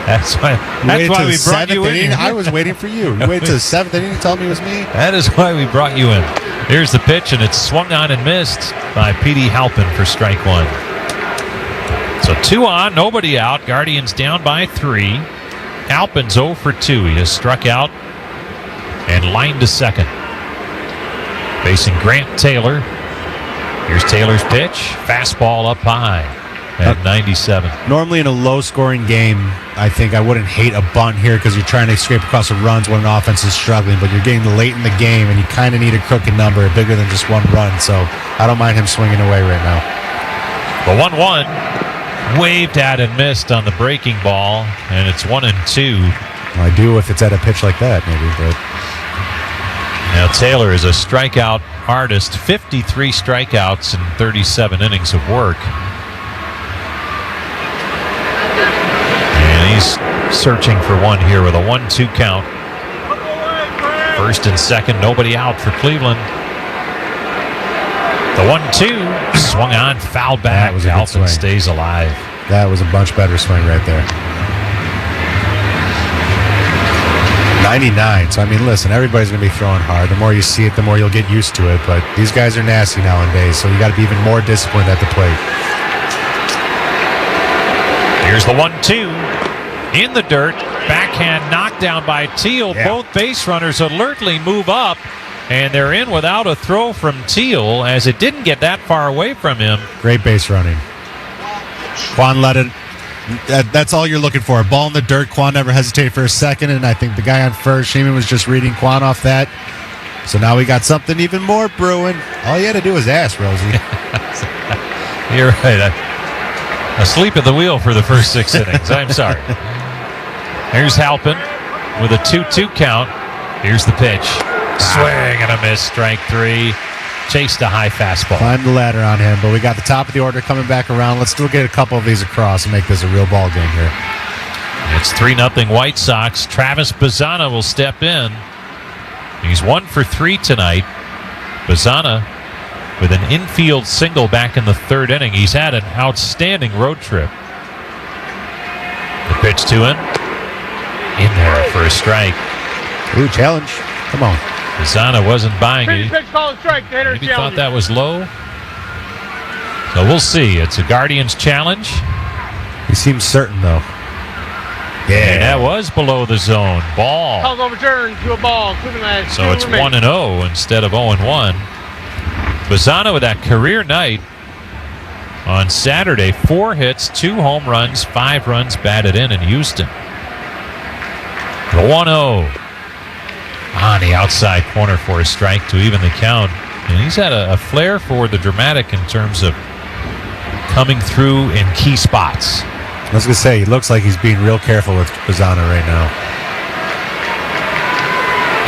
That's why we brought you in. I was waiting for you. You waited to the 7th inning to tell me it was me. That is why we brought you in. Here's the pitch, and it's swung on and missed by P.D. Halpin for strike 1. So 2 on, nobody out. Guardians down by 3. Halpin's 0 for 2. He has struck out and lined to second. Facing Grant Taylor. Here's Taylor's pitch. Fastball up high at 97. Normally in a low-scoring game, I think I wouldn't hate a bunt here because you're trying to scrape across the runs when an offense is struggling, but you're getting late in the game, and you kind of need a crooked number bigger than just one run, so I don't mind him swinging away right now. The 1-1 waved at and missed on the breaking ball, and it's 1-2. Well, I do if it's at a pitch like that, maybe, but... Now, Taylor is a strikeout artist, 53 strikeouts in 37 innings of work. And he's searching for one here with a 1-2 count. First and second, nobody out for Cleveland. The 1-2 swung on, foul back. Alvin stays alive. That was a much better swing right there. 99. So, I mean, listen, everybody's going to be throwing hard. The more you see it, the more you'll get used to it. But these guys are nasty nowadays, so you got to be even more disciplined at the plate. Here's the 1-2 in the dirt. Backhand knockdown by Teal. Yeah. Both base runners alertly move up, and they're in without a throw from Teal, as it didn't get that far away from him. Great base running. Quan let it. That's all you're looking for. A ball in the dirt. Quan never hesitated for a second, and I think the guy on first, Sheeman, was just reading Quan off that. So now we got something even more brewing. All you had to do was ask, Rosie. You're right. Asleep at the wheel for the first 6 innings. I'm sorry. Here's Halpin with a 2-2 count. Here's the pitch. Swing and a miss. Strike 3. Chased a high fastball. Climbed the ladder on him, but we got the top of the order coming back around. Let's still get a couple of these across and make this a real ball game here. It's 3-0 White Sox. Travis Bazzana will step in. He's 1 for 3 tonight. Bazzana with an infield single back in the 3rd inning. He's had an outstanding road trip. The pitch to him. In there for a strike. Ooh, challenge. Come on. Bazzana wasn't buying it. Maybe thought that was low. So we'll see. It's a Guardians challenge. He seems certain, though. Yeah. And that was below the zone. Ball. Call's overturned to a ball. So it's 1-0 instead of 0-1. Bazzana with that career night on Saturday. 4 hits, 2 home runs, 5 runs batted in Houston. The 1-0 on the outside corner for a strike to even the count. And he's had a flair for the dramatic in terms of coming through in key spots. I was going to say, he looks like he's being real careful with Bazzana right now.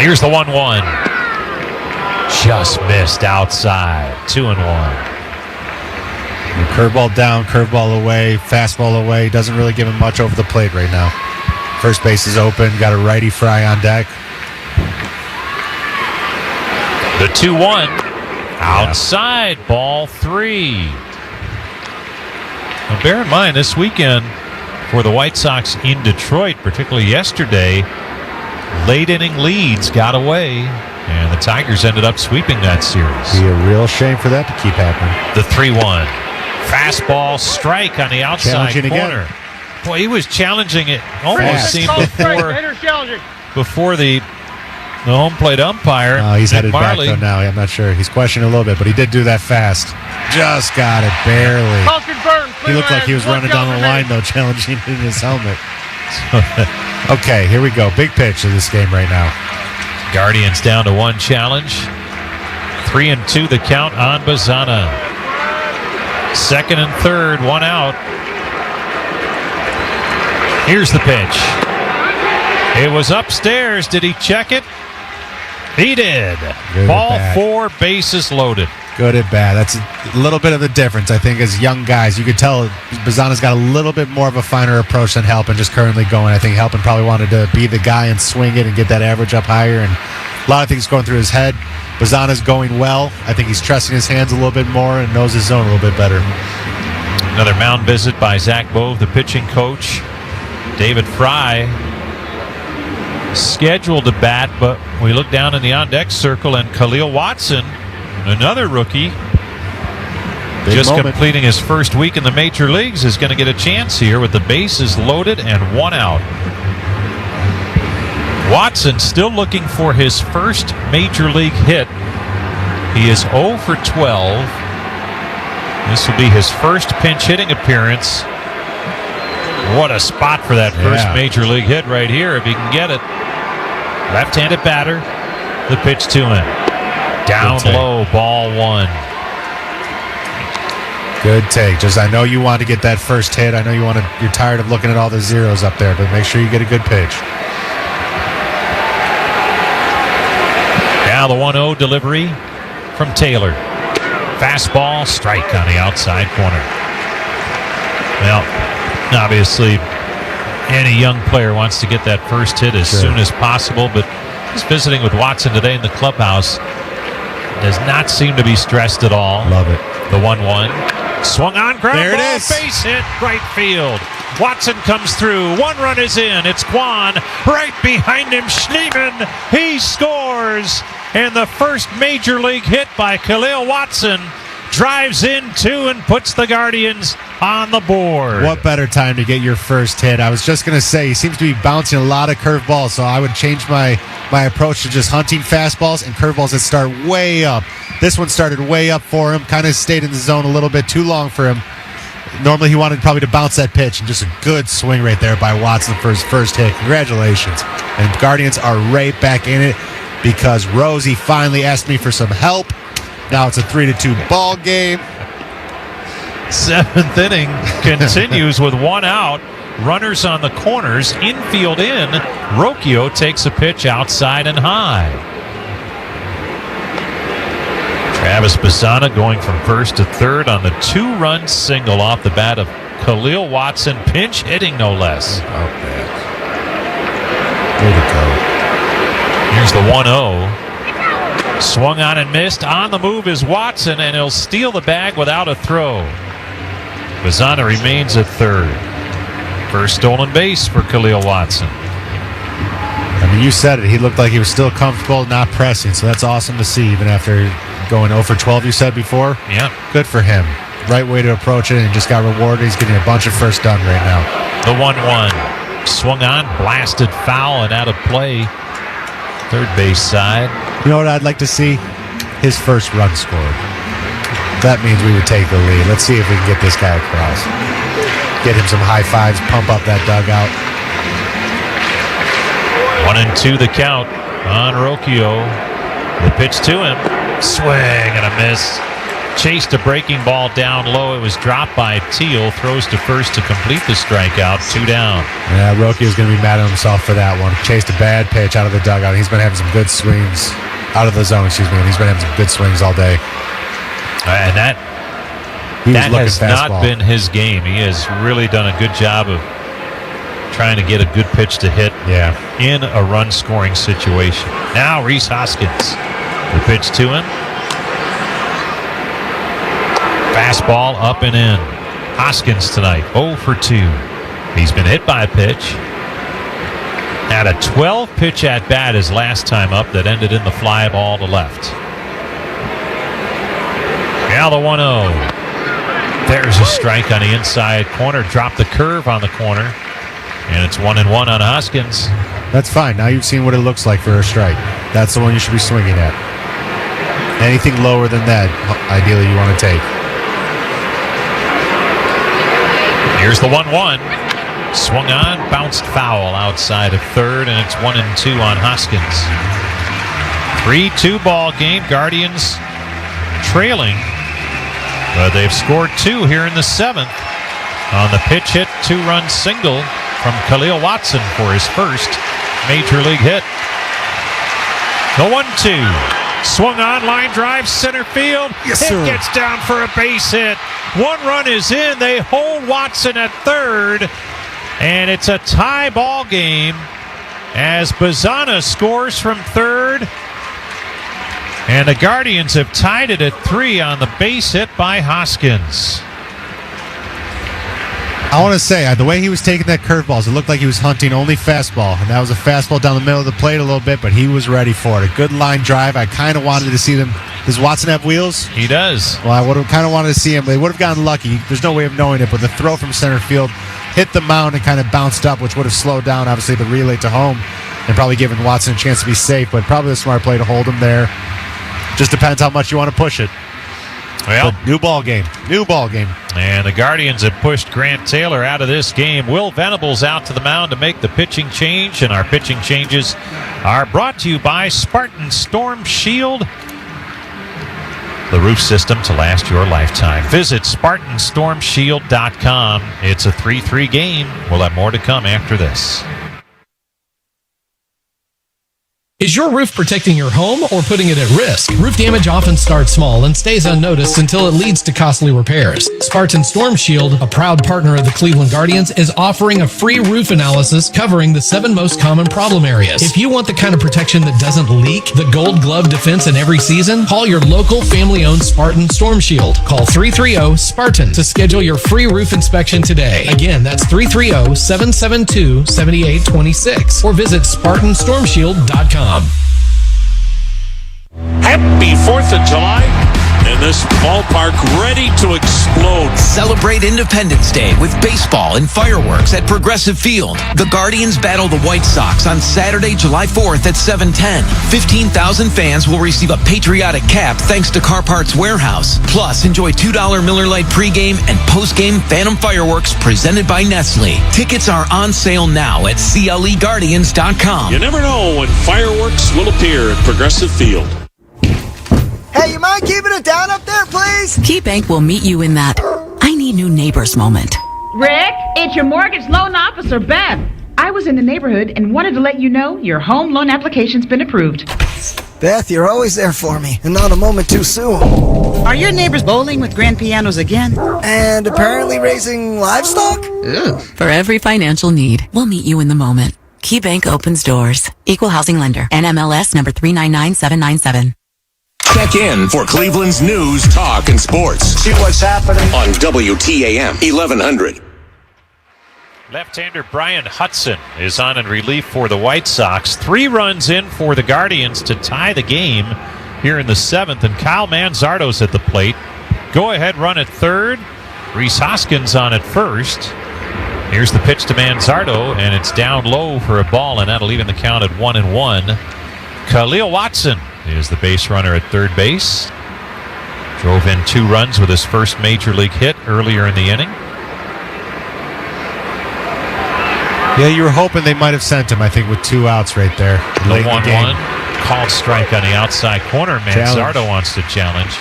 Here's the 1-1. Just missed outside. 2-1. Curveball down, curveball away, fastball away. Doesn't really give him much over the plate right now. First base is open. Got a righty Fry on deck. The 2-1. Outside, ball 3. Now bear in mind, this weekend for the White Sox in Detroit, particularly yesterday, late inning leads got away, and the Tigers ended up sweeping that series. Be a real shame for that to keep happening. The 3-1. Fastball strike on the outside corner. Boy, he was challenging it almost seemed before the home plate umpire. Oh, he's headed back though now. I'm not sure. He's questioning a little bit, but he did do that fast. Just got it, barely. He looked like he was running down the line, though, challenging in his helmet. Okay, here we go. Big pitch of this game right now. Guardians down to 1 challenge. 3-2 the count on Bazzana. 2nd and 3rd, 1 out. Here's the pitch. It was upstairs. Did he check it? He did. Ball 4, bases loaded. Good at bat. That's a little bit of the difference, I think, as young guys. You could tell Bazzana's got a little bit more of a finer approach than Halpin just currently going. I think Halpin probably wanted to be the guy and swing it and get that average up higher, and a lot of things going through his head. Bazzana's going well. I think he's trusting his hands a little bit more and knows his zone a little bit better. Another mound visit by Zach Bove, the pitching coach. David Fry scheduled to bat, but we look down in the on-deck circle, and Khalil Watson, another rookie, completing his first week in the major leagues, is going to get a chance here with the bases loaded and 1 out. Watson still looking for his first major league hit. He is 0 for 12. This will be his first pinch hitting appearance. What a spot for that first major league hit right here if he can get it. Left-handed batter. The pitch to him. Down low, ball 1. Good take. Just, I know you want to get that first hit. I know you're tired of looking at all the zeros up there, but make sure you get a good pitch. Down Now the 1-0 delivery from Taylor. Fastball, strike on the outside corner. Well, obviously, any young player wants to get that first hit as soon as possible, but he's visiting with Watson today in the clubhouse. Does not seem to be stressed at all. Love it. The 1-1. Swung on, ground there it ball, is. base hit, right field. Watson comes through. 1 run is in. It's Kwan. Right behind him, Schneemann. He scores. And the first major league hit by Khalil Watson drives in 2 and puts the Guardians on the board. What better time to get your first hit? I was just going to say, he seems to be bouncing a lot of curveballs, so I would change my approach to just hunting fastballs and curveballs that start way up. This one started way up for him, kind of stayed in the zone a little bit too long for him. Normally he wanted probably to bounce that pitch, and just a good swing right there by Watson for his first hit. Congratulations. And Guardians are right back in it because Rosie finally asked me for some help. Now it's a 3-2 ball game. 7th inning continues with 1 out. Runners on the corners. Infield in. Rocchio takes a pitch outside and high. Travis Bassana going from first to third on the 2-run single off the bat of Khalil Watson. Pinch hitting, no less. Way to go. Here's the 1-0. Swung on and missed. On the move is Watson, and he'll steal the bag without a throw. Bassana remains at third. First stolen base for Khalil Watson. I mean, you said it. He looked like he was still comfortable, not pressing, so that's awesome to see, even after going 0 for 12, you said before? Yeah. Good for him. Right way to approach it, and just got rewarded. He's getting a bunch of first done right now. The 1-1. Swung on, blasted foul, and out of play. Third base side. You know what I'd like to see? His first run scored. That means we would take the lead. Let's see if we can get this guy across. Get him some high fives, pump up that dugout. 1-2 the count on Rocchio. The pitch to him. Swing and a miss. Chased a breaking ball down low. It was dropped by Teal. Throws to first to complete the strikeout. 2 down. Yeah, Rocchio's going to be mad at himself for that one. Chased a bad pitch out of the dugout. He's been having some good swings. Out of the zone, excuse me. And he's been having some good swings all day. And that has not been his game. He has really done a good job of trying to get a good pitch to hit in a run-scoring situation. Now Rhys Hoskins. The pitch to him. Fastball up and in. Hoskins tonight, 0 for 2. He's been hit by a pitch. Had a 12-pitch at-bat his last time up that ended in the fly ball to left. Now the 1-0. There's a strike on the inside corner. Dropped the curve on the corner. And it's 1-1 on Hoskins. That's fine. Now you've seen what it looks like for a strike. That's the one you should be swinging at. Anything lower than that, ideally, you want to take. Here's the 1-1. Swung on, bounced foul outside of third, and it's 1-2 on Hoskins. 3-2 ball game. Guardians trailing. But they've scored 2 here in the 7th on the pitch hit 2-run single from Khalil Watson for his first major league hit. The 1-2. Swung on, line drive, center field. Yes, it sir. gets down for a base hit. 1 run is in. They hold Watson at third. And it's a tie ball game as Bassana scores from third. And the Guardians have tied it at 3 on the base hit by Hoskins. I want to say, the way he was taking that curveballs, it looked like he was hunting only fastball. And that was a fastball down the middle of the plate a little bit, but he was ready for it. A good line drive. I kind of wanted to see them. Does Watson have wheels? He does. Well, I would have kind of wanted to see him. They would have gotten lucky. There's no way of knowing it, but the throw from center field hit the mound and kind of bounced up, which would have slowed down, obviously, the relay to home and probably given Watson a chance to be safe, but probably a smart play to hold him there. Just depends how much you want to push it. Well, but new ball game. And the Guardians have pushed Grant Taylor out of this game. Will Venables out to the mound to make the pitching change, and our pitching changes are brought to you by Spartan Storm Shield, the roof system to last your lifetime. Visit SpartanStormShield.com. It's a 3-3 game. We'll have more to come after this. Is your roof protecting your home or putting it at risk? Roof damage often starts small and stays unnoticed until it leads to costly repairs. Spartan Storm Shield, a proud partner of the Cleveland Guardians, is offering a free roof analysis covering the 7 most common problem areas. If you want the kind of protection that doesn't leak, the Gold Glove defense in every season, call your local family-owned Spartan Storm Shield. Call 330-SPARTAN to schedule your free roof inspection today. Again, that's 330-772-7826 or visit SpartanStormShield.com. Happy 4th of July, and this ballpark ready to explode. Celebrate Independence Day with baseball and fireworks at Progressive Field. The Guardians battle the White Sox on Saturday, July 4th at 7:10. 15,000 fans will receive a patriotic cap thanks to Car Parts Warehouse. Plus, enjoy $2 Miller Lite pregame and postgame Phantom fireworks presented by Nestle. Tickets are on sale now at CLEGuardians.com. You never know when fireworks will appear at Progressive Field. Hey, you mind keeping it down up there, please? KeyBank will meet you in that I need new neighbors moment. Rick, it's your mortgage loan officer, Beth. I was in the neighborhood and wanted to let you know your home loan application's been approved. Beth, you're always there for me, and not a moment too soon. Are your neighbors bowling with grand pianos again? And apparently raising livestock? Ew. For every financial need, we'll meet you in the moment. KeyBank opens doors. Equal housing lender. NMLS number 399797. Check in for Cleveland's news, talk, and sports. See what's happening on WTAM 1100. Left-hander Brian Hudson is on in relief for the White Sox. 3 runs in for the Guardians to tie the game here in the 7th, and Kyle Manzardo's at the plate. Go-ahead run at third. Rhys Hoskins on at first. Here's the pitch to Manzardo, and it's down low for a ball, and that'll even the count at 1-1. Khalil Watson is the base runner at third base. Drove in 2 runs with his first major league hit earlier in the inning. Yeah, you were hoping they might have sent him, I think, with 2 outs right there. The 1-1. Called strike on the outside corner. Manzardo wants to challenge.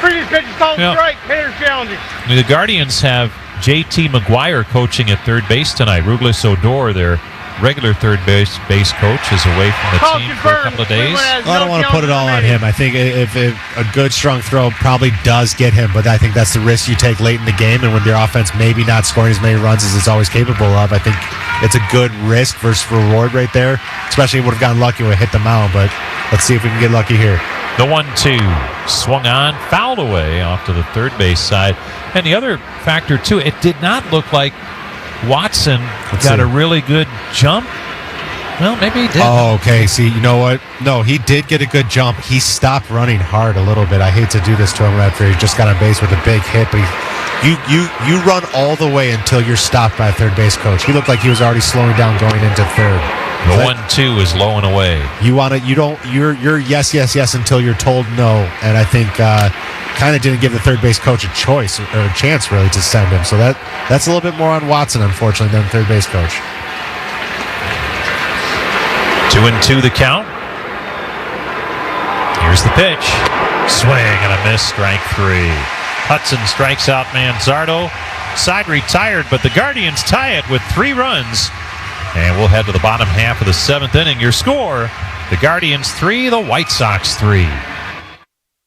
Previous pitch is called strike. Hitter challenging. The Guardians have J.T. McGuire coaching at third base tonight. Ruglis Odor, their regular third base coach, is away from the team for a couple of days. I don't want to put it all on him. I think if a good, strong throw probably does get him, but I think that's the risk you take late in the game, and when your offense maybe not scoring as many runs as it's always capable of, I think it's a good risk versus reward right there, especially would have gotten lucky when it hit the mound, but let's see if we can get lucky here. The 1-2 swung on, fouled away off to the third base side. And the other factor, too, it did not look like Watson got a really good jump. Well, maybe he did. Oh, okay. See, you know what? No, he did get a good jump. He stopped running hard a little bit. I hate to do this to him after he just got on base with a big hit, but you run all the way until you're stopped by a third base coach. He looked like he was already slowing down going into third. The 1-2 is low and away. You're yes until you're told no, and I think kind of didn't give the third base coach a choice or a chance really to send him. So that's a little bit more on Watson, unfortunately, than the third base coach. 2-2 the count. Here's the pitch. Swing and a miss, strike 3. Hudson strikes out Manzardo. Side retired, but the Guardians tie it with 3 runs. And we'll head to the bottom half of the 7th inning. Your score, the Guardians 3, the White Sox 3.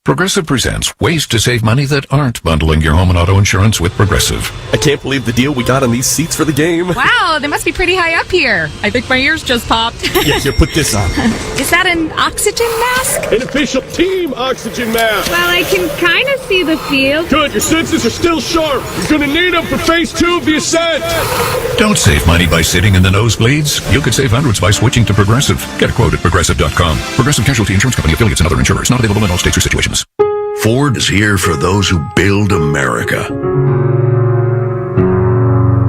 Progressive presents ways to save money that aren't bundling your home and auto insurance with Progressive. I can't believe the deal we got on these seats for the game. Wow, they must be pretty high up here. I think my ears just popped. Yeah, here, put this on. Is that an oxygen mask? An official team oxygen mask. Well, I can kind of see the field. Good, your senses are still sharp. You're going to need them for phase 2 of the ascent. Don't save money by sitting in the nosebleeds. You could save hundreds by switching to Progressive. Get a quote at Progressive.com. Progressive Casualty Insurance Company, affiliates, and other insurers. Not available in all states or situations. Ford is here for those who build America.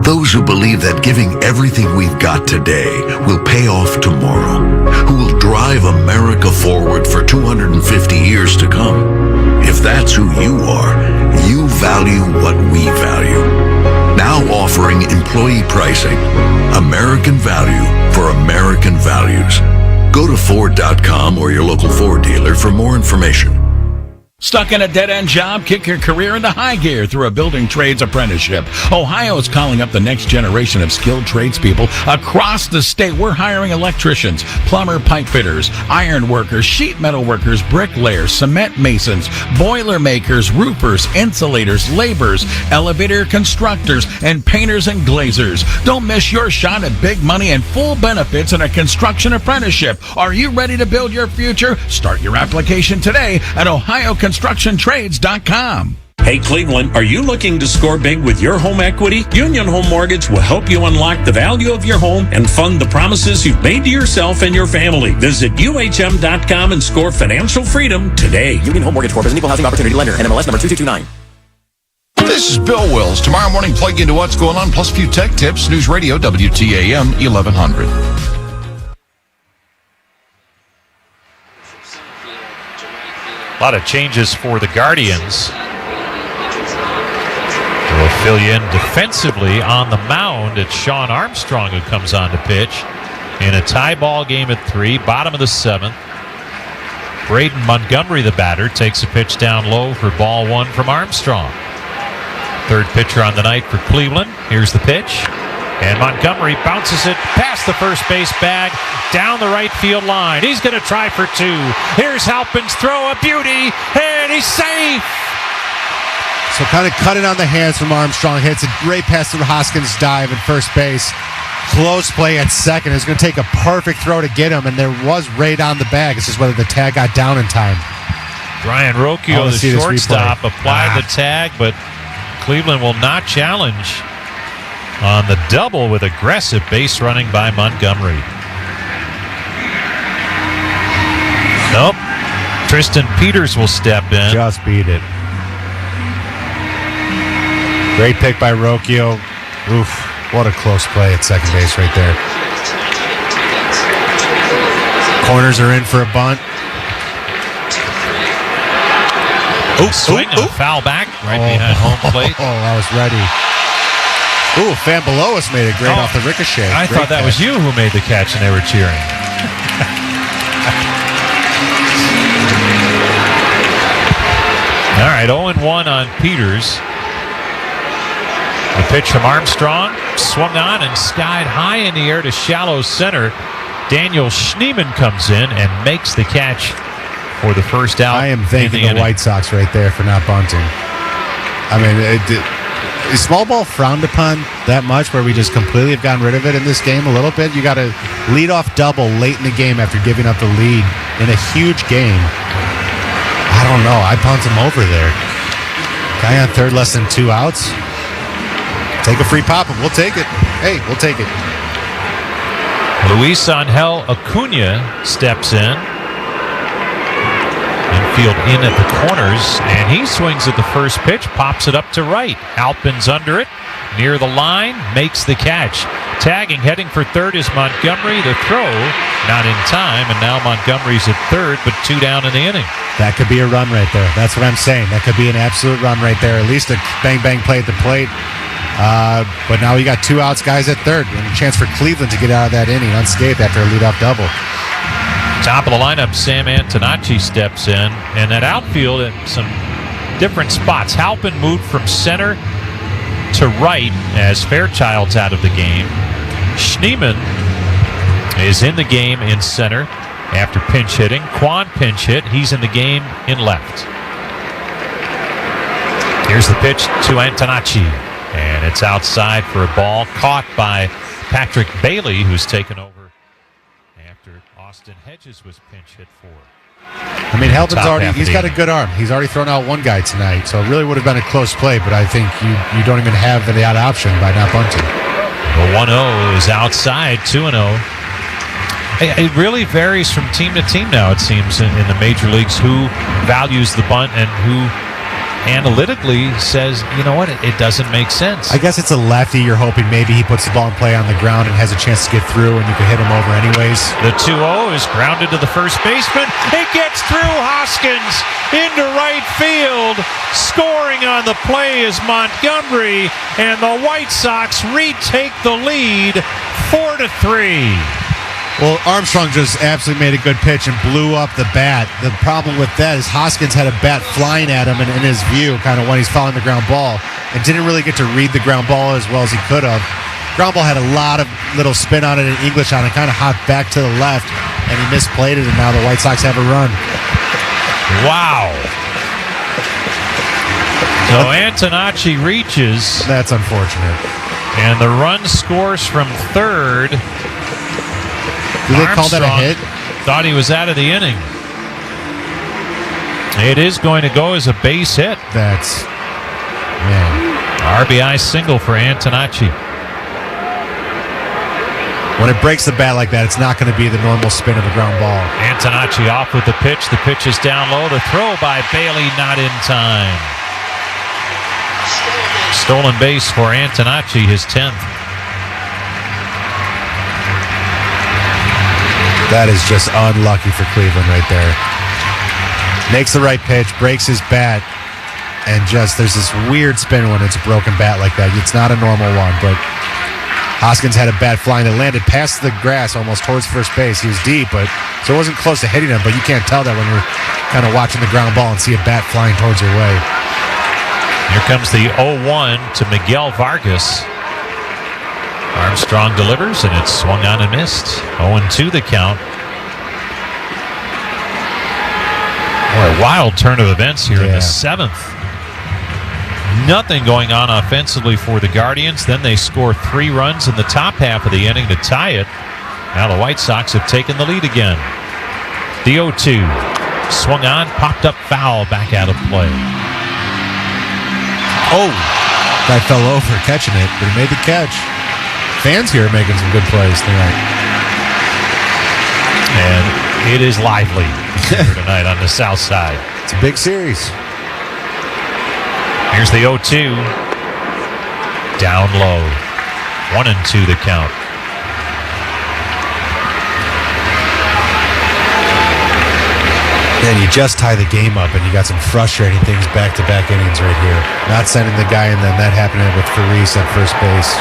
Those who believe that giving everything we've got today will pay off tomorrow. Who will drive America forward for 250 years to come. If that's who you are, you value what we value. Now offering employee pricing. American value for American values. Go to Ford.com or your local Ford dealer for more information. Stuck in a dead-end job? Kick your career into high gear through a building trades apprenticeship. Ohio is calling up the next generation of skilled tradespeople across the state. We're hiring electricians, plumber pipe fitters, iron workers, sheet metal workers, bricklayers, cement masons, boiler makers, roofers, insulators, laborers, elevator constructors, and painters and glazers. Don't miss your shot at big money and full benefits in a construction apprenticeship. Are you ready to build your future? Start your application today at OhioConstructionTrades.com. Hey Cleveland, are you looking to score big with your home equity? Union Home Mortgage will help you unlock the value of your home and fund the promises you've made to yourself and your family. Visit UHM.com and score financial freedom today. Union Home Mortgage Corp is an equal housing opportunity lender. NMLS number 2229. This is Bill Wills. Tomorrow morning, plug into what's going on, plus a few tech tips. News Radio, WTAM 1100. A lot of changes for the Guardians. We'll fill you in defensively on the mound. It's Sean Armstrong who comes on to pitch in a tie ball game at 3, bottom of the 7th. Braden Montgomery, the batter, takes a pitch down low for ball 1 from Armstrong. Third pitcher on the night for Cleveland. Here's the pitch. And Montgomery bounces it past the first base bag, down the right field line. He's going to try for 2. Here's Halpin's throw, a beauty, and he's safe. So kind of cut it on the hands from Armstrong. Hits it right past the Hoskins dive at first base. Close play at second. It's going to take a perfect throw to get him, and there was right on the bag. It's just whether the tag got down in time. Brian Rocchio, the shortstop, applied the tag, but Cleveland will not challenge on the double with aggressive base running by Montgomery. Nope. Tristan Peters will step in. Just beat it. Great pick by Rocchio. Oof, what a close play at second base right there. Corners are in for a bunt. Swing and a foul back right behind home plate. I was ready. Ooh, fan below us made it great off the ricochet. I thought that was you who made the catch and they were cheering. All right, 0-1 on Peters. The pitch from Armstrong, swung on and skied high in the air to shallow center. Daniel Schneemann comes in and makes the catch for the first out. I am thanking the White Sox right there for not bunting. I mean, is small ball frowned upon that much where we just completely have gotten rid of it in this game a little bit? You got a lead-off double late in the game after giving up the lead in a huge game. I don't know. I bunt him over there. Guy on third, less than 2 outs. Take a free pop and we'll take it. Hey, we'll take it. Luis Angel Acuna steps in. Infield in at the corners, and he swings at the first pitch, pops it up to right. Halpin's under it, near the line, makes the catch. Tagging, heading for third is Montgomery. The throw, not in time, and now Montgomery's at third, but 2 down in the inning. That could be a run right there. That's what I'm saying. That could be an absolute run right there. At least a bang-bang play at the plate. But now you got 2 outs, guys at third, and a chance for Cleveland to get out of that inning unscathed after a leadoff double. Top of the lineup, Sam Antonacci steps in, and that outfield at some different spots. Halpin moved from center to right as Fairchild's out of the game. Schneemann is in the game in center after pinch hitting. Quan pinch hit. He's in the game in left. Here's the pitch to Antonacci. And it's outside for a ball caught by Patrick Bailey, who's taken over after Austin Hedges was pinch hit for. I mean, Halpin's he's got a good arm. He's already thrown out one guy tonight, so it really would have been a close play, but I think you don't even have the out option by not bunting. The 1-0 is outside, 2-0. It really varies from team to team now, it seems, in the major leagues, who values the bunt and who analytically says, you know what, it doesn't make sense. I guess it's a lefty. You're hoping maybe he puts the ball in play on the ground and has a chance to get through and you can hit him over anyways. The 2-0 is grounded to the first baseman. It gets through Hoskins into right field. Scoring on the play is Montgomery, and the White Sox retake the lead 4-3. Well, Armstrong just absolutely made a good pitch and blew up the bat. The problem with that is Hoskins had a bat flying at him and in his view, kind of when he's following the ground ball, and didn't really get to read the ground ball as well as he could have. Ground ball had a lot of little spin on it and English on it, kind of hopped back to the left, and he misplayed it, and now the White Sox have a run. Wow. So Antonacci reaches. That's unfortunate. And the run scores from third. Did they call that a hit? Thought he was out of the inning. It is going to go as a base hit. That's, man. RBI single for Antonacci. When it breaks the bat like that, it's not going to be the normal spin of a ground ball. Antonacci off with the pitch. The pitch is down low. The throw by Bailey not in time. Stolen base for Antonacci, his 10th. That is just unlucky for Cleveland right there. Makes the right pitch, breaks his bat, and just there's this weird spin when it's a broken bat like that. It's not a normal one, but Hoskins had a bat flying that landed past the grass almost towards first base. He was deep, so it wasn't close to hitting him, but you can't tell that when you're kind of watching the ground ball and see a bat flying towards your way. Here comes the 0-1 to Miguel Vargas. Armstrong delivers, and it's swung on and missed. 0-2 the count. Boy, a wild turn of events here in the 7th. Nothing going on offensively for the Guardians. Then they score 3 runs in the top half of the inning to tie it. Now the White Sox have taken the lead again. The 0-2. Swung on, popped up foul, back out of play. Oh, guy fell over catching it, but he made the catch. Fans here are making some good plays tonight. And it is lively here tonight on the south side. It's a big series. Here's the 0-2. Down low. 1-2 the count. And you just tie the game up, and you got some frustrating things back-to-back innings right here. Not sending the guy, and then that happening with Faris at first base.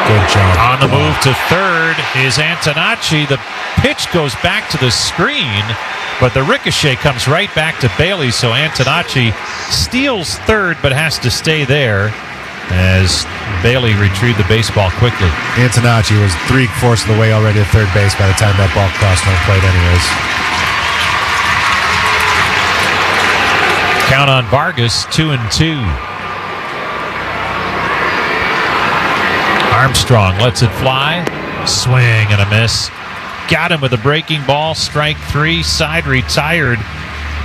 Good job. On the move to third is Antonacci. The pitch goes back to the screen, but the ricochet comes right back to Bailey, so Antonacci steals third, but has to stay there as Bailey retrieved the baseball quickly. Antonacci was 3/4 of the way already to third base by the time that ball crossed home plate anyways. Count on Vargas, 2-2. Armstrong lets it fly. Swing and a miss. Got him with a breaking ball. Strike 3. Side retired.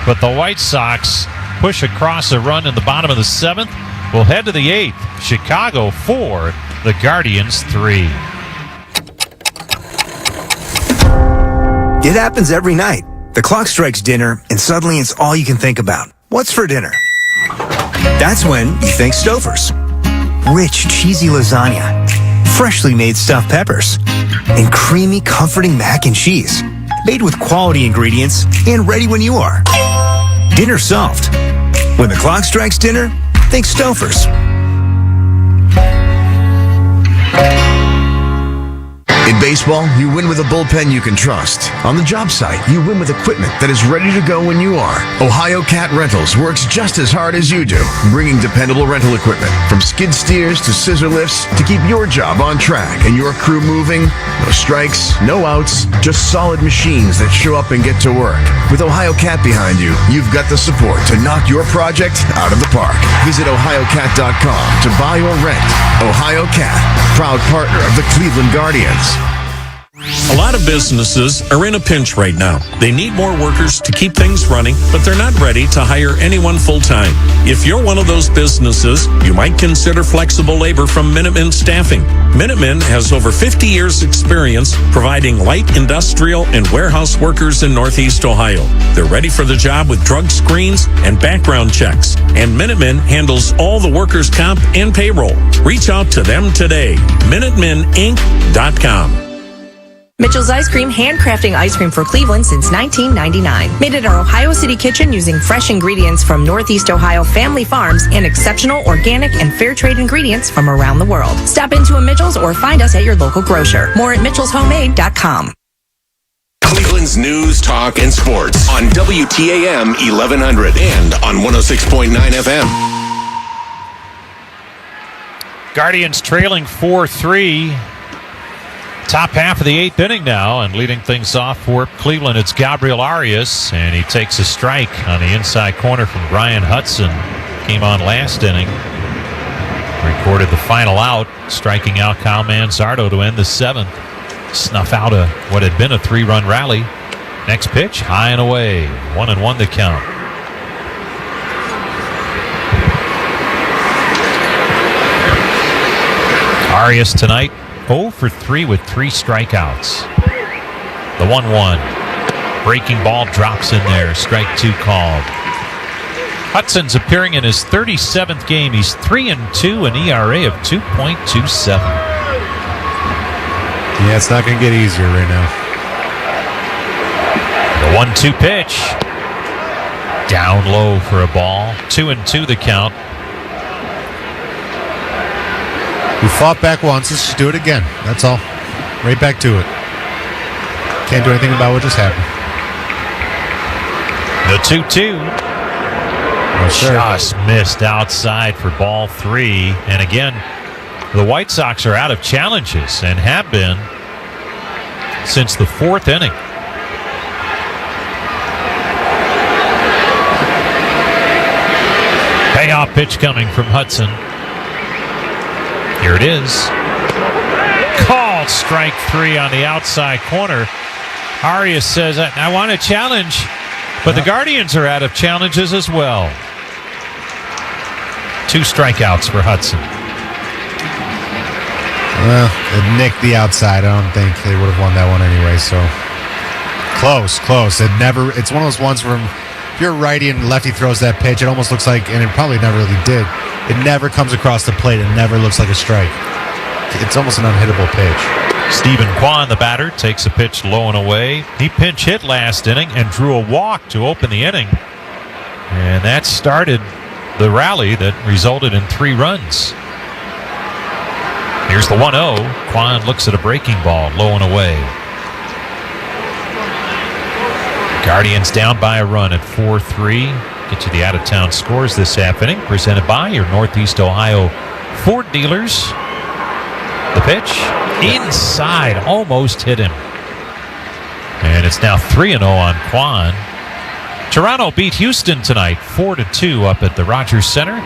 But the White Sox push across a run in the bottom of the 7th. We'll head to the 8th. Chicago 4. The Guardians 3. It happens every night. The clock strikes dinner, and suddenly it's all you can think about. What's for dinner? That's when you think Stouffer's. Rich, cheesy lasagna, freshly made stuffed peppers, and creamy, comforting mac and cheese. Made with quality ingredients and ready when you are. Dinner solved. When the clock strikes dinner, think Stouffer's. In baseball, you win with a bullpen you can trust. On the job site, you win with equipment that is ready to go when you are. Ohio Cat Rentals works just as hard as you do, bringing dependable rental equipment from skid steers to scissor lifts to keep your job on track and your crew moving. No strikes, no outs, just solid machines that show up and get to work. With Ohio Cat behind you, you've got the support to knock your project out of the park. Visit ohiocat.com to buy or rent. Ohio Cat, proud partner of the Cleveland Guardians. A lot of businesses are in a pinch right now. They need more workers to keep things running, but they're not ready to hire anyone full-time. If you're one of those businesses, you might consider flexible labor from Minuteman Staffing. Minuteman has over 50 years' experience providing light industrial and warehouse workers in Northeast Ohio. They're ready for the job with drug screens and background checks. And Minuteman handles all the workers' comp and payroll. Reach out to them today. MinutemenInc.com. Mitchell's Ice Cream, handcrafting ice cream for Cleveland since 1999. Made at our Ohio City kitchen using fresh ingredients from Northeast Ohio family farms and exceptional organic and fair trade ingredients from around the world. Stop into a Mitchell's or find us at your local grocer. More at mitchellshomemade.com. Cleveland's news, talk, and sports on WTAM 1100 and on 106.9 FM. Guardians trailing 4-3. Top half of the 8th inning now, and leading things off for Cleveland, it's Gabriel Arias, and he takes a strike on the inside corner from Brian Hudson. Came on last inning. Recorded the final out, striking out Kyle Manzardo to end the 7th. Snuff out what had been a 3-run rally. Next pitch, high and away. 1-1 the count. Arias tonight 0 for 3 with 3 strikeouts. The 1-1. Breaking ball drops in there. Strike 2 called. Hudson's appearing in his 37th game. He's 3-2, an ERA of 2.27. Yeah, it's not going to get easier right now. The 1-2 pitch. Down low for a ball. 2-2 the count. We fought back once. Let's just do it again. That's all. Right back to it. Can't do anything about what just happened. The 2-2. Just missed outside for ball 3. And again, the White Sox are out of challenges and have been since the 4th inning. Payoff pitch coming from Hudson. Here it is. Called strike 3 on the outside corner. Arias says, I want a challenge, but the Guardians are out of challenges as well. 2 strikeouts for Hudson. Well, it nicked the outside. I don't think they would have won that one anyway, so. Close. It's one of those ones where if you're a righty and lefty throws that pitch, it almost looks like, and it probably never really did, it never comes across the plate. It never looks like a strike. It's almost an unhittable pitch. Stephen Kwan, the batter, takes a pitch low and away. He pinch hit last inning and drew a walk to open the inning. And that started the rally that resulted in 3 runs. Here's the 1-0. Kwan looks at a breaking ball, low and away. Guardians down by a run at 4-3. Get you the out-of-town scores this half inning, presented by your Northeast Ohio Ford dealers. The pitch inside, almost hit him. And it's now 3-0 on Kwan. Toronto beat Houston tonight, 4-2 up at the Rogers Center.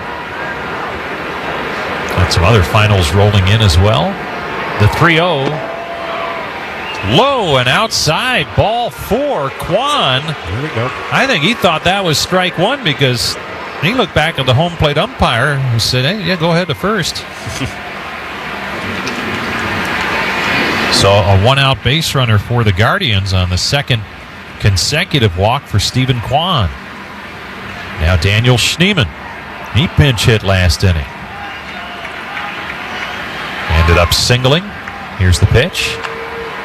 Got some other finals rolling in as well. The 3-0. Low and outside, ball 4, Kwan. There we go. I think he thought that was strike 1 because he looked back at the home plate umpire and said, hey, yeah, go ahead to first. So a 1-out base runner for the Guardians on the 2nd consecutive walk for Stephen Kwan. Now Daniel Schneemann. He pinch hit last inning. Ended up singling. Here's the pitch.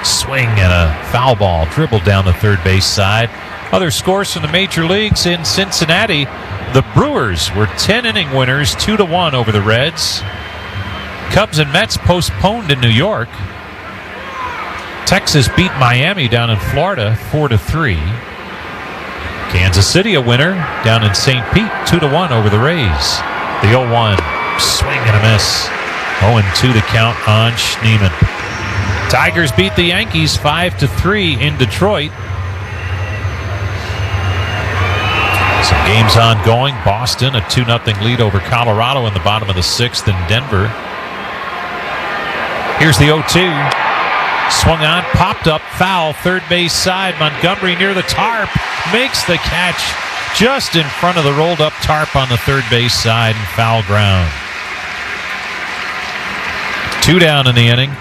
Swing and a foul ball dribbled down the third base side. Other scores from the major leagues in Cincinnati. The Brewers were 10-inning winners, 2-1 over the Reds. Cubs and Mets postponed in New York. Texas beat Miami down in Florida 4-3. Kansas City a winner down in St. Pete 2-1 over the Rays. The 0-1 swing and a miss. 0-2 to count on Schneemann. Tigers beat the Yankees 5-3 in Detroit. Some games ongoing. Boston a 2-0 lead over Colorado in the bottom of the 6th in Denver. Here's the 0-2. Swung on, popped up, foul, third base side. Montgomery near the tarp, makes the catch just in front of the rolled up tarp on the third base side and foul ground. 2 down in the inning.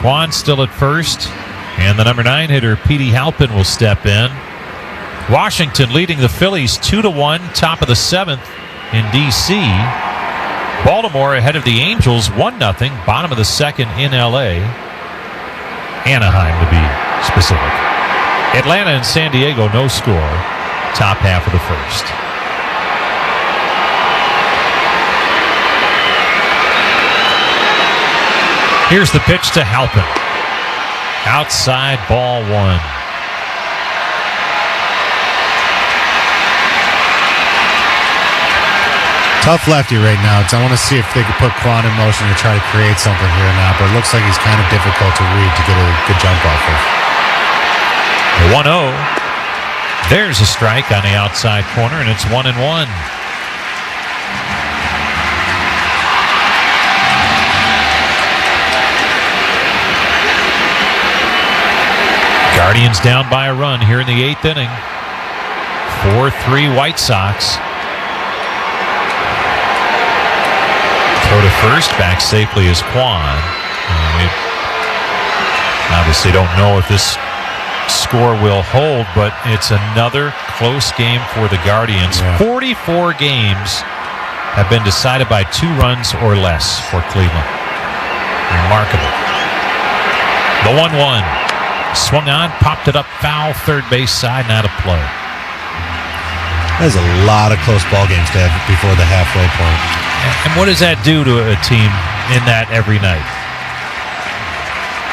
Kwan still at first, and the number 9 hitter, Petey Halpin, will step in. Washington leading the Phillies 2-1, top of the 7th in D.C. Baltimore ahead of the Angels 1-0, bottom of the 2nd in L.A. Anaheim, to be specific. Atlanta and San Diego, no score. Top half of the 1st. Here's the pitch to Halpin. Outside, ball 1. Tough lefty right now. I want to see if they could put Quan in motion to try to create something here now, but it looks like he's kind of difficult to read to get a good jump off of. The 1-0. There's a strike on the outside corner, and it's 1-1. Guardians down by a run here in the 8th inning. 4-3 White Sox. Throw to first, back safely is Quan. We obviously don't know if this score will hold, but it's another close game for the Guardians. 44 games have been decided by 2 runs or less for Cleveland. Remarkable. The 1-1. Swung on, popped it up foul, third base side, and out of play. There's a lot of close ball games to have before the halfway point. And what does that do to a team in that every night?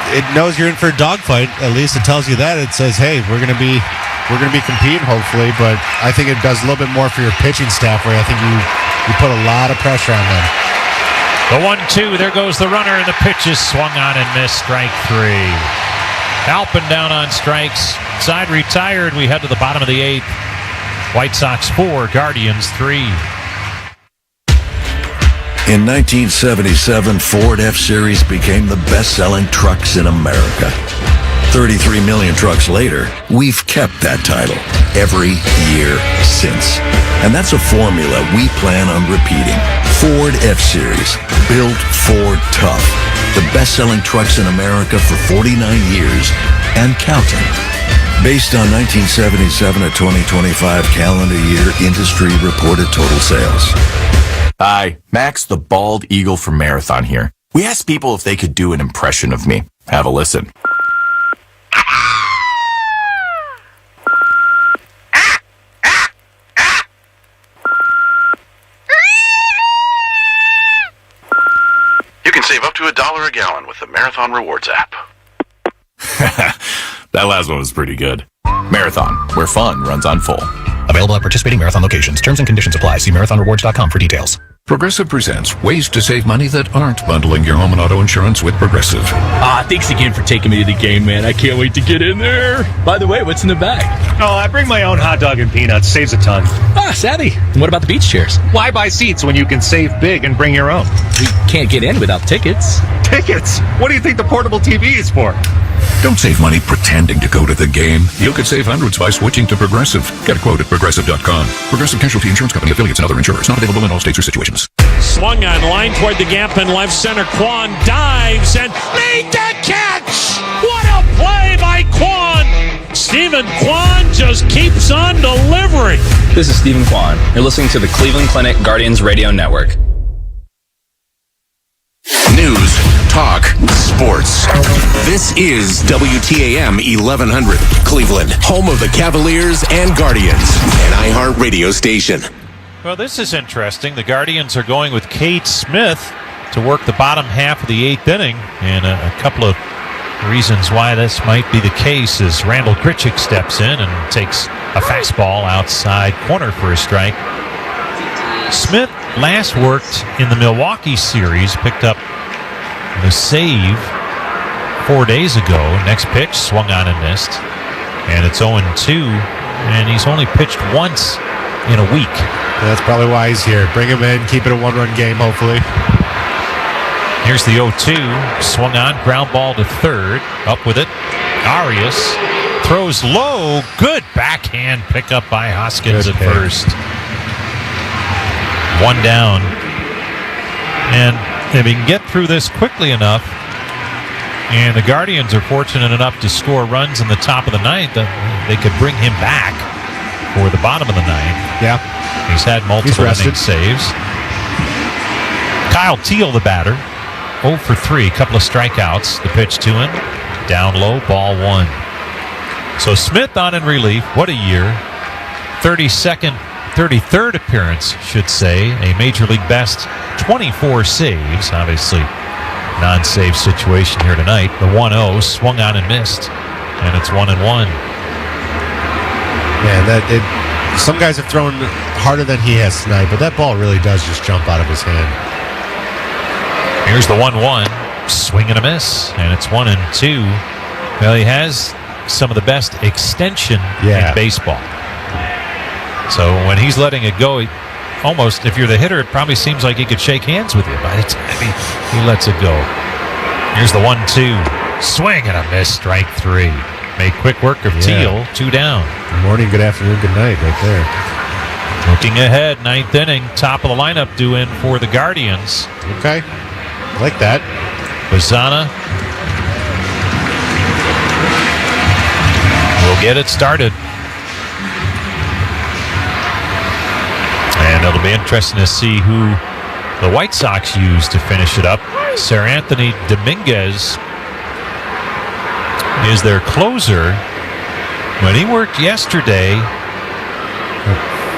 It knows you're in for a dogfight. At least it tells you that. It says, hey, we're gonna be competing, hopefully, but I think it does a little bit more for your pitching staff, where I think you put a lot of pressure on them. The 1-2, there goes the runner, and the pitch is swung on and missed. Strike 3. Alpin down on strikes. Side retired. We head to the bottom of the 8th. White Sox 4, Guardians 3. In 1977, Ford F-Series became the best-selling trucks in America. 33 million trucks later, we've kept that title every year since. And that's a formula we plan on repeating. Ford F-Series, built Ford tough. The best-selling trucks in America for 49 years and counting. Based on 1977 to 2025 calendar year industry reported total sales. Hi, Max the Bald Eagle from Marathon here. We asked people if they could do an impression of me. Have a listen. You can save up to $1 a gallon with the Marathon Rewards app. That last one was pretty good. Marathon, where fun runs on full. Available at participating Marathon locations. Terms and conditions apply. See marathonrewards.com for details. Progressive presents ways to save money that aren't bundling your home and auto insurance with Progressive. Thanks again for taking me to the game, man. I can't wait to get in there. By the way, what's in the bag? Oh, I bring my own hot dog and peanuts. Saves a ton. Savvy. And what about the beach chairs? Why buy seats when you can save big and bring your own? We can't get in without tickets. Tickets? What do you think the portable TV is for? Don't save money pretending to go to the game. You could save hundreds by switching to Progressive. Get a quote at Progressive.com. Progressive Casualty Insurance Company, affiliates, and other insurers. Not available in all states or situations. Swung on, line toward the gap in left center. Quan dives and made the catch! What a play by Quan! Stephen Quan just keeps on delivering. This is Stephen Quan. You're listening to the Cleveland Clinic Guardians Radio Network. News, talk, sports. This is WTAM 1100, Cleveland, home of the Cavaliers and Guardians, an iHeart radio station. Well, this is interesting. The Guardians are going with Cade Smith to work the bottom half of the 8th inning, and a couple of reasons why this might be the case is Randall Grichuk steps in and takes a fastball outside corner for a strike. Smith last worked in the Milwaukee series, picked up the save 4 days ago. Next pitch, swung on and missed. And it's 0-2, and he's only pitched once in a week. That's probably why he's here. Bring him in, keep it a one-run game, hopefully. Here's the 0-2, swung on, ground ball to third. Up with it, Arias throws low. Good backhand pickup by Hoskins at first. One down. And if he can get through this quickly enough, and the Guardians are fortunate enough to score runs in the top of the ninth, they could bring him back for the bottom of the ninth. Yeah. He's had multiple inning saves. Kyle Teal, the batter, 0 for 3, a couple of strikeouts. The pitch to him, down low, ball 1. So Smith on in relief. What a year. 33rd appearance, should say. A Major League best 24 saves. Obviously, non-save situation here tonight. The 1-0 swung on and missed, and it's 1-1. Man, some guys have thrown harder than he has tonight, but that ball really does just jump out of his hand. Here's the 1-1. Swing and a miss, and it's 1-2. Well, he has some of the best extension in baseball. So when he's letting it go, almost, if you're the hitter, it probably seems like he could shake hands with you by the time he lets it go. Here's the 1-2. Swing and a miss, strike 3. Made quick work of Teal, 2 down. Good morning, good afternoon, good night right there. Looking ahead, 9th inning, top of the lineup due in for the Guardians. Okay, like that. Bazzana will get it started. And it'll be interesting to see who the White Sox use to finish it up. Sir Anthony Dominguez is their closer. When he worked yesterday,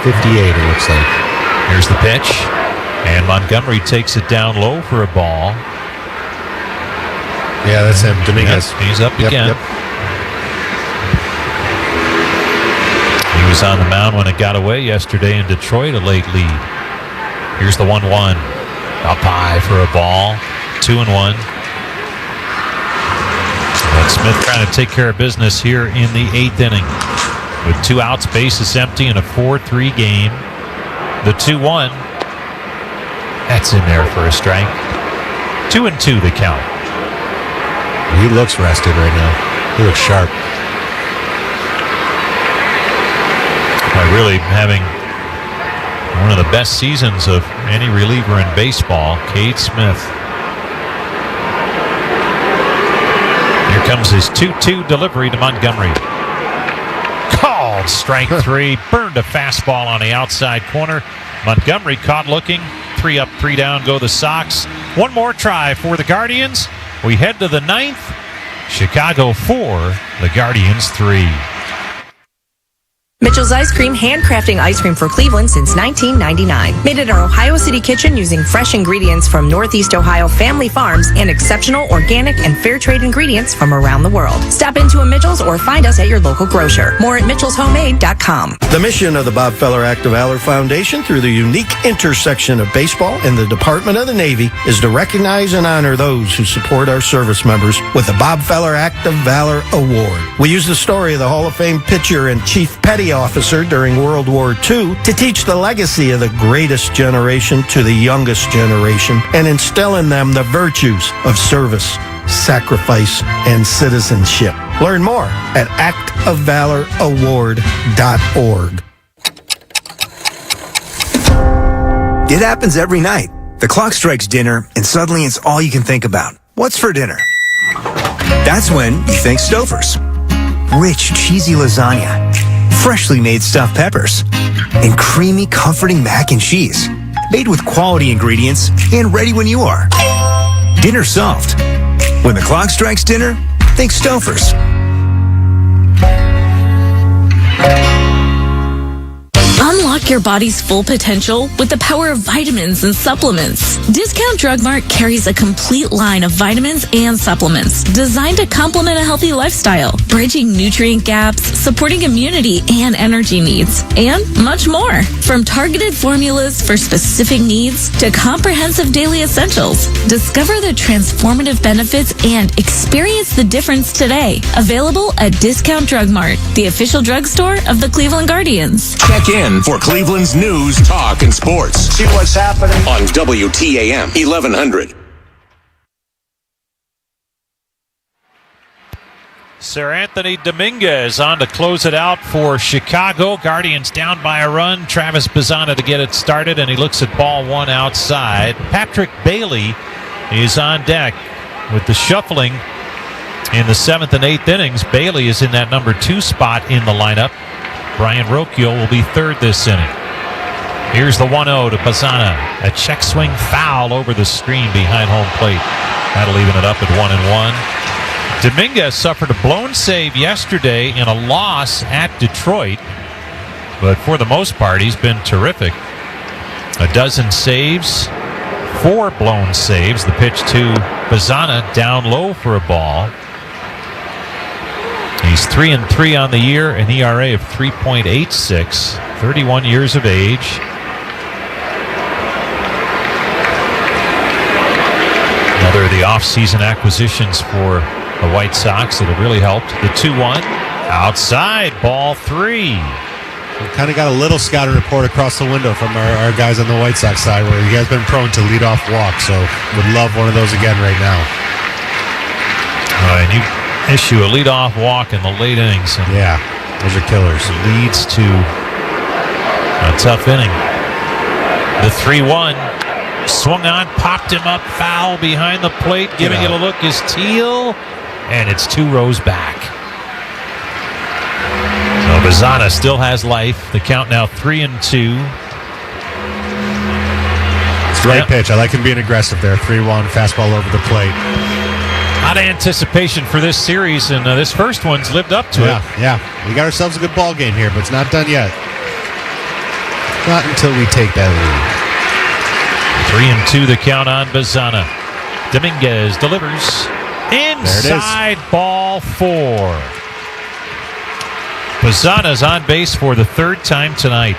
58 it looks like. Here's the pitch. And Montgomery takes it down low for a ball. Yeah, that's him, Dominguez. Yep, he's up again. He was on the mound when it got away yesterday in Detroit, a late lead. Here's the 1-1. Up high for a ball. 2-1. And Smith trying to take care of business here in the 8th inning. With 2 outs, bases empty, in a 4-3 game. The 2-1. That's in there for a strike. 2-2 the count. He looks rested right now. He looks sharp. Really having one of the best seasons of any reliever in baseball, Cade Smith. Here comes his 2-2 delivery to Montgomery. Called strike 3. Burned a fastball on the outside corner. Montgomery caught looking. 3 up, 3 down go the Sox. One more try for the Guardians. We head to the 9th. Chicago 4, the Guardians 3. Mitchell's Ice Cream, handcrafting ice cream for Cleveland since 1999. Made at our Ohio City kitchen using fresh ingredients from Northeast Ohio family farms and exceptional organic and fair trade ingredients from around the world. Stop into a Mitchell's or find us at your local grocer. More at mitchellshomemade.com. The mission of the Bob Feller Act of Valor Foundation, through the unique intersection of baseball and the Department of the Navy, is to recognize and honor those who support our service members with the Bob Feller Act of Valor Award. We use the story of the Hall of Fame pitcher and Chief Petty Officer during World War II to teach the legacy of the greatest generation to the youngest generation and instill in them the virtues of service, sacrifice, and citizenship. Learn more at actofvaloraward.org. It happens every night. The clock strikes dinner, and suddenly it's all you can think about. What's for dinner? That's when you think Stouffer's. Rich, cheesy lasagna, freshly made stuffed peppers, and creamy, comforting mac and cheese. Made with quality ingredients and ready when you are. Dinner solved. When the clock strikes dinner, think Stouffer's. Unlock your body's full potential with the power of vitamins and supplements. Discount Drug Mart carries a complete line of vitamins and supplements designed to complement a healthy lifestyle, bridging nutrient gaps, supporting immunity and energy needs, and much more. From targeted formulas for specific needs to comprehensive daily essentials, discover the transformative benefits and experience the difference today. Available at Discount Drug Mart, the official drugstore of the Cleveland Guardians. Check in for Cleveland's news, talk, and sports. See what's happening on WTAM 1100. Sir Anthony Dominguez on to close it out for Chicago. Guardians down by a run. Travis Bazzana to get it started, and he looks at ball 1 outside. Patrick Bailey is on deck with the shuffling in the 7th and 8th innings. Bailey is in that number 2 spot in the lineup. Brian Rocchio will be 3rd this inning. Here's the 1-0 to Bazzana. A check swing foul over the screen behind home plate. That'll even it up at 1-1. Dominguez suffered a blown save yesterday in a loss at Detroit, but for the most part, he's been terrific. A dozen saves, 4 blown saves. The pitch to Bazzana down low for a ball. He's 3-3 on the year, an ERA of 3.86, 31 years of age. Another of the offseason acquisitions for the White Sox that have really helped. The 2-1. Outside, ball 3. We kind of got a little scouting report across the window from our guys on the White Sox side where he has been prone to leadoff walk, so would love one of those again right now. And you issue a leadoff walk in the late innings. And yeah, those are killers. Leads to a tough inning. The 3-1. Swung on, popped him up, foul behind the plate, giving it a look is Teal, and it's 2 rows back. So Bazana still has life. The count now 3-2. It's the right pitch. I like him being aggressive there. 3-1, fastball over the plate. A lot of anticipation for this series, and this first one's lived up to it. Yeah, we got ourselves a good ball game here, but it's not done yet. Not until we take that lead. 3-2 the count on Bazana. Dominguez delivers. Inside, ball 4. Bazana's on base for the 3rd time tonight.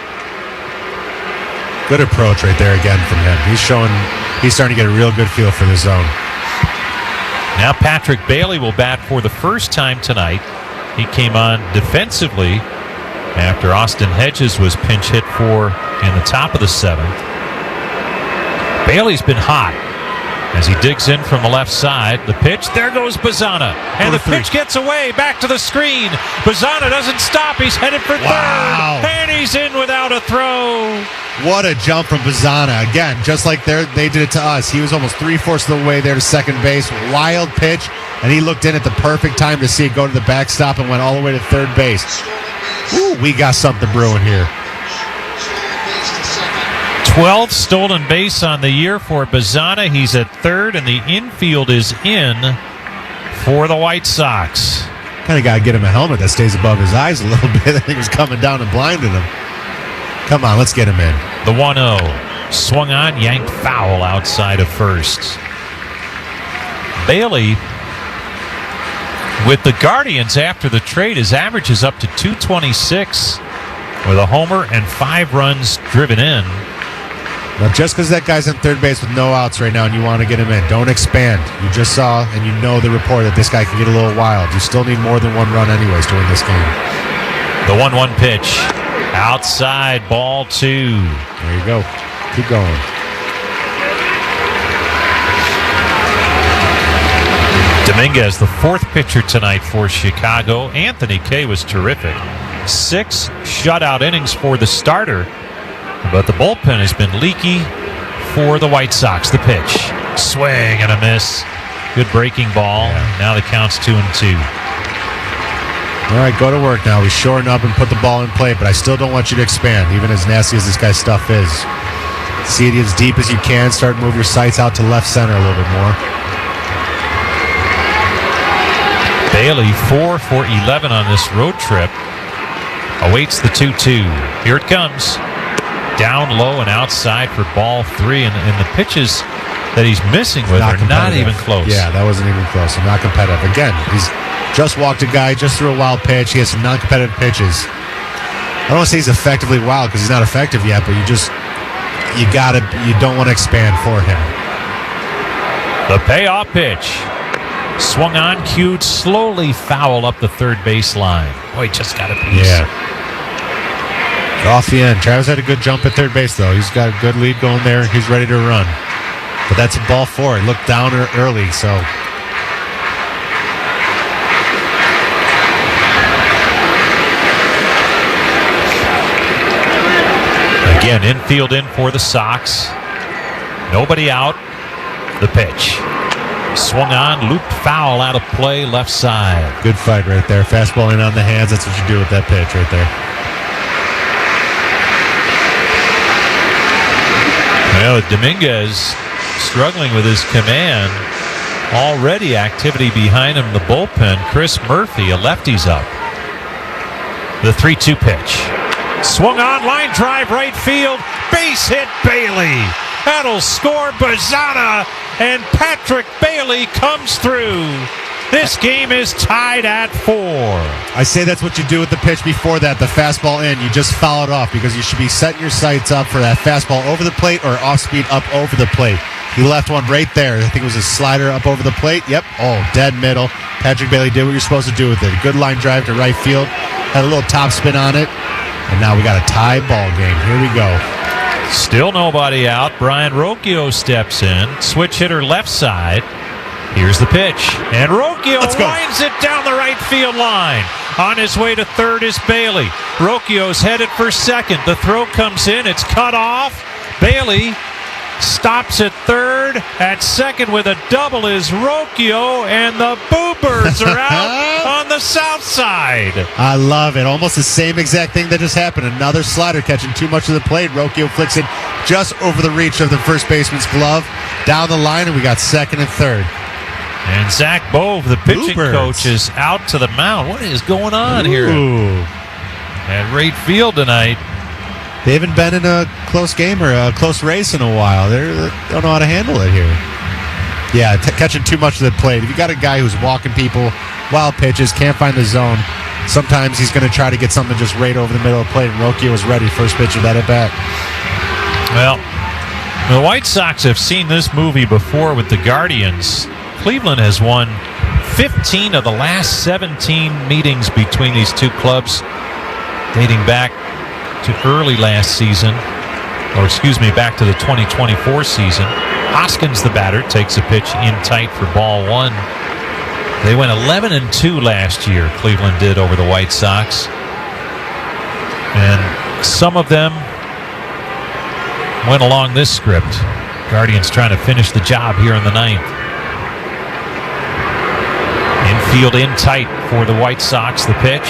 Good approach right there again from him. He's starting to get a real good feel for the zone. Now Patrick Bailey will bat for the first time tonight. He came on defensively after Austin Hedges was pinch hit for in the top of the 7th. Bailey's been hot as he digs in from the left side. The pitch, there goes Bazana. And the pitch gets away, back to the screen. Bazana doesn't stop, he's headed for third. And he's in without a throw. What a jump from Bazana. Again, just like they did it to us. He was almost 3/4 of the way there to second base. Wild pitch, and he looked in at the perfect time to see it go to the backstop and went all the way to third base. Ooh, we got something brewing here. 12th stolen base on the year for Bazana. He's at third, and the infield is in for the White Sox. Kind of got to get him a helmet that stays above his eyes a little bit. I think he was coming down and blinding him. Come on, let's get him in. The 1-0. Swung on, yanked foul outside of first. Bailey, with the Guardians after the trade, his average is up to 226 with a homer and 5 runs driven in. Now, just because that guy's on third base with no outs right now and you want to get him in, don't expand. You just saw and you know the report that this guy can get a little wild. You still need more than 1 run anyways to win this game. The 1-1 pitch. Outside, ball 2. There you go. Keep going. Dominguez, the 4th pitcher tonight for Chicago. Anthony Kay was terrific. 6 shutout innings for the starter. But the bullpen has been leaky for the White Sox. The pitch. Swing and a miss. Good breaking ball. Yeah. Now the count's 2-2. All right, go to work now. We shorten up and put the ball in play, but I still don't want you to expand, even as nasty as this guy's stuff is. See it as deep as you can. Start to move your sights out to left center a little bit more. Bailey, 4 for 11 on this road trip. Awaits the 2-2. Here it comes. Down low and outside for ball 3, and the pitches that he's missing with are not even close. Yeah, that wasn't even close. Not competitive. Again, he's just walked a guy, just threw a wild pitch. He has some non-competitive pitches. I don't want to say he's effectively wild because he's not effective yet, but you don't want to expand for him. The payoff pitch. Swung on, cued, slowly foul up the third baseline. Boy, just got a piece. Yeah. Off the end. Travis had a good jump at third base, though. He's got a good lead going there. He's ready to run. But that's a ball 4. It looked down early, so. Again, infield in for the Sox. Nobody out. The pitch. Swung on, looped foul out of play, left side. Good fight right there. Fastball in on the hands. That's what you do with that pitch right there. Well, Dominguez struggling with his command. Already activity behind him, the bullpen. Chris Murphy, a lefty's up. The 3-2 pitch. Swung on, line drive, right field. Base hit, Bailey. That'll score Bazana, and Patrick Bailey comes through. This game is tied at 4. I say that's what you do with the pitch before that, the fastball in. You just foul it off because you should be setting your sights up for that fastball over the plate or off speed up over the plate. He left one right there. I think it was a slider up over the plate. Yep. Oh, dead middle. Patrick Bailey did what you're supposed to do with it. A good line drive to right field. Had a little top spin on it. And now we got a tie ball game. Here we go. Still nobody out. Brian Rocchio steps in. Switch hitter left side. Here's the pitch. And Rocchio winds it down the right field line. On his way to third is Bailey. Rocchio's headed for second. The throw comes in. It's cut off. Bailey stops at third. At second with a double is Rocchio, and the Boo Birds are out on the south side. I love it. Almost the same exact thing that just happened. Another slider catching too much of the plate. Rocchio flicks it just over the reach of the first baseman's glove. Down the line, and we got second and third. And Zach Bove, the pitching coach, is out to the mound. What is going on here at right field tonight? They haven't been in a close game or a close race in a while. They don't know how to handle it here. Yeah, catching too much of the plate. If you got a guy who's walking people, wild pitches, can't find the zone, sometimes he's going to try to get something just right over the middle of the plate, and Rocchio was ready first pitch of that at bat. Well, the White Sox have seen this movie before with the Guardians. Cleveland has won 15 of the last 17 meetings between these two clubs, dating back to early last season, back to the 2024 season. Hoskins, the batter, takes a pitch in tight for ball one. They went 11-2 last year, Cleveland did, over the White Sox. And some of them went along this script. Guardians trying to finish the job here in the ninth. Infield in tight for the White Sox. The pitch,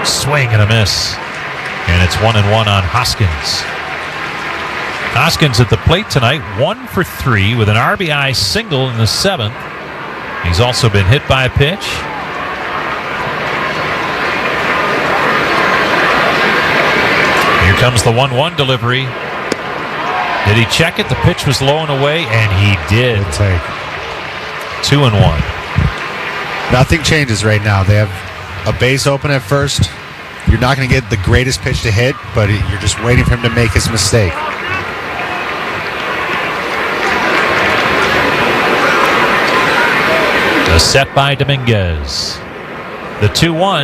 swing and a miss. And it's 1-1 on Hoskins. Hoskins at the plate tonight, 1 for 3 with an RBI single in the 7th. He's also been hit by a pitch. Here comes the 1-1 delivery. Did he check it? The pitch was low and away, and he did. Good take. 2-1. Nothing changes right now. They have a base open at first. You're not going to get the greatest pitch to hit, but you're just waiting for him to make his mistake. A set by Dominguez. The 2-1.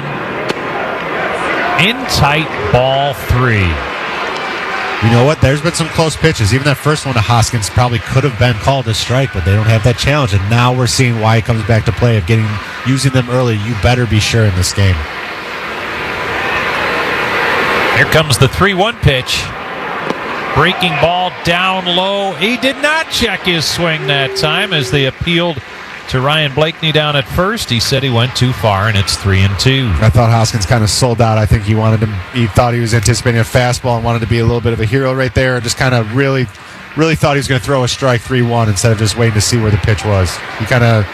In tight, ball 3. You know what? There's been some close pitches. Even that first one to Hoskins probably could have been called a strike, but they don't have that challenge. And now we're seeing why it comes back to play of using them early. You better be sure in this game. Here comes the 3-1 pitch. Breaking ball down low. He did not check his swing that time as they appealed to Ryan Blakeney down at first. He said he went too far, and it's 3-2. I thought Hoskins kind of sold out. I think he thought he was anticipating a fastball and wanted to be a little bit of a hero right there. Just kind of really thought he was going to throw a strike 3-1 instead of just waiting to see where the pitch was. He kind of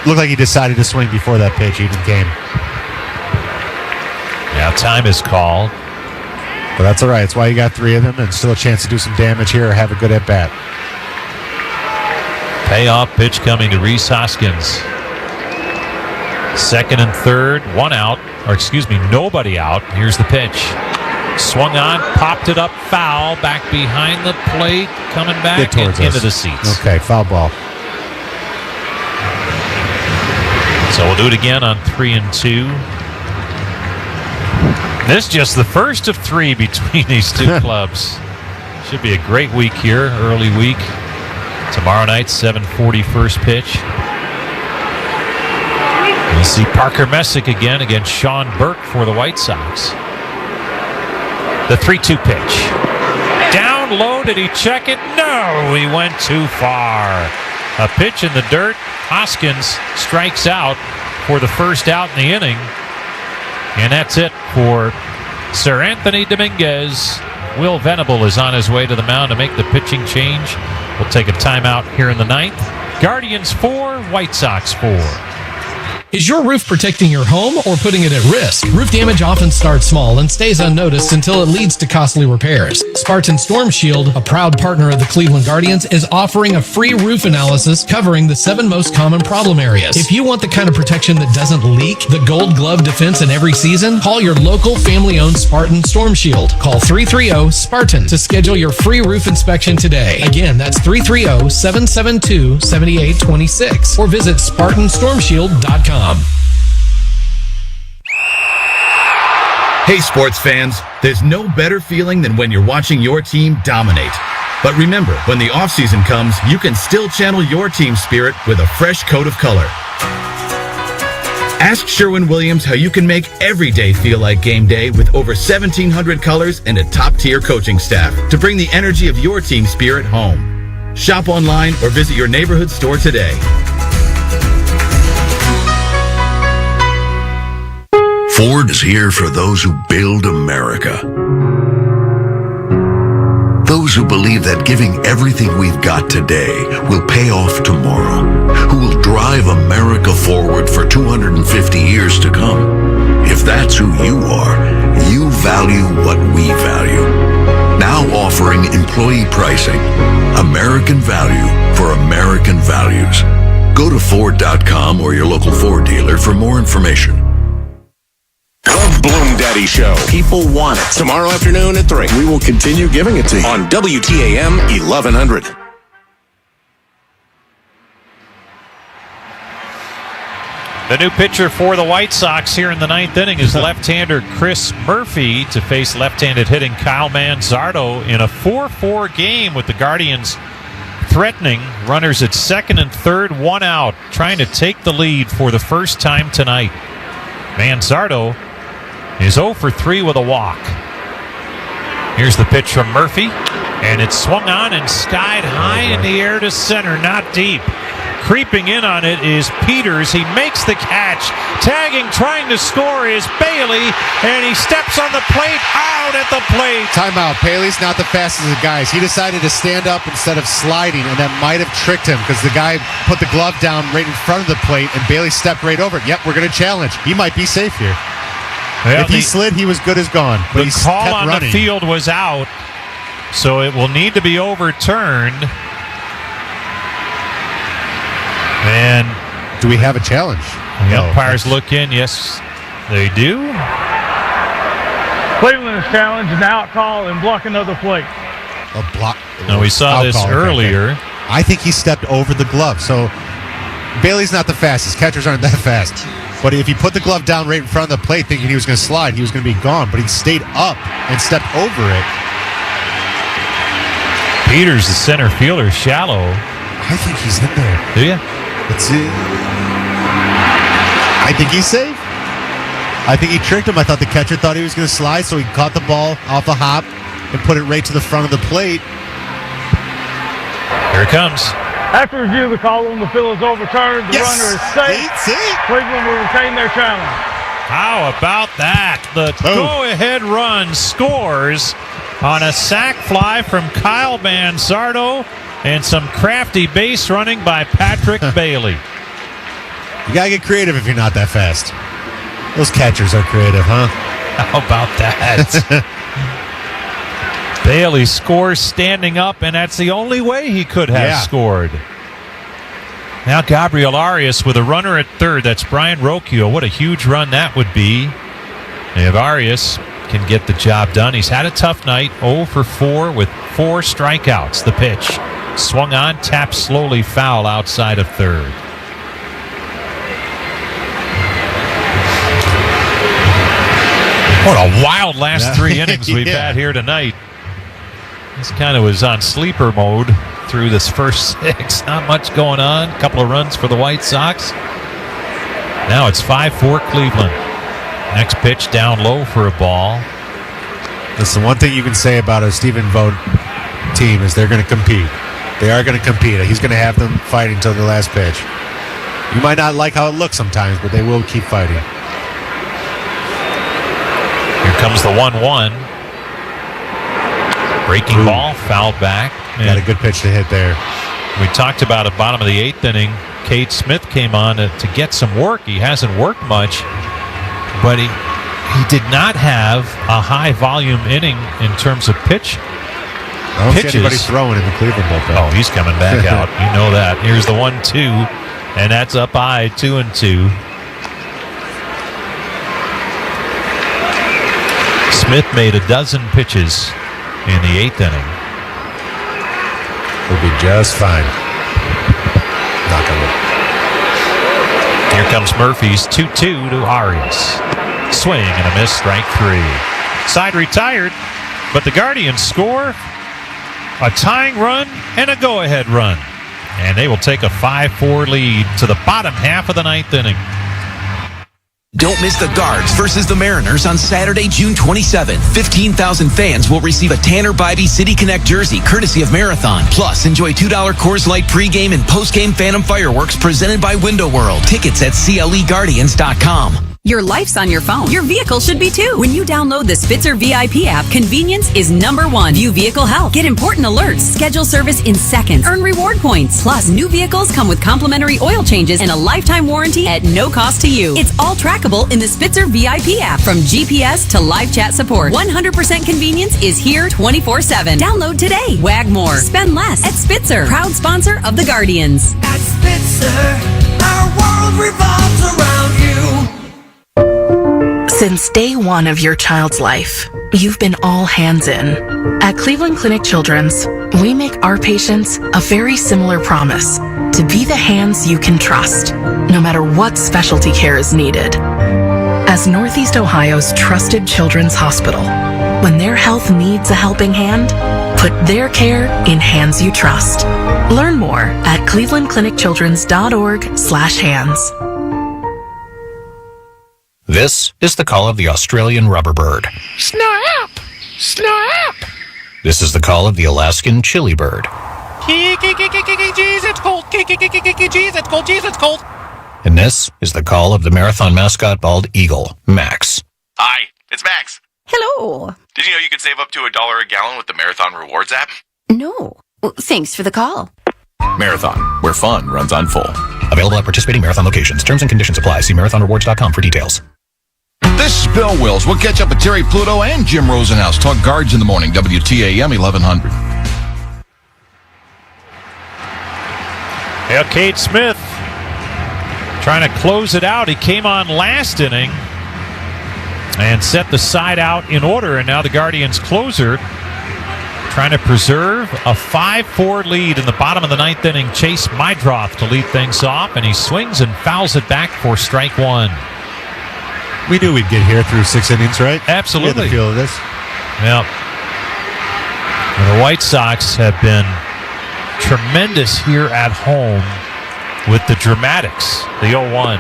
looked like he decided to swing before that pitch even came. Now time is called. But that's all right. That's why you got 3 of them and still a chance to do some damage here or have a good at-bat. Payoff pitch coming to Rhys Hoskins. Second and third, nobody out. Here's the pitch. Swung on, popped it up, foul, back behind the plate, coming back into the seats. Okay, foul ball. So we'll do it again on 3-2. This is just the first of 3 between these two clubs. Should be a great week here, early week. Tomorrow night, 7:40 first pitch. We'll see Parker Messick again against Sean Burke for the White Sox. The 3-2 pitch. Down low, did he check it? No, he went too far. A pitch in the dirt. Hoskins strikes out for the first out in the inning. And that's it for Sir Anthony Dominguez. Will Venable is on his way to the mound to make the pitching change. We'll take a timeout here in the ninth. Guardians 4, White Sox 4. Is your roof protecting your home or putting it at risk? Roof damage often starts small and stays unnoticed until it leads to costly repairs. Spartan Storm Shield, a proud partner of the Cleveland Guardians, is offering a free roof analysis covering the 7 most common problem areas. If you want the kind of protection that doesn't leak, the gold glove defense in every season, call your local family-owned Spartan Storm Shield. Call 330-SPARTAN to schedule your free roof inspection today. Again, that's 330-772-7826 or visit SpartanStormShield.com. Hey sports fans, there's no better feeling than when you're watching your team dominate. But remember, when the offseason comes, you can still channel your team spirit with a fresh coat of color. Ask Sherwin-Williams how you can make every day feel like game day with over 1,700 colors and a top-tier coaching staff to bring the energy of your team spirit home. Shop online or visit your neighborhood store today. Ford is here for those who build America. Those who believe that giving everything we've got today will pay off tomorrow. Who will drive America forward for 250 years to come. If that's who you are, you value what we value. Now offering employee pricing. American value for American values. Go to Ford.com or your local Ford dealer for more information. The Bloom Daddy Show. People want it. Tomorrow afternoon at 3. We will continue giving it to you on WTAM 1100. The new pitcher for the White Sox here in the 9th inning is left-hander Chris Murphy to face left-handed hitting Kyle Manzardo in a 4-4 game with the Guardians threatening runners at second and third, 1 out, trying to take the lead for the first time tonight. Manzardo is 0 for 3 with a walk. Here's the pitch from Murphy, and it's swung on and skied high in the air to center, not deep. Creeping in on it is Peters. He makes the catch. Tagging, trying to score is Bailey, and he steps on the plate, out at the plate. Timeout. Bailey's not the fastest of the guys. He decided to stand up instead of sliding, and that might have tricked him because the guy put the glove down right in front of the plate, and Bailey stepped right over it. Yep, we're going to challenge. He might be safe here. Well, if he slid, he was good as gone. But the call on the field was out, so it will need to be overturned. And do we have a challenge? The umpires look in. Yes, they do. Cleveland is challenged, an out call and blocking of the plate. A block. No, we saw this earlier. Okay. I think he stepped over the glove. So Bailey's not the fastest. Catchers aren't that fast. But if he put the glove down right in front of the plate thinking he was going to slide, he was going to be gone. But he stayed up and stepped over it. Peters, the center fielder, shallow. I think he's in there. Do you? Let's see. I think he's safe. I think he tricked him. I thought the catcher thought he was going to slide, so he caught the ball off a hop and put it right to the front of the plate. Here it comes. After review of the call on the field is overturned. The runner is safe. Cleveland will retain their challenge. How about that? The go-ahead run scores on a sac fly from Kyle Manzardo and some crafty base running by Patrick Bailey. You got to get creative if you're not that fast. Those catchers are creative, huh? How about that? Bailey scores standing up, and that's the only way he could have scored. Now Gabriel Arias with a runner at third. That's Brian Rocchio. What a huge run that would be. If Arias can get the job done. He's had a tough night. 0 for 4 with 4 strikeouts. The pitch. Swung on, tapped slowly foul outside of third. What a wild last 3 innings we've had here tonight. This kind of was on sleeper mode through this first 6. Not much going on. A couple of runs for the White Sox. Now it's 5-4 Cleveland. Next pitch down low for a ball. Listen, one thing you can say about a Stephen Vogt team is they're going to compete. They are going to compete. He's going to have them fighting until the last pitch. You might not like how it looks sometimes, but they will keep fighting. Here comes the 1-1. Breaking ball, fouled back. Got a good pitch to hit there. We talked about at bottom of the 8th inning, Cade Smith came on to get some work. He hasn't worked much, but he did not have a high volume inning in terms of pitches. I don't see anybody throwing in the Cleveland bullpen. Oh, he's coming back out. You know that. Here's the 1-2, and that's up high, 2-2. Smith made a dozen pitches in the 8th inning. He'll be just fine. Knock on wood. Here comes Murphy's 2-2 to Arias. Swing and a miss, strike 3. Side retired, but the Guardians score a tying run and a go-ahead run. And they will take a 5-4 lead to the bottom half of the 9th inning. Don't miss the Guards versus the Mariners on Saturday, June 27th. 15,000 fans will receive a Tanner Bybee City Connect jersey courtesy of Marathon. Plus, enjoy $2 Coors Light pregame and postgame Phantom fireworks presented by Window World. Tickets at CLEGuardians.com. Your life's on your phone. Your vehicle should be too. When you download the Spitzer VIP app, convenience is #1. View vehicle health. Get important alerts. Schedule service in seconds. Earn reward points. Plus, new vehicles come with complimentary oil changes and a lifetime warranty at no cost to you. It's all trackable in the Spitzer VIP app. From GPS to live chat support, 100% convenience is here 24/7. Download today. Wag more. Spend less at Spitzer. Proud sponsor of the Guardians. At Spitzer, our world revolves around you. Since day one of your child's life, you've been all hands in. At Cleveland Clinic Children's, we make our patients a very similar promise: to be the hands you can trust, no matter what specialty care is needed. As Northeast Ohio's trusted children's hospital, when their health needs a helping hand, put their care in hands you trust. Learn more at clevelandclinicchildrens.org/hands. This is the call of the Australian rubberbird. Snap! Snap! This is the call of the Alaskan chili bird. Jeez, it's cold. Jeez, it's cold. Jeez, it's cold. And this is the call of the marathon mascot bald eagle, Max. Hi, it's Max. Hello. Did you know you could save up to $1 a gallon with the Marathon Rewards app? No. Thanks for the call. Marathon, where fun runs on full. Available at participating marathon locations. Terms and conditions apply. See marathonrewards.com for details. This is Bill Wills. We'll catch up with Terry Pluto and Jim Rosenhaus. Talk Guards in the morning. WTAM 1100. Yeah, Cade Smith trying to close it out. He came on last inning and set the side out in order. And now the Guardians closer trying to preserve a 5-4 lead in the bottom of the 9th inning. Chase Mydroth to lead things off, and he swings and fouls it back for strike 1. We knew we'd get here through 6 innings, right? Absolutely. We had the feel of this. Yeah. And the White Sox have been tremendous here at home with the dramatics. The 0-1.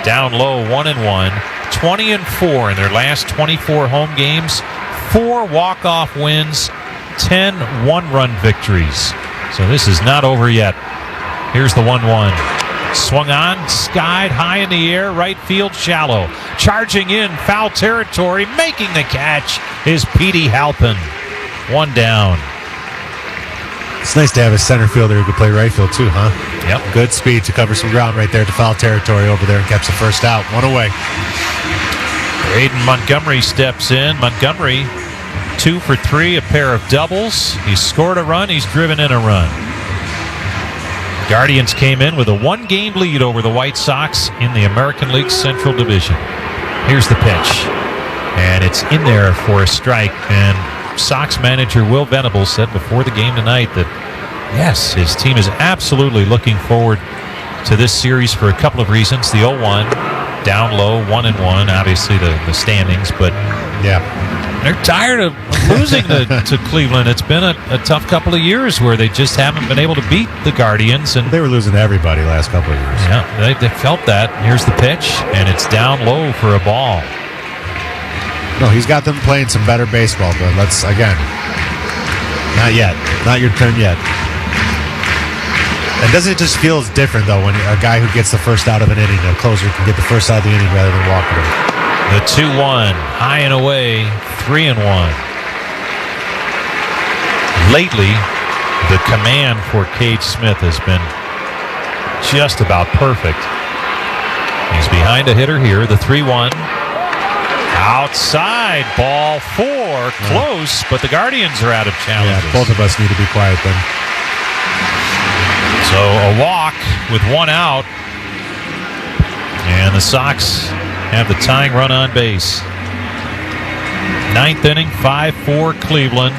Down low, 1-1. 20-4 in their last 24 home games. 4 walk-off wins. 10 one-run victories. So this is not over yet. Here's the 1-1. Swung on, skied high in the air, right field shallow. Charging in, foul territory, making the catch is Petey Halpin. 1 down. It's nice to have a center fielder who could play right field too, huh? Yep. Good speed to cover some ground right there to foul territory over there and catch the first out. 1 away. Aiden Montgomery steps in. Montgomery 2 for 3, a pair of doubles. He's scored a run. He's driven in a run. Guardians came in with a 1-game lead over the White Sox in the American League Central Division. Here's the pitch. And it's in there for a strike. And Sox manager Will Venables said before the game tonight that, yes, his team is absolutely looking forward to this series for a couple of reasons. The 0-1, down low, 1-1, obviously the standings, but yeah, they're tired of losing to Cleveland. It's been a tough couple of years where they just haven't been able to beat the Guardians. And they were losing to everybody last couple of years. Yeah, they felt that. Here's the pitch, and it's down low for a ball. No, he's got them playing some better baseball, but let's, again, not yet. Not your turn yet. And doesn't it just feel different, though, when a guy who gets the first out of an inning, a closer, can get the first out of the inning rather than walking him? The 2-1, high and away, 3-1. Lately, The command for Cade Smith has been just about perfect. He's behind a hitter here, the 3-1. Outside, ball 4, close, but the Guardians are out of challenges. Yeah, both of us need to be quiet then. So a walk with 1 out, and the Sox have the tying run on base. 9th inning, 5-4 Cleveland.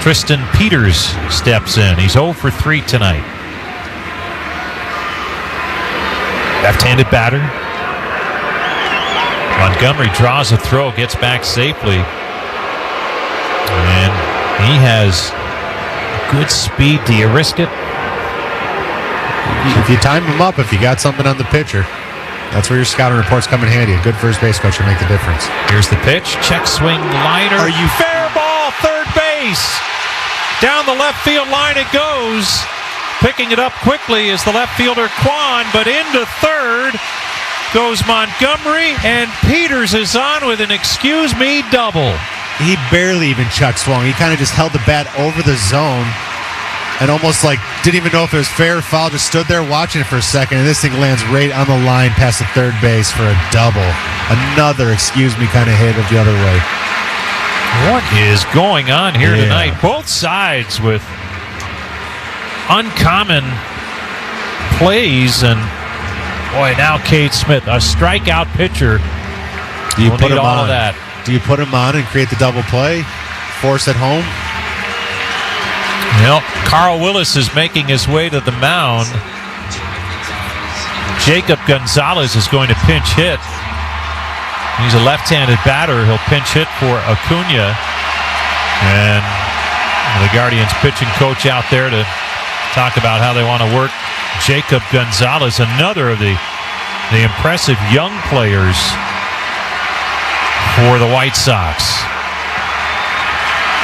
Tristan Peters steps in. He's 0 for 3 tonight. Left-handed batter. Montgomery draws a throw, gets back safely. And he has good speed. Do you risk it? If you time him up, if you got something on the pitcher, that's where your scouting reports come in handy. A good first base coach will make the difference. Here's the pitch. Check swing liner. Are you fair ball, third base. Down the left field line it goes. Picking it up quickly is the left fielder Quan, but into third goes Montgomery, and Peters is on with an excuse me double. He barely even chuck swung. He kind of just held the bat over the zone and almost like didn't even know if it was fair or foul, just stood there watching it for a second, and this thing lands right on the line past the third base for a double. Another excuse me kind of hit of the other way. What is going on here tonight? Both sides with uncommon plays, and boy, now Cade Smith, a strikeout pitcher. Do you put him all on? Of that. Do you put him on and create the double play? Force at home? Well, Carl Willis is making his way to the mound. Jacob Gonzalez is going to pinch hit. He's a left-handed batter. He'll pinch hit for Acuna. And the Guardians pitching coach out there to talk about how they want to work Jacob Gonzalez, another of the impressive young players for the White Sox.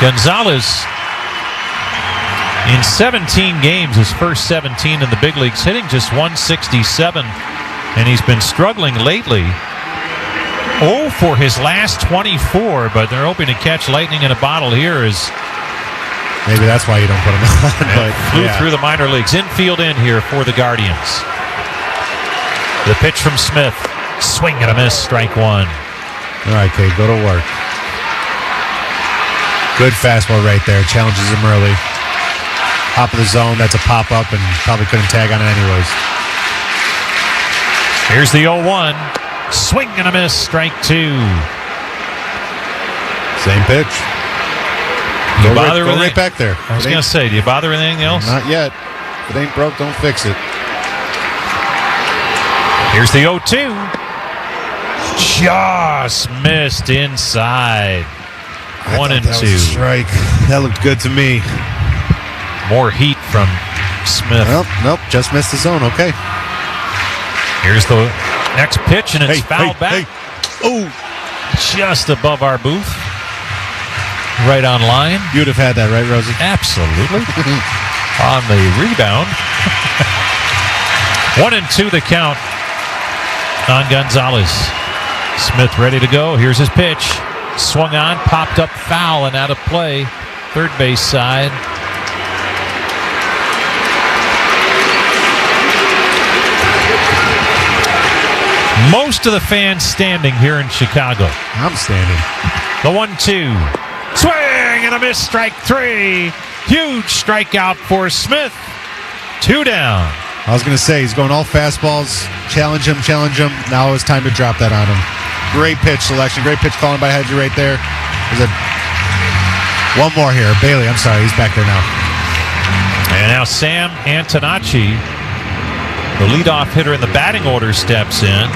Gonzalez, in 17 games, his first 17 in the big leagues, hitting just 167, and he's been struggling lately. 0 for his last 24, but they're hoping to catch lightning in a bottle here as maybe that's why you don't put him on. But flew through the minor leagues. Infield in here for the Guardians. The pitch from Smith. Swing and a miss, strike 1. All right, Cade, go to work. Good fastball right there. Challenges him early. Top of the zone, that's a pop-up, and probably couldn't tag on it anyways. Here's the 0-1. Swing and a miss, strike 2. Same pitch. You bother with right back there. I was going to say, do you bother with anything else? Not yet. If it ain't broke, don't fix it. Here's the 0-2. Just missed inside. 1 and 2. That was a strike. That looked good to me. More heat from Smith. Nope. Just missed the zone. Okay. Here's the next pitch, and it's fouled back. Oh, just above our booth. Right on line. You'd have had that, right, Rosie? Absolutely. On the rebound. 1 and 2 the count on Gonzalez. Smith ready to go. Here's his pitch. Swung on, popped up foul and out of play. Third base side. Most of the fans standing here in Chicago. I'm standing. The 1-2. Swing and a miss, strike 3. Huge strikeout for Smith. 2 down. I was going to say, he's going all fastballs. Challenge him. Now it's time to drop that on him. Great pitch selection. Great pitch calling by Hedgie right there. There's one more here. Bailey, I'm sorry. He's back there now. And now Sam Antonacci, the leadoff hitter in the batting order, steps in.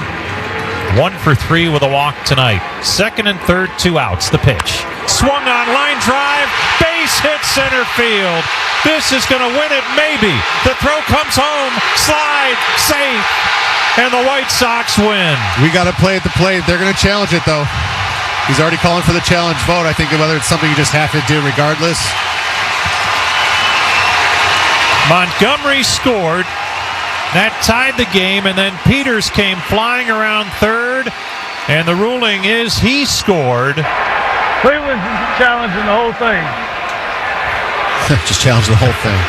1 for 3 with a walk tonight. Second and third, 2 outs. The pitch. Swung on, line drive. Base hit center field. This is going to win it, maybe. The throw comes home. Slide, safe. And the White Sox win. We got to play at the plate. They're going to challenge it, though. He's already calling for the challenge vote. I think whether it's something you just have to do regardless. Montgomery scored. That tied the game, and then Peters came flying around third, and the ruling is he scored. Cleveland's challenging the whole thing. Just challenge the whole thing.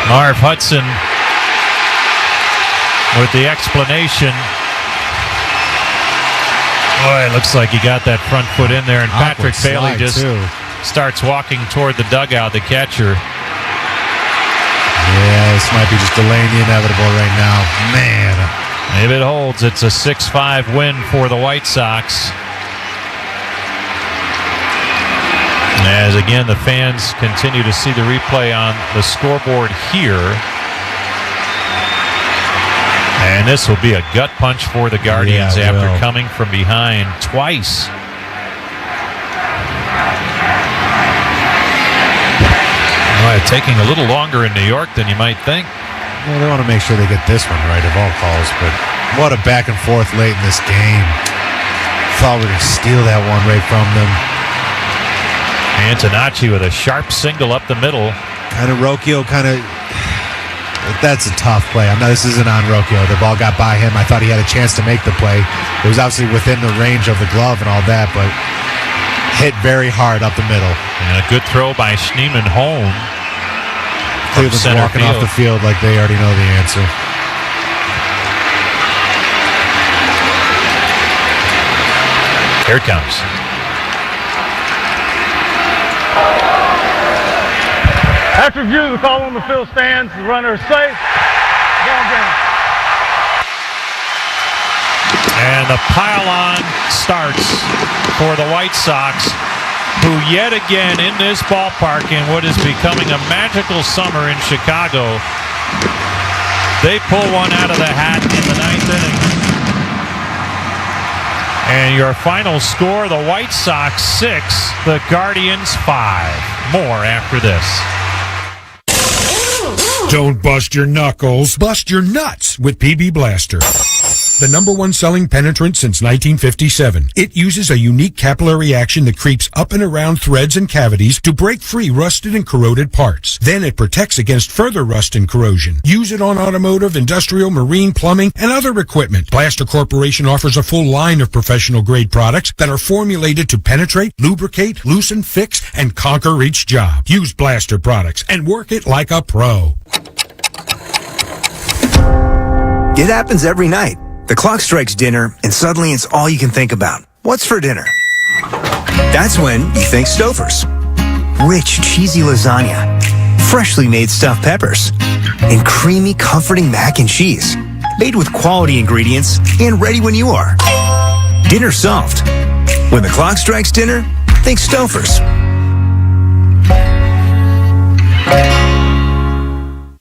Marv Hudson with the explanation. Boy, it looks like he got that front foot in there, and Patrick Bailey just starts walking toward the dugout, the catcher. Yeah, this might be just delaying the inevitable right now. Man. If it holds, it's a 6-5 win for the White Sox. As again, the fans continue to see the replay on the scoreboard here. And this will be a gut punch for the Guardians after coming from behind twice. Well, taking a little longer in New York than you might think. Well, they want to make sure they get this one right of all calls, but what a back and forth late in this game. Thought we were going to steal that one right from them. Antonacci with a sharp single up the middle. Rocchio that's a tough play. This isn't on Rocchio. The ball got by him. I thought he had a chance to make the play. It was obviously within the range of the glove and all that, but hit very hard up the middle. And a good throw by Schneemann home. Cleveland's walking off the field like they already know the answer. Here it comes. After review of the call on the field stands, the runner is safe. Ball game. And the pile-on starts for the White Sox, who yet again in this ballpark in what is becoming a magical summer in Chicago, they pull one out of the hat in the ninth inning. And your final score, the White Sox 6, the Guardians 5. More after this. Don't bust your knuckles, bust your nuts with PB Blaster. The #1 selling penetrant since 1957. It uses a unique capillary action that creeps up and around threads and cavities to break free rusted and corroded parts. Then it protects against further rust and corrosion. Use it on automotive, industrial, marine, plumbing, and other equipment. Blaster Corporation offers a full line of professional-grade products that are formulated to penetrate, lubricate, loosen, fix, and conquer each job. Use Blaster products and work it like a pro. It happens every night. The clock strikes dinner, and suddenly it's all you can think about. What's for dinner? That's when you think Stouffer's. Rich, cheesy lasagna, freshly made stuffed peppers, and creamy, comforting mac and cheese. Made with quality ingredients and ready when you are. Dinner solved. When the clock strikes dinner, think Stouffer's.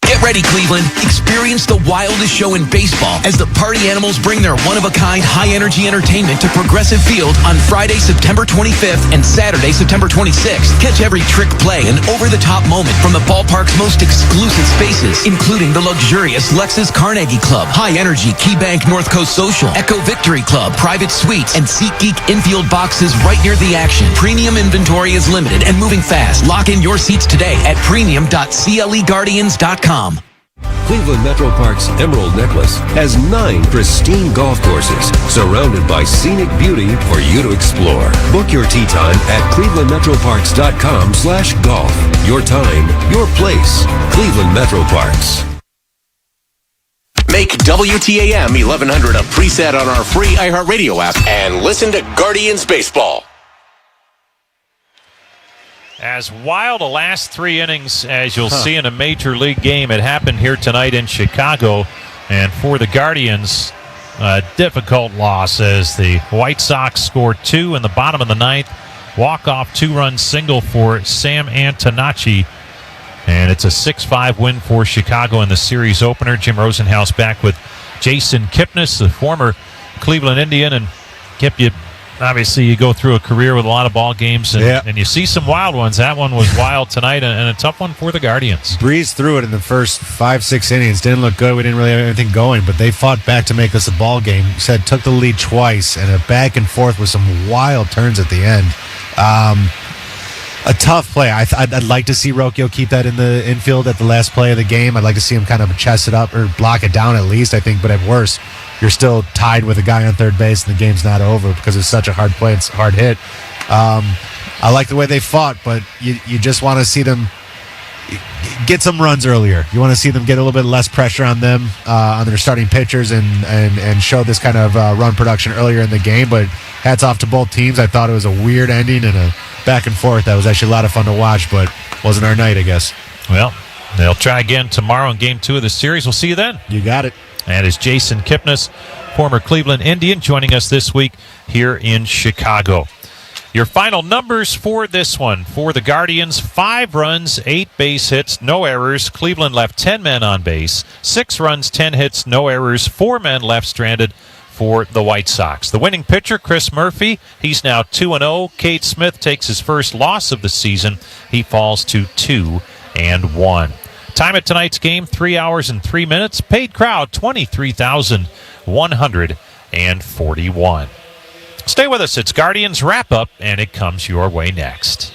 Get ready, Cleveland. Experience the wildest show in baseball as the Party Animals bring their one-of-a-kind, high-energy entertainment to Progressive Field on Friday, September 25th and Saturday, September 26th. Catch every trick play and over-the-top moment from the ballpark's most exclusive spaces, including the luxurious Lexus Carnegie Club, high-energy KeyBank North Coast Social, Echo Victory Club, private suites, and SeatGeek infield boxes right near the action. Premium inventory is limited and moving fast. Lock in your seats today at premium.cleguardians.com. Cleveland Metro Park's Emerald Necklace has 9 pristine golf courses surrounded by scenic beauty for you to explore. Book your tee time at clevelandmetroparks.com/golf. Your time, your place. Cleveland Metro Parks. Make WTAM 1100 a preset on our free iHeartRadio app and listen to Guardians Baseball. As wild a last 3 innings as you'll see in a major league game. It happened here tonight in Chicago. And for the Guardians, a difficult loss as the White Sox scored 2 in the bottom of the ninth. Walk-off 2-run single for Sam Antonacci. And it's a 6-5 win for Chicago in the series opener. Jim Rosenhaus back with Jason Kipnis, the former Cleveland Indian. And Kip, obviously, you go through a career with a lot of ball games, and you see some wild ones. That one was wild tonight, and a tough one for the Guardians. Breezed through it in the first 5-6 innings. Didn't look good. We didn't really have anything going, but they fought back to make this a ball game. You said took the lead twice, and a back and forth with some wild turns at the end. A tough play. I'd like to see Rocchio keep that in the infield at the last play of the game. I'd like to see him kind of chest it up or block it down at least, I think, but at worst, you're still tied with a guy on third base and the game's not over because it's such a hard play. It's a hard hit. I like the way they fought, but you just want to see them get some runs earlier. You want to see them get a little bit less pressure on them, on their starting pitchers, and show this kind of run production earlier in the game. But hats off to both teams. I thought it was a weird ending and a back and forth that was actually a lot of fun to watch, but wasn't our night, I guess. Well, they'll try again tomorrow in Game 2 of the series. We'll see you then. You got it. And is Jason Kipnis, former Cleveland Indian, joining us this week here in Chicago. Your final numbers for this one. For the Guardians, 5 runs, 8 base hits, no errors. Cleveland left 10 men on base. 6 runs, 10 hits, no errors. 4 men left stranded for the White Sox. The winning pitcher, Chris Murphy, he's now 2-0. Cade Smith takes his first loss of the season. He falls to 2-1. Time at tonight's game, 3 hours and 3 minutes. Paid crowd, 23,141. Stay with us. It's Guardians Wrap-Up, and it comes your way next.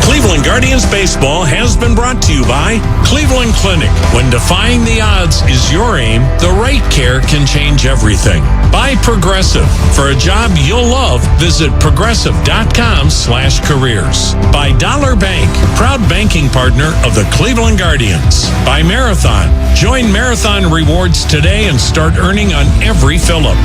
Cleveland Guardians Baseball has been brought to you by Cleveland Clinic. When defying the odds is your aim, the right care can change everything. By Progressive. For a job you'll love, visit progressive.com/careers. By Dollar Bank, proud banking partner of the Cleveland Guardians. By Marathon. Join Marathon Rewards today and start earning on every fill-up.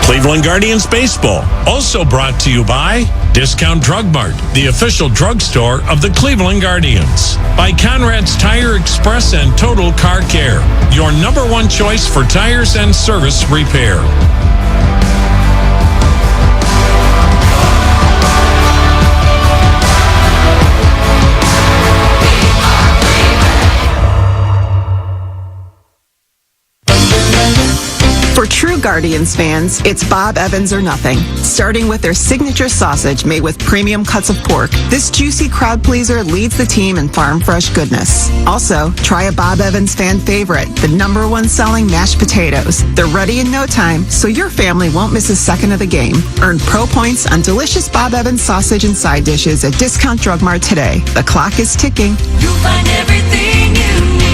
Cleveland Guardians Baseball, also brought to you by Discount Drug Mart, the official drugstore of the Cleveland Guardians. By Conrad's Tire Express and Total Car Care, your #1 choice for tires and service repair. For true Guardians fans, it's Bob Evans or nothing. Starting with their signature sausage made with premium cuts of pork, this juicy crowd pleaser leads the team in farm fresh goodness. Also, try a Bob Evans fan favorite, the #1 selling mashed potatoes. They're ready in no time, so your family won't miss a second of the game. Earn pro points on delicious Bob Evans sausage and side dishes at Discount Drug Mart today. The clock is ticking. You'll find everything you need.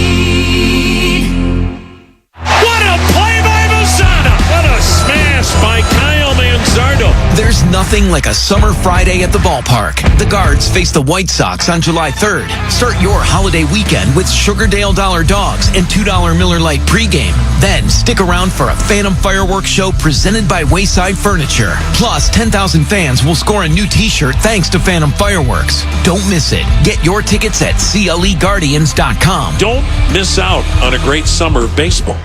What a play by Mazana! What a smash by Kyle Manzardo! There's nothing like a summer Friday at the ballpark. The Guards face the White Sox on July 3rd. Start your holiday weekend with Sugardale Dollar Dogs and $2 Miller Lite pregame. Then stick around for a Phantom Fireworks show presented by Wayside Furniture. Plus, 10,000 fans will score a new t-shirt thanks to Phantom Fireworks. Don't miss it. Get your tickets at CLEGuardians.com. Don't miss out on a great summer of baseball.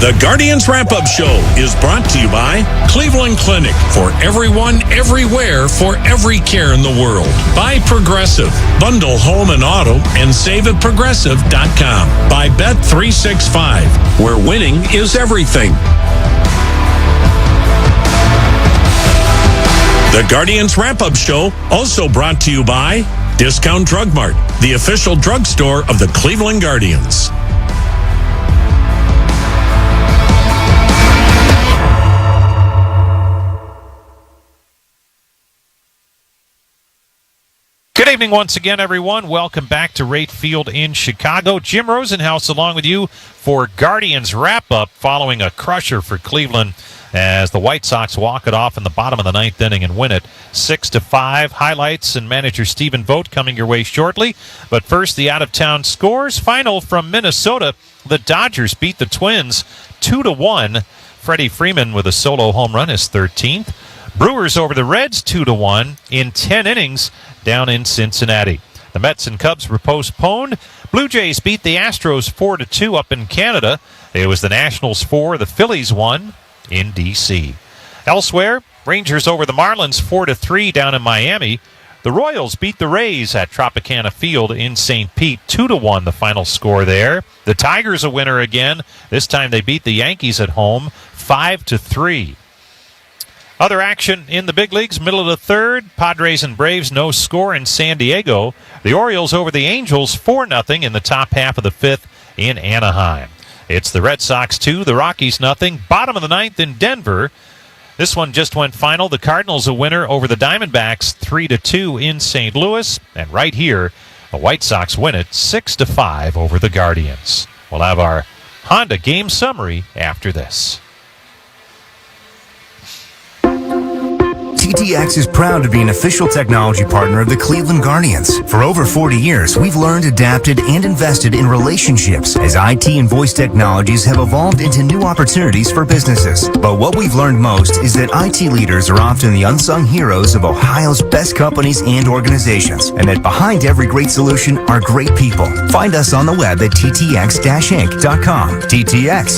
The Guardians Wrap-Up Show is brought to you by Cleveland Clinic. For everyone, everywhere, for every care in the world. By Progressive. Bundle home and auto and save at progressive.com. By Bet365, where winning is everything. The Guardians Wrap-Up Show also brought to you by Discount Drug Mart, the official drugstore of the Cleveland Guardians. Good evening once again, everyone. Welcome back to Rate Field in Chicago. Jim Rosenhaus along with you for Guardians Wrap-Up following a crusher for Cleveland as the White Sox walk it off in the bottom of the 9th inning and win it 6-5. Highlights and manager Stephen Vogt coming your way shortly. But first, the out-of-town scores. Final from Minnesota. The Dodgers beat the Twins 2-1. Freddie Freeman with a solo home run, his 13th. Brewers over the Reds 2-1 in 10 innings down in Cincinnati. The Mets and Cubs were postponed. Blue Jays beat the Astros 4-2 up in Canada. It was the Nationals 4, the Phillies 1 in D.C. Elsewhere, Rangers over the Marlins 4-3 down in Miami. The Royals beat the Rays at Tropicana Field in St. Pete 2-1 the final score there. The Tigers a winner again. This time they beat the Yankees at home 5-3. Other action in the big leagues, middle of the third, Padres and Braves, no score in San Diego. The Orioles over the Angels, 4-0 in the top half of the fifth in Anaheim. It's the Red Sox 2, the Rockies 0. Bottom of the ninth in Denver. This one just went final. The Cardinals a winner over the Diamondbacks 3-2 in St. Louis. And right here, the White Sox win it 6-5 over the Guardians. We'll have our Honda game summary after this. TTX is proud to be an official technology partner of the Cleveland Guardians. For over 40 years, we've learned, adapted, and invested in relationships as IT and voice technologies have evolved into new opportunities for businesses. But what we've learned most is that IT leaders are often the unsung heroes of Ohio's best companies and organizations, and that behind every great solution are great people. Find us on the web at ttx-inc.com. TTX.